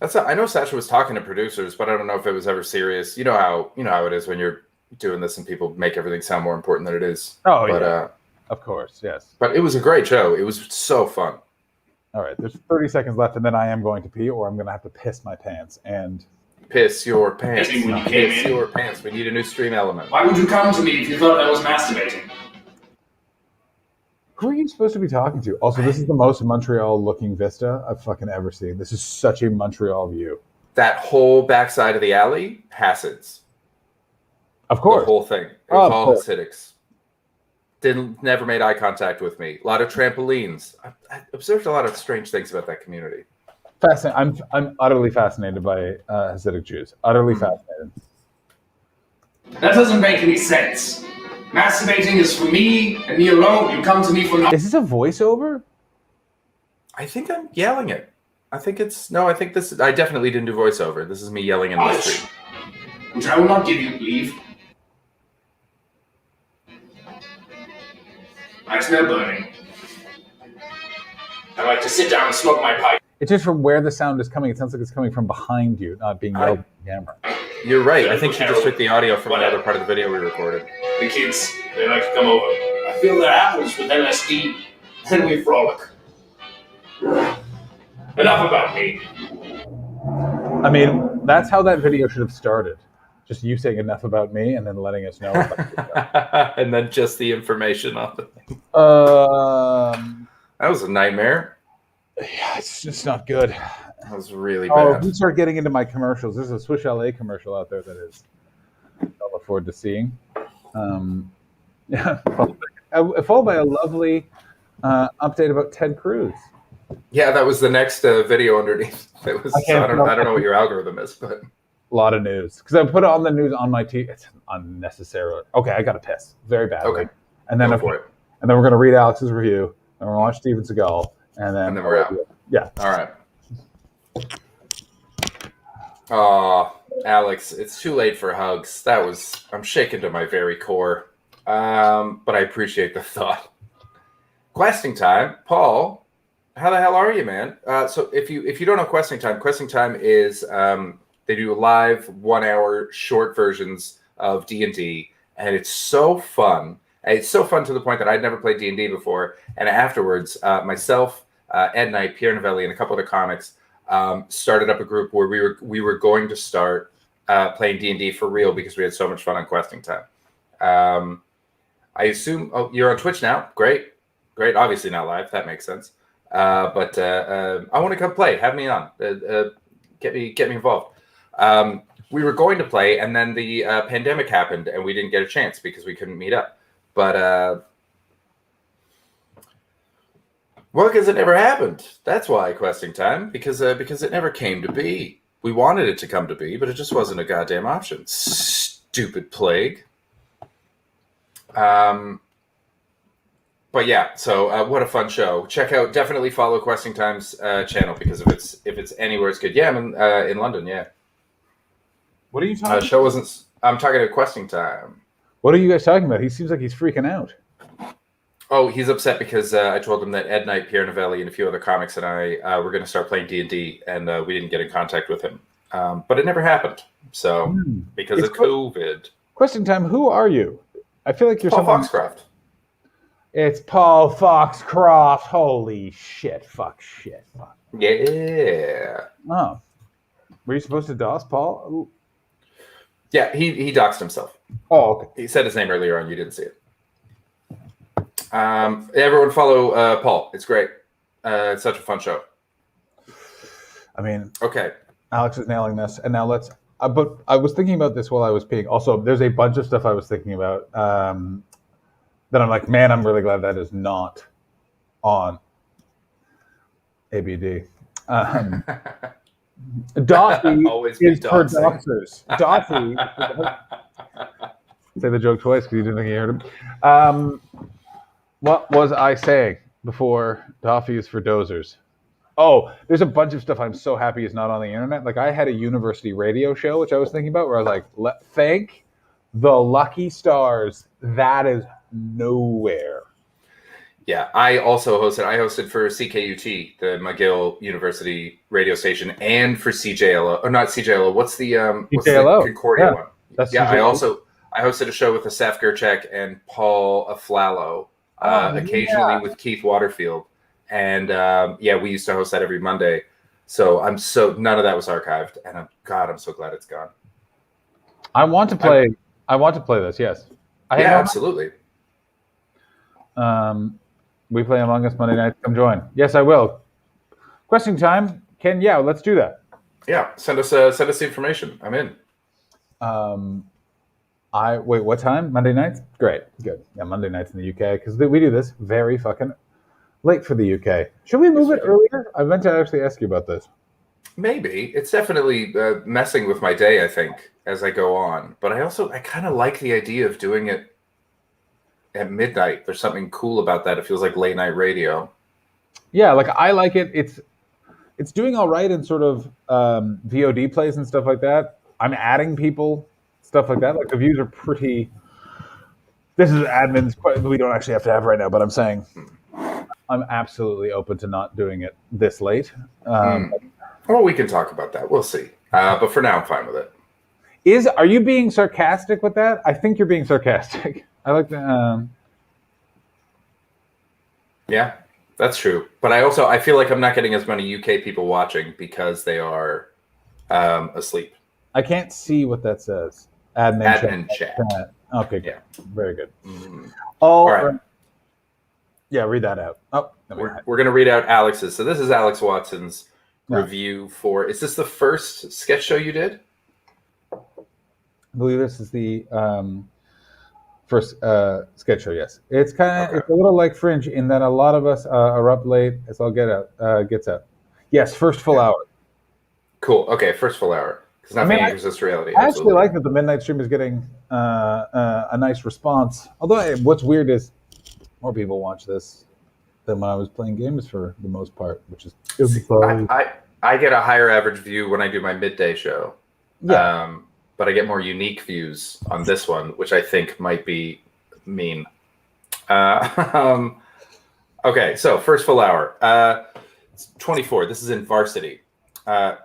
I know Sasha was talking to producers, but I don't know if it was ever serious. You know how it is when you're doing this and people make everything sound more important than it is. Oh, yeah. Of course, yes. But it was a great show. It was so fun. All right, there's 30 seconds left, and then I am going to pee, or I'm going to have to piss my pants. And piss your pants. When you came in. Your pants. We need a new stream element. Why would you come to me if you thought I was masturbating? Who are you supposed to be talking to? Also, this is the most Montreal-looking vista I've fucking ever seen. This is such a Montreal view. That whole backside of the alley, Hastings. Of course. The whole thing. It was all Hasidics. Never made eye contact with me. A lot of trampolines. I observed a lot of strange things about that community. Fascinating. I'm utterly fascinated by Hasidic Jews. Utterly fascinated. That doesn't make any sense. Masturbating is for me and me alone. You come to me for nothing. Is this a voiceover? I think I'm yelling it. I think this. I definitely didn't do voiceover. This is me yelling in the street. Which I will not give you leave. I smell burning. I like to sit down and smoke my pipe. It's just from where the sound is coming. It sounds like it's coming from behind you, not being yelled at the camera. You're right. I think she just took the audio from another part of the video we recorded. The kids, they like to come over. I fill their apples with LSD, and we frolic. Enough about me. I mean, that's how that video should have started. Just you saying enough about me and then letting us know. And then just the information on the thing. That was a nightmare. Yeah, it's just not good. That was really Oh, bad. if we start getting into my commercials, there's a Swish LA commercial out there that is I'll look forward to seeing. Yeah, followed by a lovely update about Ted Cruz. Yeah, that was the next video underneath. It was. I don't know what your algorithm is, but a lot of news because I put it on the news on my TV. It's unnecessary. Okay, I got to piss very badly. Okay, and then for it. And then we're gonna read Alex's review, and we're gonna watch Steven Seagal, and then we're out. Yeah. All right. Oh, Alex, it's too late for hugs. I'm shaken to my very core. But I appreciate the thought. Questing time, Paul. How the hell are you, man? So if you don't know questing time is they do live 1 hour short versions of D&D, and it's so fun. It's so fun to the point that I'd never played D&D before. And afterwards, myself, Ed Knight, Pierre Novelli, and a couple of the comics started up a group where we were going to start playing D&D for real because we had so much fun on questing time. I assume you're on Twitch now. Great. Obviously not live. That makes sense. But I want to come play. Have me on. Get me involved. We were going to play, and then the pandemic happened, and we didn't get a chance because we couldn't meet up. But well, because it never happened. That's why questing time, because it never came to be. We wanted it to come to be, but it just wasn't a goddamn option. Stupid plague. But yeah, so what a fun show. Definitely follow Questing Time's channel, because if it's anywhere it's good. Yeah, I'm in London, yeah. What are you talking about? Show wasn't. I'm talking about Questing Time. What are you guys talking about? He seems like he's freaking out. Oh, he's upset because I told him that Ed Knight, Pierre Novelli, and a few other comics and I were going to start playing D&D, and we didn't get in contact with him. But it never happened. So, because of COVID. Questing Time, who are you? I feel like you're Paul someone... Foxcroft. It's Paul Foxcroft. Holy shit. Fuck. Yeah. Oh. Were you supposed to DOS Paul? Ooh. Yeah, he doxed himself. Oh, okay. He said his name earlier on. You didn't see it. Everyone follow Paul. It's great. It's such a fun show. I mean, okay. Alex is nailing this. And now let's... but I was thinking about this while I was peeing. Also, there's a bunch of stuff I was thinking about that I'm like, man, I'm really glad that is not on ABD. Doffy is for doxers. Doffy. Say the joke twice because you didn't think you heard him. What was I saying before Doffy is for dozers? Oh, there's a bunch of stuff I'm so happy is not on the internet. Like I had a university radio show, which I was thinking about, where I was like, thank the lucky stars. That is nowhere. Yeah, I hosted for CKUT, the McGill University radio station, and for CJLO. Or not CJLO. What's the Concordia one? That's CJLO. I hosted a show with Asaf Gerchek and Paul Aflalo, occasionally with Keith Waterfield. And we used to host that every Monday. So none of that was archived, and I'm so glad it's gone. I want to play this. Yes. Absolutely. We play Among Us Monday night. Come join. Yes, I will. Questing time, Ken. Yeah, let's do that. Yeah, send us the information. I'm in. Wait. What time? Monday nights. Great. Good. Yeah, Monday nights in the UK because we do this very fucking late for the UK. Should we move it earlier? I meant to actually ask you about this. Maybe. It's definitely messing with my day, I think, as I go on. But I kind of like the idea of doing it at midnight. There's something cool about that. It feels like late night radio. Yeah, like I like it. It's doing all right in sort of VOD plays and stuff like that. I'm adding people, stuff like that. Like the views are pretty... This is admin's... We don't actually have to have right now, but I'm saying... I'm absolutely open to not doing it this late. Well, we can talk about that. We'll see. But for now, I'm fine with it. Are you being sarcastic with that? I think you're being sarcastic. I like that. Yeah, that's true. But I feel like I'm not getting as many UK people watching because they are asleep. I can't see what that says. Admin chat. Okay, yeah, very good. Mm-hmm. All right. Yeah, read that out. Oh, we're going to read out Alex's. So this is Alex Watson's review for. Is this the first sketch show you did? I believe this is the first sketch show. Yes, it's kind of it's a little like Fringe in that a lot of us are up late. It's all gets out. Yes, first full hour. Cool. Okay, first full hour. Because nothing anchors this reality. I actually like that the midnight stream is getting a nice response. Although what's weird is more people watch this than when I was playing games for the most part, which is I get a higher average view when I do my midday show. Yeah. But I get more unique views on this one, which I think might be mean. Okay, so first full hour. 24. This is in Varsity.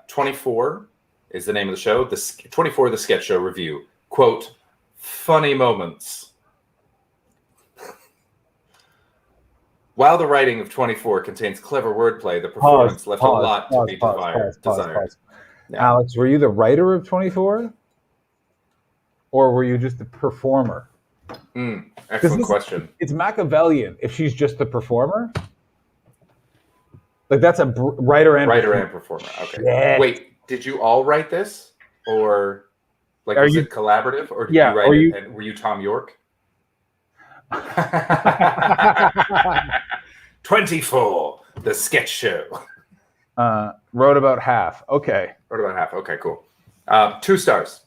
24 is the name of the show. 24, the sketch show review. Quote, funny moments. While the writing of 24 contains clever wordplay, the performance left a lot to be desired. Yeah. Alex, were you the writer of 24? Or were you just the performer? Excellent question. It's Machiavellian if she's just the performer. Like that's a writer and performer. Okay. Yeah. Wait, did you all write this? Or like was it collaborative? Or did you write it and were you Tom York? 24, the sketch show. Wrote about half. Okay. Wrote about half. Okay, cool. 2 stars.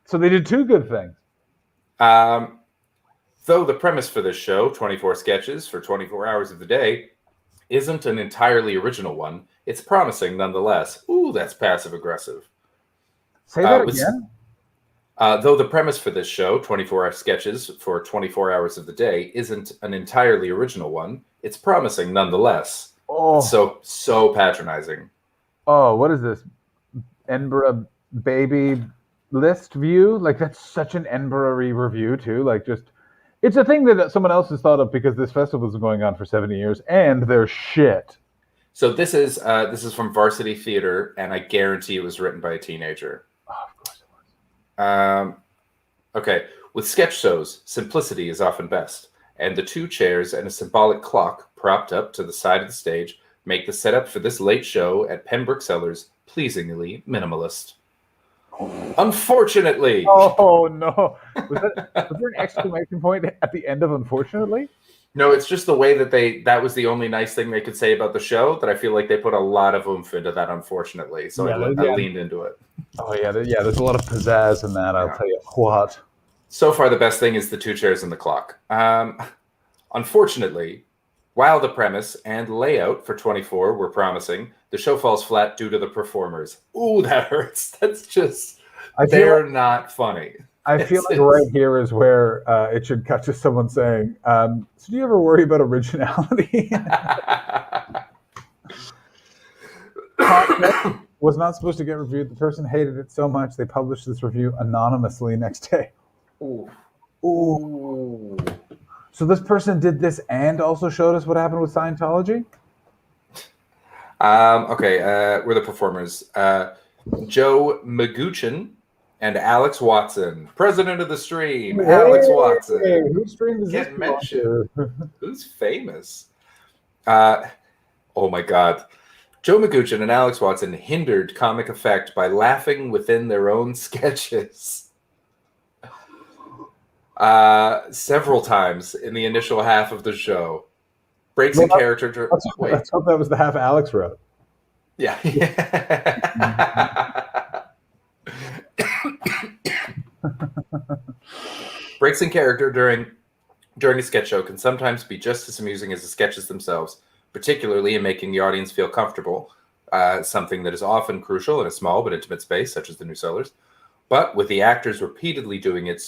So they did 2 good things. Though the premise for this show, 24 sketches for 24 hours of the day, isn't an entirely original one, it's promising nonetheless. Ooh, that's passive aggressive. Say that again. Though the premise for this show, 24-hour sketches for 24 hours of the day, isn't an entirely original one, it's promising nonetheless. Oh, so patronizing. Oh, what is this? Edinburgh baby list view? Like that's such an Edinburgh review too. Like just, it's a thing that someone else has thought of because this festival has been going on for 70 years and they're shit. So this is from Varsity Theater, and I guarantee it was written by a teenager. Oh, of course it was. Okay. With sketch shows, simplicity is often best, and the 2 chairs and a symbolic clock propped up to the side of the stage make the setup for this late show at Pembroke Cellars pleasingly minimalist. Unfortunately. Oh no! Was there an exclamation point at the end of "unfortunately"? No, it's just the way that was the only nice thing they could say about the show, that I feel like they put a lot of oomph into that, unfortunately. So I leaned into it. Oh, yeah. There's a lot of pizzazz in that, I'll tell you what. So far, the best thing is the 2 chairs and the clock. Unfortunately, while the premise and layout for 24 were promising, the show falls flat due to the performers. Ooh, that hurts. That's just... They're not funny. I feel like right here is where it should cut to someone saying, so do you ever worry about originality? Was not supposed to get reviewed. The person hated it so much they published this review anonymously next day. Ooh. Ooh. So this person did this and also showed us what happened with Scientology? Okay, we're the performers. Joe Maguchin and Alex Watson, president of the stream. Hey, Alex Watson. Whose stream is this? Mention. Who's famous? Oh my God. Joe Maguchin and Alex Watson hindered comic effect by laughing within their own sketches. Several times in the initial half of the show. Breaks in character. Let's hope that was the half Alex wrote. Yeah. Breaks in character during a sketch show can sometimes be just as amusing as the sketches themselves, particularly in making the audience feel comfortable, something that is often crucial in a small but intimate space such as the New Cellars. But with the actors repeatedly doing it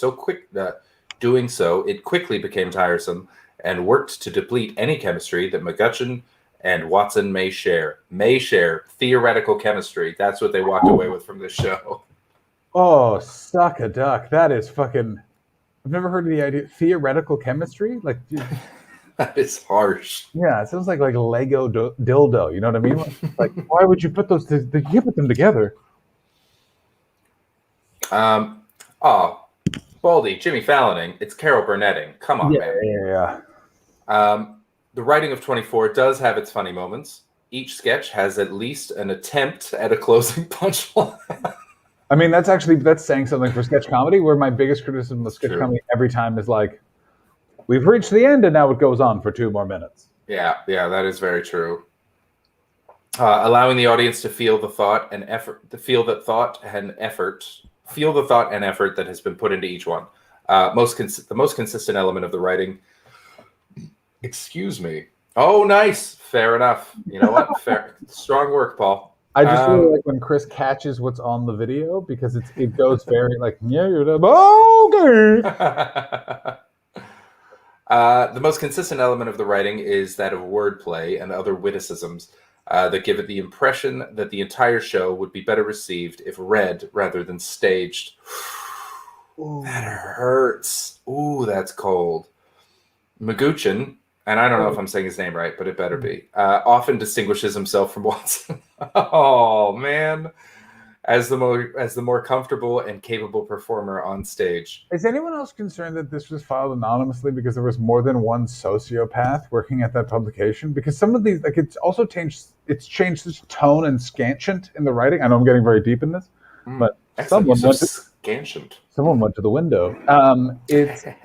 it quickly became tiresome and worked to deplete any chemistry that McGutcheon and Watson may share. Theoretical chemistry. That's what they walked away with from this show. Oh, suck a duck. That is fucking... I've never heard of the idea. Theoretical chemistry? Like... That is harsh. Yeah, it sounds like Lego dildo. You know what I mean? Like, why would you put those... You put them together. Baldy, Jimmy Falloning. It's Carol Burnetting. Come on, man. Yeah. The writing of 24 does have its funny moments, each sketch has at least an attempt at a closing punchline. I mean, that's saying something for sketch comedy, where my biggest criticism of sketch comedy every time is like, we've reached the end and now it goes on for 2 more minutes. Yeah, that is very true. Allowing the audience to feel the thought and effort that has been put into each one. The most consistent element of the writing. Excuse me. Oh, nice. Fair enough. You know what? Fair. Strong work, Paul. I just really like when Chris catches what's on the video, because it goes very like, yeah, you're okay. The most consistent element of the writing is that of wordplay and other witticisms that give it the impression that the entire show would be better received if read rather than staged. Ooh. That hurts. Ooh, that's cold. Maguchin, and I don't know if I'm saying his name right, but it better be, often distinguishes himself from Watson. Oh, man. As the more comfortable and capable performer on stage. Is anyone else concerned that this was filed anonymously because there was more than one sociopath working at that publication? Because some of these, like, it's also changed this tone and scanchant in the writing. I know I'm getting very deep in this, but someone went to the window. It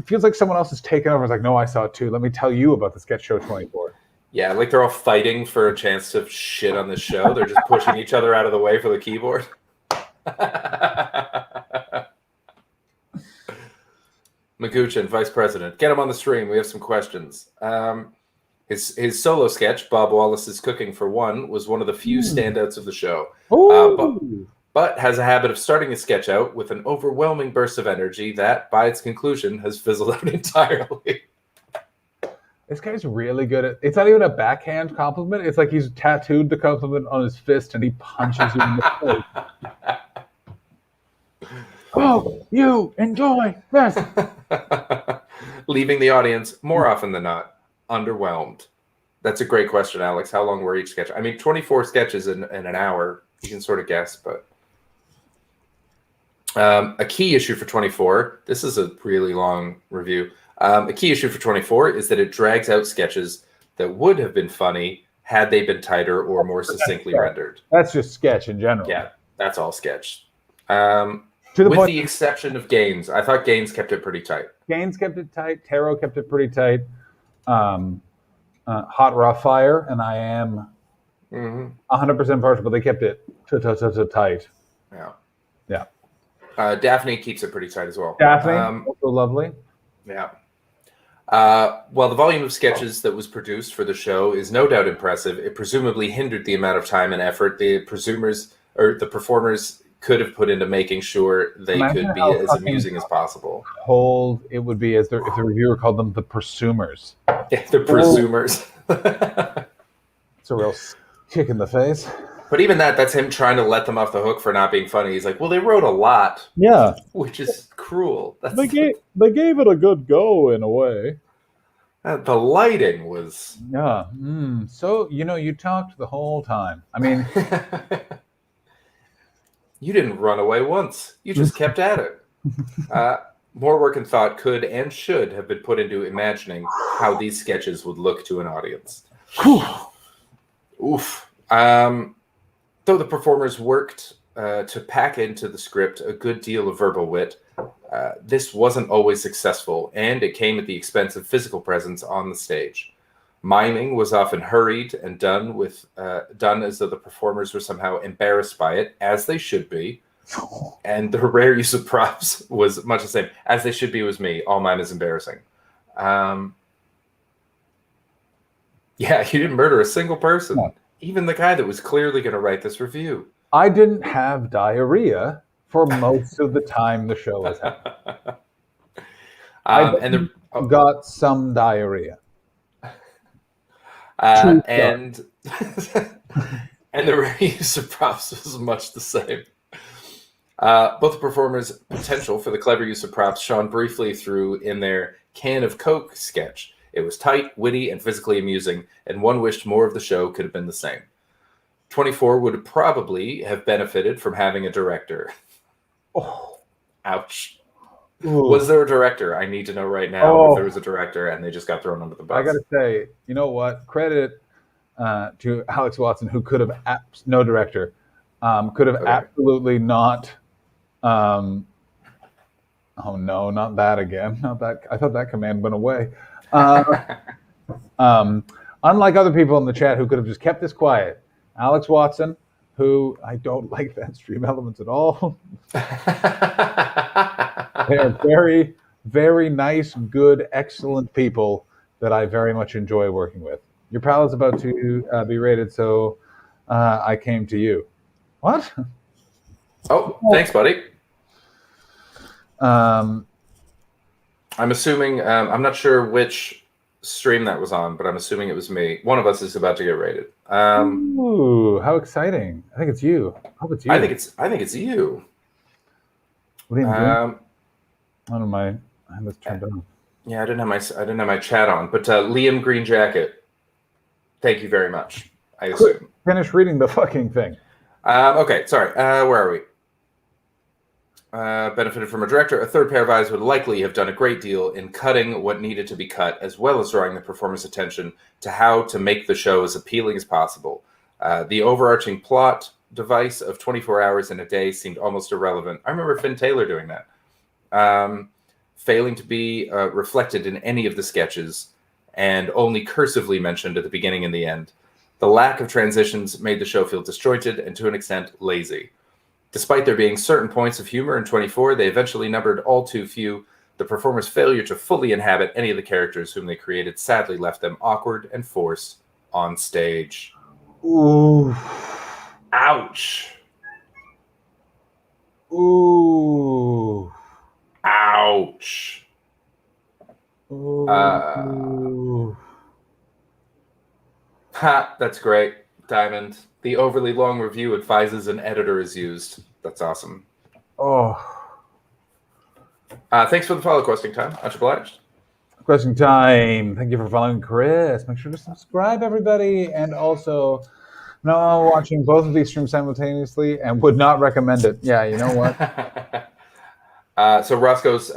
feels like someone else has taken over. It's like, no, I saw it too. Let me tell you about the sketch show 24. Yeah, like they're all fighting for a chance to shit on the show. They're just pushing each other out of the way for the keyboard. Maguchin, vice president. Get him on the stream. We have some questions. His solo sketch, Bob Wallace's Cooking for One, was one of the few standouts of the show. But has a habit of starting a sketch out with an overwhelming burst of energy that, by its conclusion, has fizzled out entirely. This guy's really good at. It's not even a backhand compliment. It's like he's tattooed the compliment on his fist and he punches you in the face. Oh, you enjoy this. Leaving the audience, more often than not, underwhelmed. That's a great question, Alex. How long were each sketch? I mean, 24 sketches in an hour. You can sort of guess, but a key issue for 24. This is a really long review. A key issue for 24 is that it drags out sketches that would have been funny had they been tighter or more succinctly rendered. That's just sketch in general. Yeah, that's all sketch. With the exception of Gaines. I thought Gaines kept it pretty tight. Gaines kept it tight. Taro kept it pretty tight. Hot Raw Fire, and I am 100% partial, but they kept it tight. Yeah. Daphne keeps it pretty tight as well. Daphne, also lovely. Yeah. While the volume of sketches that was produced for the show is no doubt impressive, it presumably hindered the amount of time and effort the performers could have put into making sure they could be as amusing as possible. Cold it would be if the reviewer called them the presumers. Yeah, the presumers. It's a real kick in the face. But even that's him trying to let them off the hook for not being funny. He's like, well, they wrote a lot. Yeah. Which is cruel. They gave it a good go in a way. The lighting was... Yeah. So, you talked the whole time. I mean... You didn't run away once. You just kept at it. More work and thought could and should have been put into imagining how these sketches would look to an audience. Oof. Though the performers worked to pack into the script a good deal of verbal wit, this wasn't always successful, and it came at the expense of physical presence on the stage. Miming was often hurried and done as though the performers were somehow embarrassed by it, as they should be. And the rare use of props was much the same. As they should be was me. All mime is embarrassing. Yeah, you didn't murder a single person. No. Even the guy that was clearly going to write this review. I didn't have diarrhea for most of the time the show was happening. I got some diarrhea. And the rare use of props was much the same. Both the performers' potential for the clever use of props shone briefly through in their Can of Coke sketch. It was tight, witty, and physically amusing, and one wished more of the show could have been the same. 24 would probably have benefited from having a director. Oh, ouch. Ooh. Was there a director? I need to know right now if there was a director and they just got thrown under the bus. I got to say, you know what? Credit to Alex Watson, who could have no director, could have absolutely not. Oh no, not that again. Not that. I thought that command went away. Unlike other people in the chat who could have just kept this quiet, Alex Watson, who I don't like that stream elements at all. They are very, very nice, good, excellent people that I very much enjoy working with. Your pal is about to be rated, so I came to you. What? Oh, thanks, buddy. I'm assuming, I'm not sure which stream that was on, but I'm assuming it was me. One of us is about to get rated. Ooh, how exciting! I think it's you. I hope it's you. I think it's you. What are you doing? I don't know. I have this turned on. Yeah, I didn't have my chat on, but Liam Green Jacket, thank you very much. I assume. Finish reading the fucking thing. Okay, sorry. Where are we? Benefited from a director. A third pair of eyes would likely have done a great deal in cutting what needed to be cut, as well as drawing the performer's attention to how to make the show as appealing as possible. The overarching plot device of 24 hours in a day seemed almost irrelevant. I remember Finn Taylor doing that. Failing to be reflected in any of the sketches, and only cursively mentioned at the beginning and the end. The lack of transitions made the show feel disjointed and, to an extent, lazy. Despite there being certain points of humor in 24, they eventually numbered all too few. The performers' failure to fully inhabit any of the characters whom they created sadly left them awkward and forced on stage. Ooh. Ouch. Ooh. Ouch. Ooh. Ha, that's great. Diamond. The overly long review advises an editor is used. That's awesome. Oh. Thanks for the follow, Questing Time. Much obliged. Questing Time. Thank you for following Chris. Make sure to subscribe, everybody. And also, no, watching both of these streams simultaneously and would not recommend it. Yeah, you know what? So Roscoe's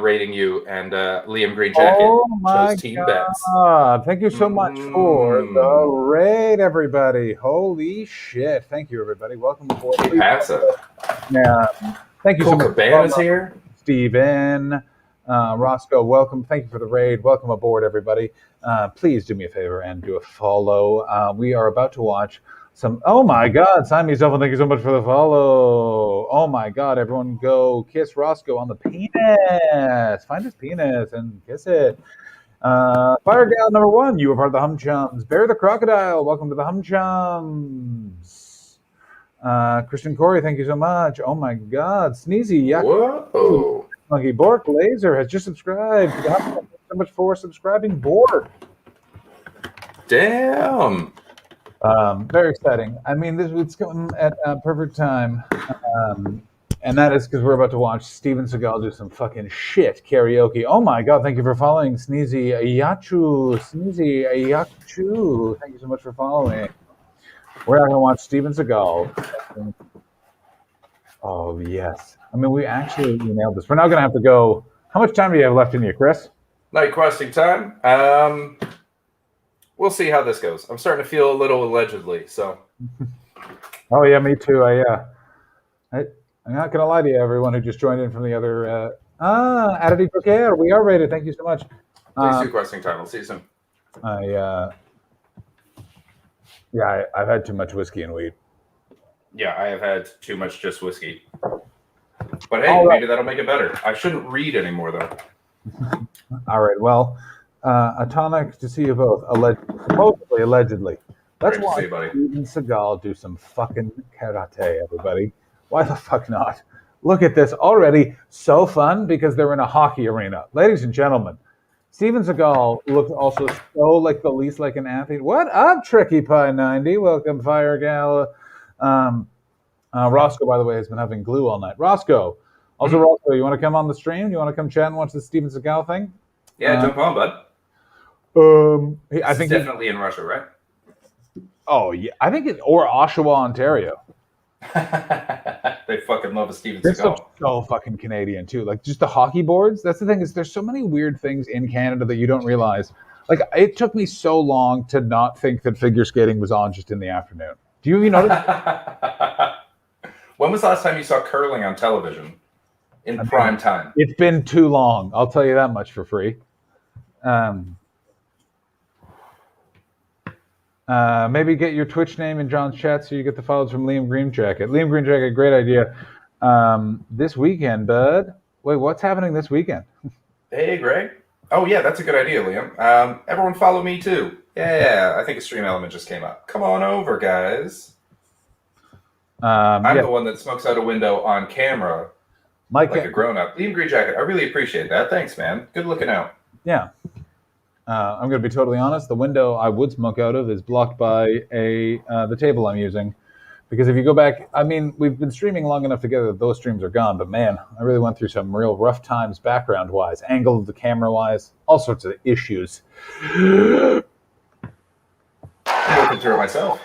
rating you, and Liam Green Jacket chose Team Bets. Thank you so much for the raid, everybody. Holy shit. Thank you, everybody. Welcome aboard. Yeah. Thank you so much. Cabana's here. Steven. Roscoe, welcome. Thank you for the raid. Welcome aboard, everybody. Please do me a favor and do a follow. We are about to watch some. Oh my God, Simon Zelfin, thank you so much for the follow. Oh my God, everyone go kiss Roscoe on the penis. Find his penis and kiss it. Fire Gal number 1, you were part of the Hum Chums. Bear the Crocodile, welcome to the Hum Chums. Christian Corey, thank you so much. Oh my God, Sneezy, whoa. Monkey Bork Laser has just subscribed. Thank you so much for subscribing, Bork. Damn. Very exciting. I mean, it's going at a perfect time. And that is because we're about to watch Steven Seagal do some fucking shit karaoke. Oh my God, thank you for following Sneezy Ayachu. Sneezy Ayachu. Thank you so much for following. We're not going to watch Steven Seagal. Oh, yes. I mean, we nailed this. We're now going to have to go. How much time do you have left in you, Chris? Night Questing Time. We'll see how this goes. I'm starting to feel a little allegedly, so. Oh, yeah, me too. I'm not going to lie to you, everyone who just joined in from the other. Adity Bouquet, we are rated. Thank you so much. Please do Questing Time. We'll see you soon. I've had too much whiskey and weed. Yeah, I have had too much just whiskey. But hey, maybe that'll make it better. I shouldn't read anymore, though. All right, well, a tonic to see you both, supposedly, allegedly. Let's watch Steven Seagal do some fucking karate, everybody. Why the fuck not? Look at this already. So fun because they're in a hockey arena. Ladies and gentlemen, Steven Seagal looks also so like the least like an athlete. What up, Tricky Pie 90? Welcome, Fire Gal. Roscoe, by the way, has been having glue all night. Roscoe, you want to come on the stream? You want to come chat and watch the Steven Seagal thing? Yeah, jump on, bud. I think definitely in Russia, right? Oh yeah, I think or Oshawa, Ontario. They fucking love a Steven Seagal. So fucking Canadian too. Like just the hockey boards. That's the thing is there's so many weird things in Canada that you don't realize. Like, it took me so long to not think that figure skating was on just in the afternoon. Do you notice? When was the last time you saw curling on television in prime time? It's been too long. I'll tell you that much for free. Maybe get your Twitch name in John's chat so you get the follows from Liam Greenjacket. Liam Greenjacket, great idea. This weekend, bud. Wait, what's happening this weekend? Hey, Greg. Oh, yeah, that's a good idea, Liam. Everyone follow me, too. Yeah, I think a stream element just came up. Come on over, guys. I'm the one that smokes out a window on camera like a grown-up. Liam Greenjacket, I really appreciate that. Thanks, man. Good looking out. Yeah. I'm going to be totally honest. The window I would smoke out of is blocked by the table I'm using. Because if you go back, I mean, we've been streaming long enough together that those streams are gone. But man, I really went through some real rough times background-wise, angle of the camera-wise, all sorts of issues. I'm looking through it myself.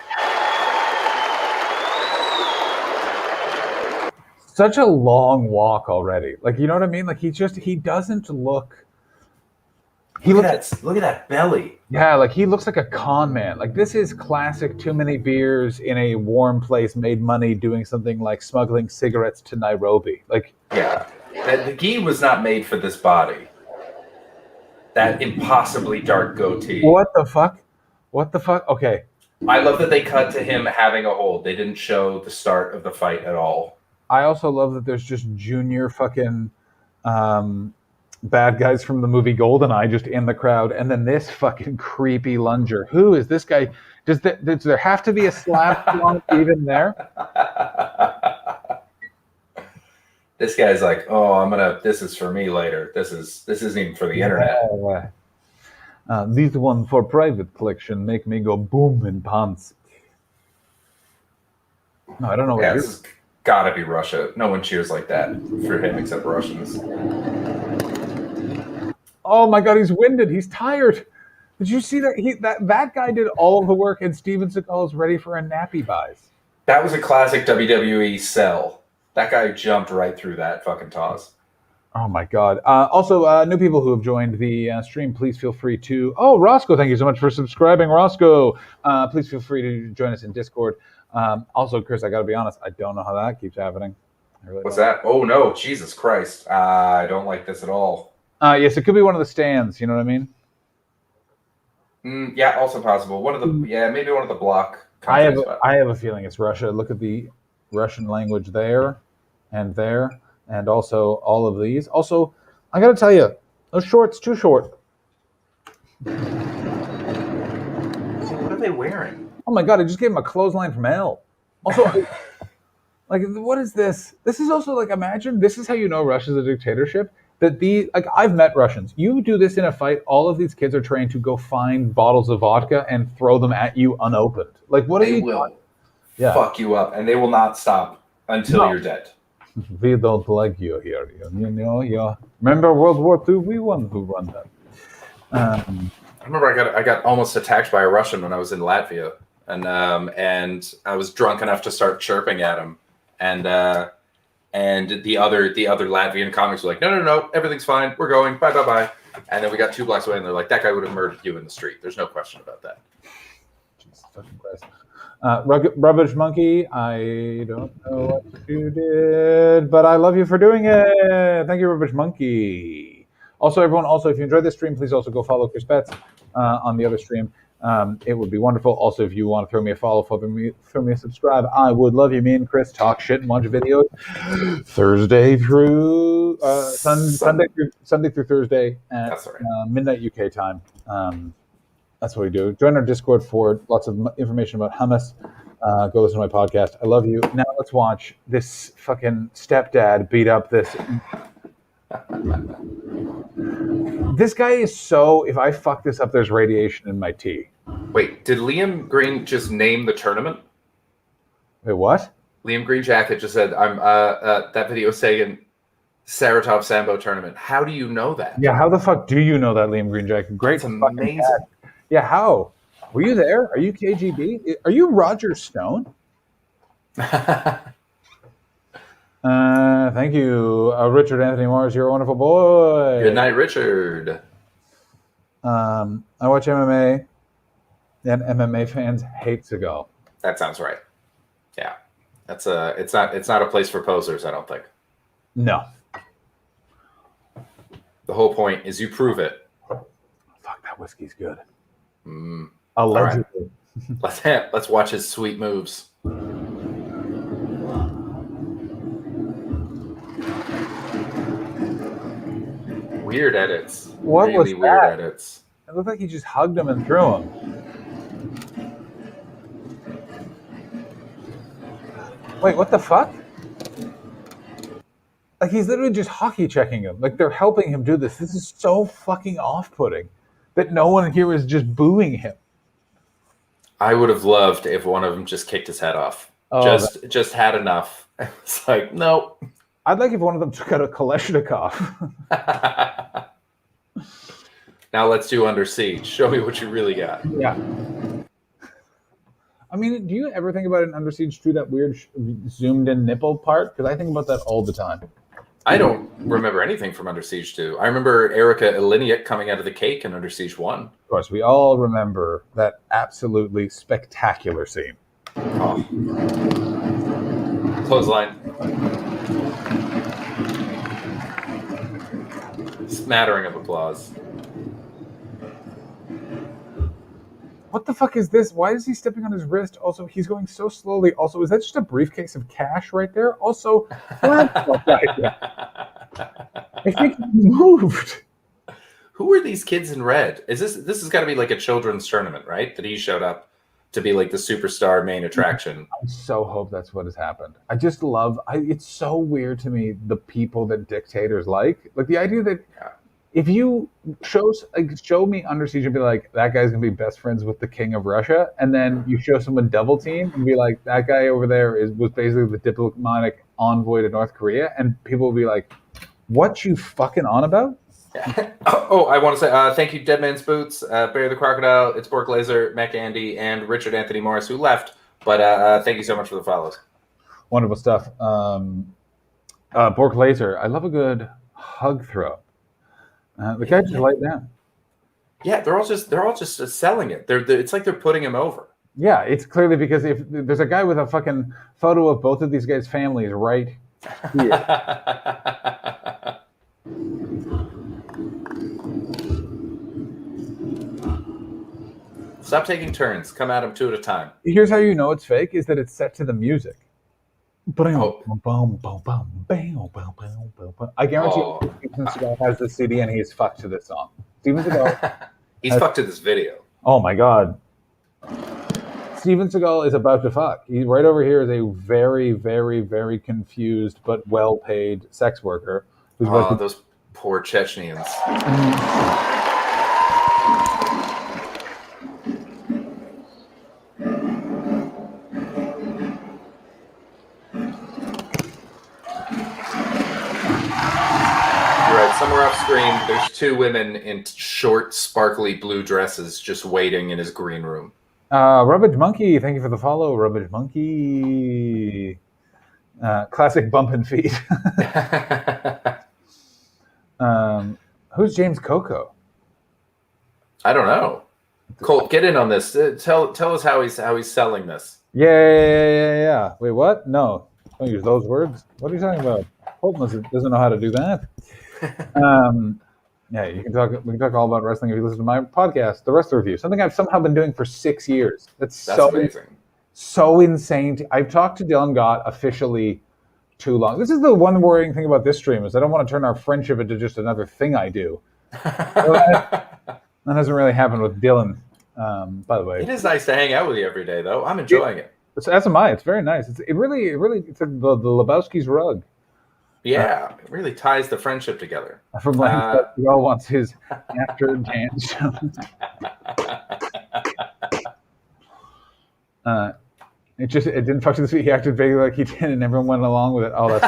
Such a long walk already. Like, you know what I mean? Like, he doesn't look... Look at that belly. Yeah, like he looks like a con man. Like this is classic too many beers in a warm place made money doing something like smuggling cigarettes to Nairobi. Like yeah. The gi was not made for this body. That impossibly dark goatee. What the fuck? What the fuck? Okay. I love that they cut to him having a hold. They didn't show the start of the fight at all. I also love that there's just junior fucking bad guys from the movie GoldenEye just in the crowd, and then this fucking creepy lunger. Who is this guy? Does there have to be a slap slump even there? This guy's like, oh, this is for me later. This isn't even for the internet. These one for private collection make me go boom in pants. No, I don't know what this has gotta be Russia. No one cheers like that for him except Russians. Oh my God, he's winded. He's tired. Did you see that? That guy did all of the work, and Steven Seagal is ready for a nappy buys. That was a classic WWE sell. That guy jumped right through that fucking toss. Oh my God. Also, new people who have joined the stream, please feel free to... Oh, Roscoe, thank you so much for subscribing, Roscoe. Please feel free to join us in Discord. Also, Chris, I got to be honest, I don't know how that keeps happening. What's that? Oh, no. Jesus Christ. I don't like this at all. Yes, it could be one of the stands. You know what I mean? Yeah, also possible. Maybe one of the block. I have a feeling it's Russia. Look at the Russian language there, and also all of these. Also, I got to tell you, those shorts too short. What are they wearing? Oh my God! I just gave him a clothesline from hell. Also, like, what is this? This is also like, imagine this is how you know Russia's a dictatorship. I've met Russians. You do this in a fight, all of these kids are trained to go find bottles of vodka and throw them at you unopened. Like, what they will fuck you up, and they will not stop until you're dead. We don't like you here. You know. Remember World War II? We won who won that. I remember I got almost attacked by a Russian when I was in Latvia, and I was drunk enough to start chirping at him, and the other Latvian comics were like, no, everything's fine. We're going. Bye. And then we got 2 blocks away, and they're like, that guy would have murdered you in the street. There's no question about that. Jesus fucking Christ. Rubbish Monkey, I don't know what you did, but I love you for doing it. Thank you, Rubbish Monkey. Also, everyone, if you enjoyed this stream, please also go follow Chris Betts on the other stream. It would be wonderful. Also, if you want to throw me a follow, throw me a subscribe, I would love you. Me and Chris talk shit and watch videos Thursday through Sunday through Thursday at midnight UK time. That's what we do. Join our Discord for lots of information about hummus. Go listen to my podcast. I love you. Now let's watch this fucking stepdad beat up this. This guy is so... If I fuck this up, there's radiation in my tea. Wait, did Liam Green just name the tournament? Wait, what? Liam Greenjacket just said, "I'm that video saying Saratov Sambo tournament." How do you know that? Yeah, how the fuck do you know that, Liam Greenjacket? Great, amazing. Yeah, how? Were you there? Are you KGB? Are you Roger Stone? Thank you, Richard Anthony Morris. You're a wonderful boy. Good night, Richard. I watch MMA, and MMA fans hate Seagal. That sounds right. Yeah, it's not a place for posers. I don't think. No. The whole point is you prove it. Fuck, that whiskey's good. Allegedly. Right. Let's watch his sweet moves. Weird edits. What really was that? Weird edits. It looked like he just hugged him and threw him. Wait, what the fuck? Like, he's literally just hockey checking him. Like, they're helping him do this. This is so fucking off-putting that no one here is just booing him. I would have loved if one of them just kicked his head off. Oh, just had enough. It's like, nope. I'd like if one of them took out a Kalashnikov. Now let's do Under Siege. Show me what you really got. Yeah. I mean, do you ever think about in Under Siege 2 that weird zoomed-in nipple part? Because I think about that all the time. I don't remember anything from Under Siege 2. I remember Erica Eleniak coming out of the cake in Under Siege 1. Of course, we all remember that absolutely spectacular scene. Oh. Clothesline. Smattering of applause. What the fuck is this? Why is he stepping on his wrist? Also, he's going so slowly. Also, is that just a briefcase of cash right there? Also, I think he moved. Who are these kids in red? This has got to be like a children's tournament, right? That he showed up to be like the superstar main attraction. I so hope that's what has happened. I just love, it's so weird to me, the people that dictators like the idea that if you show me Under Siege and be like, that guy's going to be best friends with the king of Russia, and then you show someone Double Team and be like, that guy over there was basically the diplomatic envoy to North Korea, and people will be like, what you fucking on about? I want to say thank you, Dead Man's Boots, Barry the Crocodile, It's Bork Laser, Mac Andy, and Richard Anthony Morris, who left. But thank you so much for the follows. Wonderful stuff. Bork Laser, I love a good hug throw. The guy just laid down. Yeah, they're all just selling it. It's like they're putting him over. Yeah, it's clearly because if there's a guy with a fucking photo of both of these guys' families right here. Stop taking turns. Come at him 2 at a time. Here's how you know it's fake: is that it's set to the music. I guarantee Steven Seagal has the CD and he's fucked to this song. Steven Seagal. He's fucked to this video. Oh my god. Steven Seagal is about to fuck. He right over here is a very, very, very confused but well-paid sex worker. Those poor Chechens. Somewhere off screen, there's 2 women in short, sparkly blue dresses just waiting in his green room. Rubbage Monkey, thank you for the follow. Rubbage Monkey. Classic bump and feed. Who's James Coco? I don't know. Colt, get in on this. Tell us how he's selling this. Yeah. Wait, what? No. Don't use those words. What are you talking about? Colt doesn't know how to do that. Yeah, we can talk all about wrestling if you listen to my podcast, The Wrestler Review, something I've somehow been doing for 6 years. That's so amazing. So insane. I've talked to Dylan Gott officially too long. This is the one worrying thing about this stream is I don't want to turn our friendship into just another thing I do. That hasn't really happened with Dylan, by the way. It is nice to hang out with you every day, though. I'm enjoying it. As am I. It's very nice. It's really it's like the Lebowski's rug. Yeah, it really ties the friendship together. From like, he all wants his after dance. It didn't fuck to the feet. He acted vaguely like he did, and everyone went along with it. Oh, that's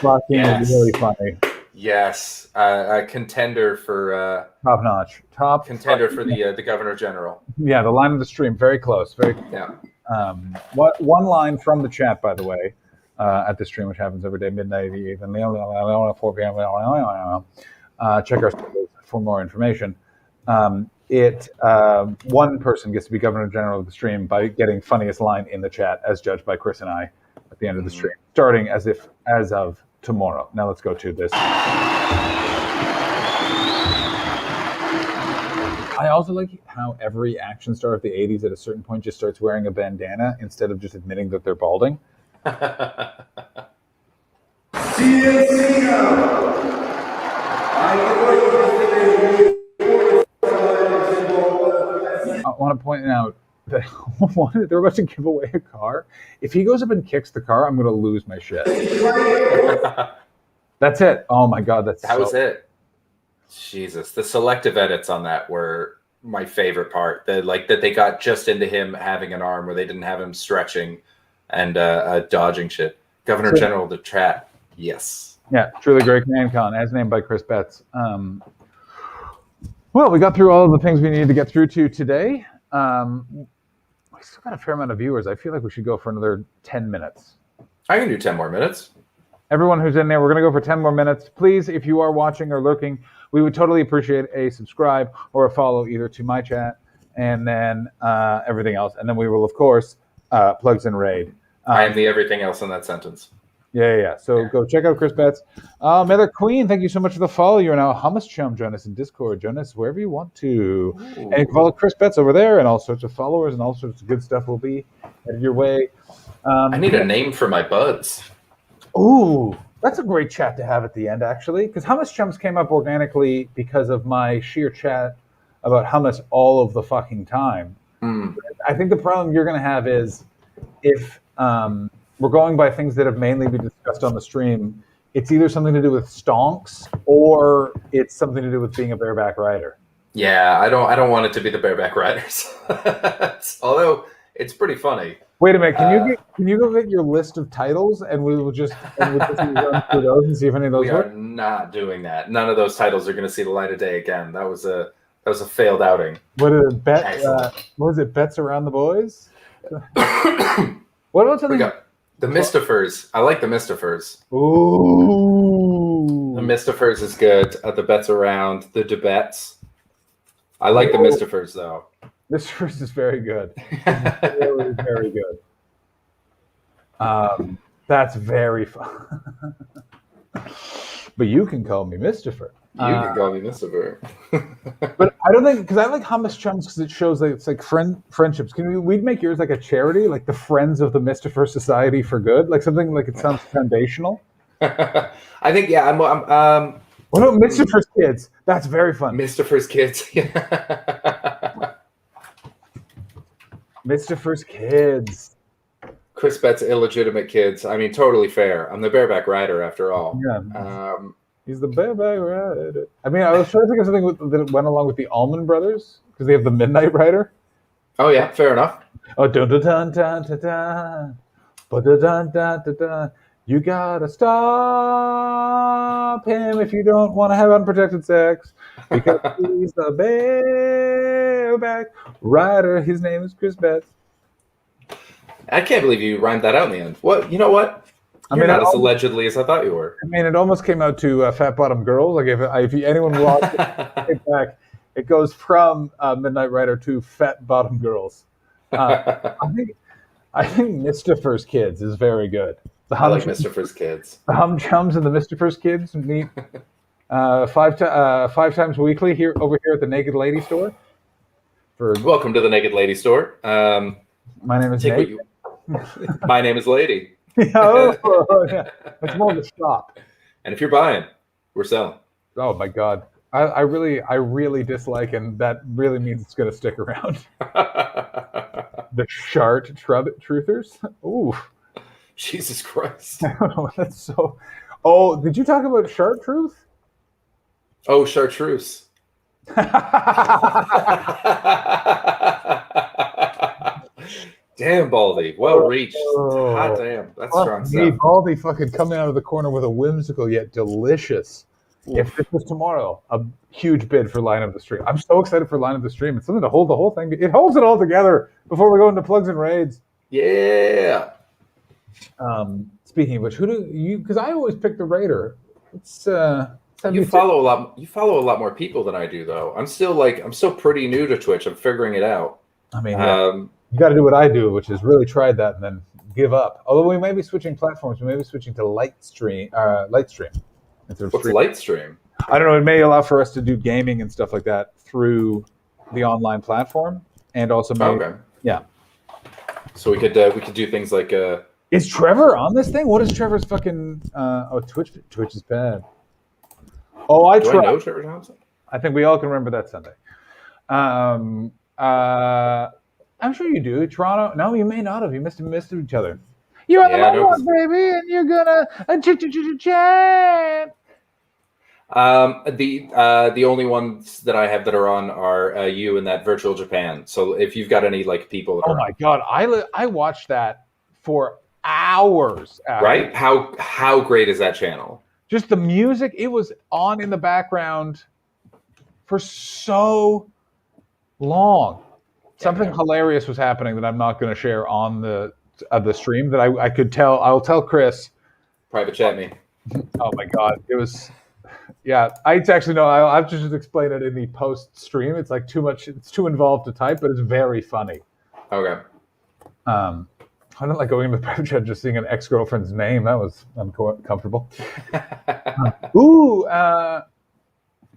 fucking really funny. Yes, a contender for top notch, contender for the Governor General. Yeah, the line of the stream, very close, very close. Yeah. One line from the chat, by the way. At the stream, which happens every day, midnight, and 4 p.m. Check our for more information. One person gets to be Governor General of the stream by getting funniest line in the chat, as judged by Chris and I at the end of the stream, starting as of tomorrow. Now let's go to this. I also like how every action star of the 80s at a certain point just starts wearing a bandana instead of just admitting that they're balding. I want to point out that they're about to give away a car. If he goes up and kicks the car, I'm going to lose my shit. That's it. Oh my God, that was it. Jesus, the selective edits on that were my favorite part. That they got just into him having an arm where they didn't have him stretching and dodging shit. Governor General of the chat, yes. Yeah, truly great man con, as named by Chris Betts. Well, we got through all of the things we needed to get through to today. We still got a fair amount of viewers. I feel like we should go for another 10 minutes. I can do 10 more minutes. Everyone who's in there, we're going to go for 10 more minutes. Please, if you are watching or lurking, we would totally appreciate a subscribe or a follow either to my chat and then everything else. And then we will, of course, Plugs and Raid. I am the everything else in that sentence. Yeah. So go check out Chris Betts. Mother Queen, thank you so much for the follow. You're now a hummus chum. Join us in Discord. Join us wherever you want to. Ooh. And you can follow Chris Betts over there, and all sorts of followers and all sorts of good stuff will be headed your way. I need a name for my buds. Ooh, that's a great chat to have at the end, actually, because Hummus Chums came up organically because of my sheer chat about hummus all of the fucking time. I think the problem you're going to have is if we're going by things that have mainly been discussed on the stream, it's either something to do with stonks or it's something to do with being a bareback rider. Yeah, I don't want it to be the bareback riders. Although it's pretty funny. Wait a minute, can you go get your list of titles and we'll just run through those and see if any of those work? We are not doing that. None of those titles are going to see the light of day again. That was a failed outing. What was it? Bets Around the Boys? What about something? We got the Mistifers. I like the Mistifers. Ooh. The Mistifers is good. The Bets Around, the Debets. I like the Mistifers though. Mistifers is very good. Very, very good. That's very fun. But you can call me Mistifer. You can call me Mistifer. But I don't think, because I like Hummus Chums because it shows that it's like friendships. We'd make yours like a charity, like the Friends of the Mistifer Society for Good, like something like it sounds foundational. I think, yeah, I'm what about Mistifer's Kids? That's very fun. Mistifer's Kids. Mistifer's Kids. Chris Betts' illegitimate kids. I mean, totally fair. I'm the bareback rider after all. Yeah. He's the bareback rider. I mean, I was trying to think of something that went along with the Allman Brothers because they have the Midnight Rider. Oh yeah, fair enough. Oh, dun dun dun dun dun dun, but dun dun dun dun dun. You gotta stop him if you don't want to have unprotected sex because he's the bareback rider. His name is Chris Betts. I can't believe you rhymed that out in the end. What? You know what? You're not as allegedly as I thought you were. I mean, it almost came out to Fat Bottom Girls. Like if anyone watched it back, it goes from Midnight Rider to Fat Bottom Girls. I think Mistifer's Kids is very good. I like Mistifer's Kids. The Hum Chums and the Mistifer's Kids meet five times weekly over here at the Naked Lady Store. Welcome to the Naked Lady Store. My name is Nate. My name is Lady. Yeah. It's more of a shop. And if you're buying, we're selling. Oh my God. I really dislike, and that really means it's going to stick around. The Shart Truthers. Ooh. Jesus Christ. I don't know. That's so. Oh, did you talk about Shart Truth? Oh, Chartreuse. Damn, Baldy. Well reached. Hot damn. That's strong stuff. Baldy fucking coming out of the corner with a whimsical yet delicious. Oof. If this was tomorrow, a huge bid for Line of the Stream. I'm so excited for Line of the Stream. It's something to hold the whole thing. It holds it all together before we go into plugs and raids. Yeah. Speaking of which, who do you? Because I always pick the Raider. It's You follow a lot. You follow a lot more people than I do, though. I'm still pretty new to Twitch. I'm figuring it out. I mean, you got to do what I do, which is really try that and then give up. Although we may be switching platforms, we may be switching to Lightstream. What's Lightstream? I don't know. It may allow for us to do gaming and stuff like that through the online platform, and also yeah. So we could do things like. Is Trevor on this thing? What is Trevor's fucking? Twitch is bad. Oh, I tried. I know Trevor Johnson? I think we all can remember that Sunday. I'm sure you do. Toronto. No, you may not have. You missed each other. You're on the one, baby, and you're gonna chat. The only ones that I have that are on are you and that Virtual Japan. So if you've got any like people, that my god, I watched that for hours. Right? How great is that channel? Just the music, it was on in the background for so long. Something hilarious was happening that I'm not going to share on the stream that I could tell. I'll tell Chris. Private chat me. Oh my god, it was. Yeah, I actually know. I've just explained it in the post stream. It's like too much. It's too involved to type, but it's very funny. Okay. I don't like going into the private chat just seeing an ex-girlfriend's name. That was uncomfortable.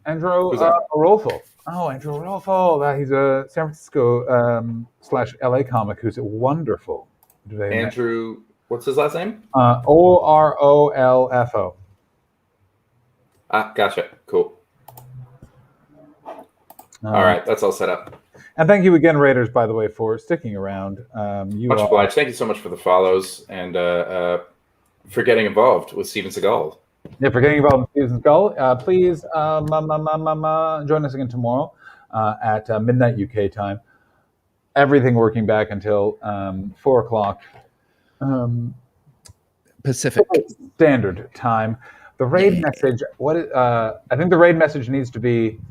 Andrew Arolfo. Oh, Andrew Arolfo. He's a San Francisco / LA comic who's wonderful. Andrew, what's his last name? Orolfo. Gotcha. Cool. All right, that's all set up. And thank you again, Raiders, by the way, for sticking around. Much obliged. Thank you so much for the follows and for getting involved with Steven Seagal. Yeah, for getting involved with Steven Seagal. Please join us again tomorrow at midnight UK time. Everything working back until 4 o'clock Pacific Standard Time. The raid message. I think the raid message needs to be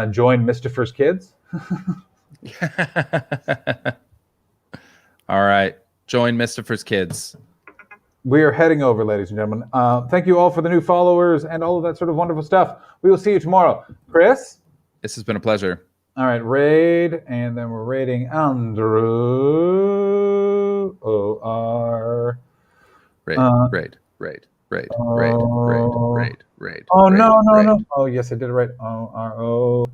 join Mistifer's Kids. All right. Join Mistifer's Kids. We are heading over, ladies and gentlemen. Thank you all for the new followers and all of that sort of wonderful stuff. We will see you tomorrow. Chris? This has been a pleasure. All right, raid, and then we're raiding Andrew O.R. Raid. Oh, no. Oh, yes, I did it right. O-R-O.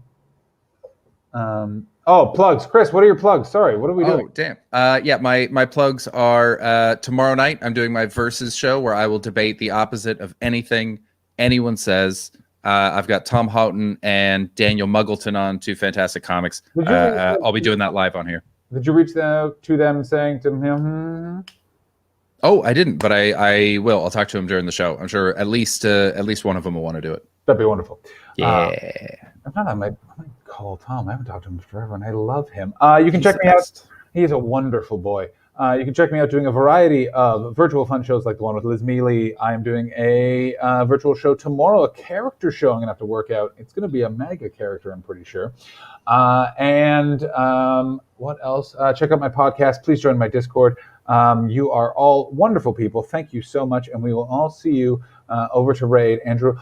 Plugs. Chris, what are your plugs? Sorry, what are we doing? Oh, damn. Yeah, my plugs are tomorrow night. I'm doing my Versus show where I will debate the opposite of anything anyone says. I've got Tom Houghton and Daniel Muggleton on, two fantastic comics. I'll be doing that live on here. Did you reach out to them saying to him? Oh, I didn't, but I will. I'll talk to him during the show. I'm sure at least one of them will want to do it. That'd be wonderful. Yeah. I might call Tom. I haven't talked to him forever, and I love him. You can check me out. He's a wonderful boy. You can check me out doing a variety of virtual fun shows like the one with Liz Mealy. I am doing a virtual show tomorrow, a character show I'm going to have to work out. It's going to be a mega character, I'm pretty sure. And what else? Check out my podcast. Please join my Discord. You are all wonderful people. Thank you so much. And we will all see you over to Raid. Andrew.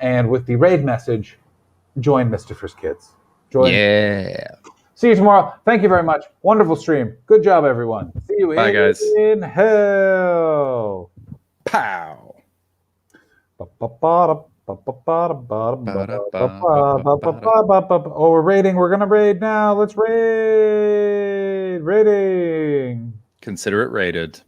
And with the Raid message, join Mistifer's Kids. Join. Yeah. See you tomorrow. Thank you very much. Wonderful stream. Good job, everyone. See you Bye, guys. in hell. Pow. Oh, we're raiding. We're going to raid now. Let's raid. Raiding. Consider it raided.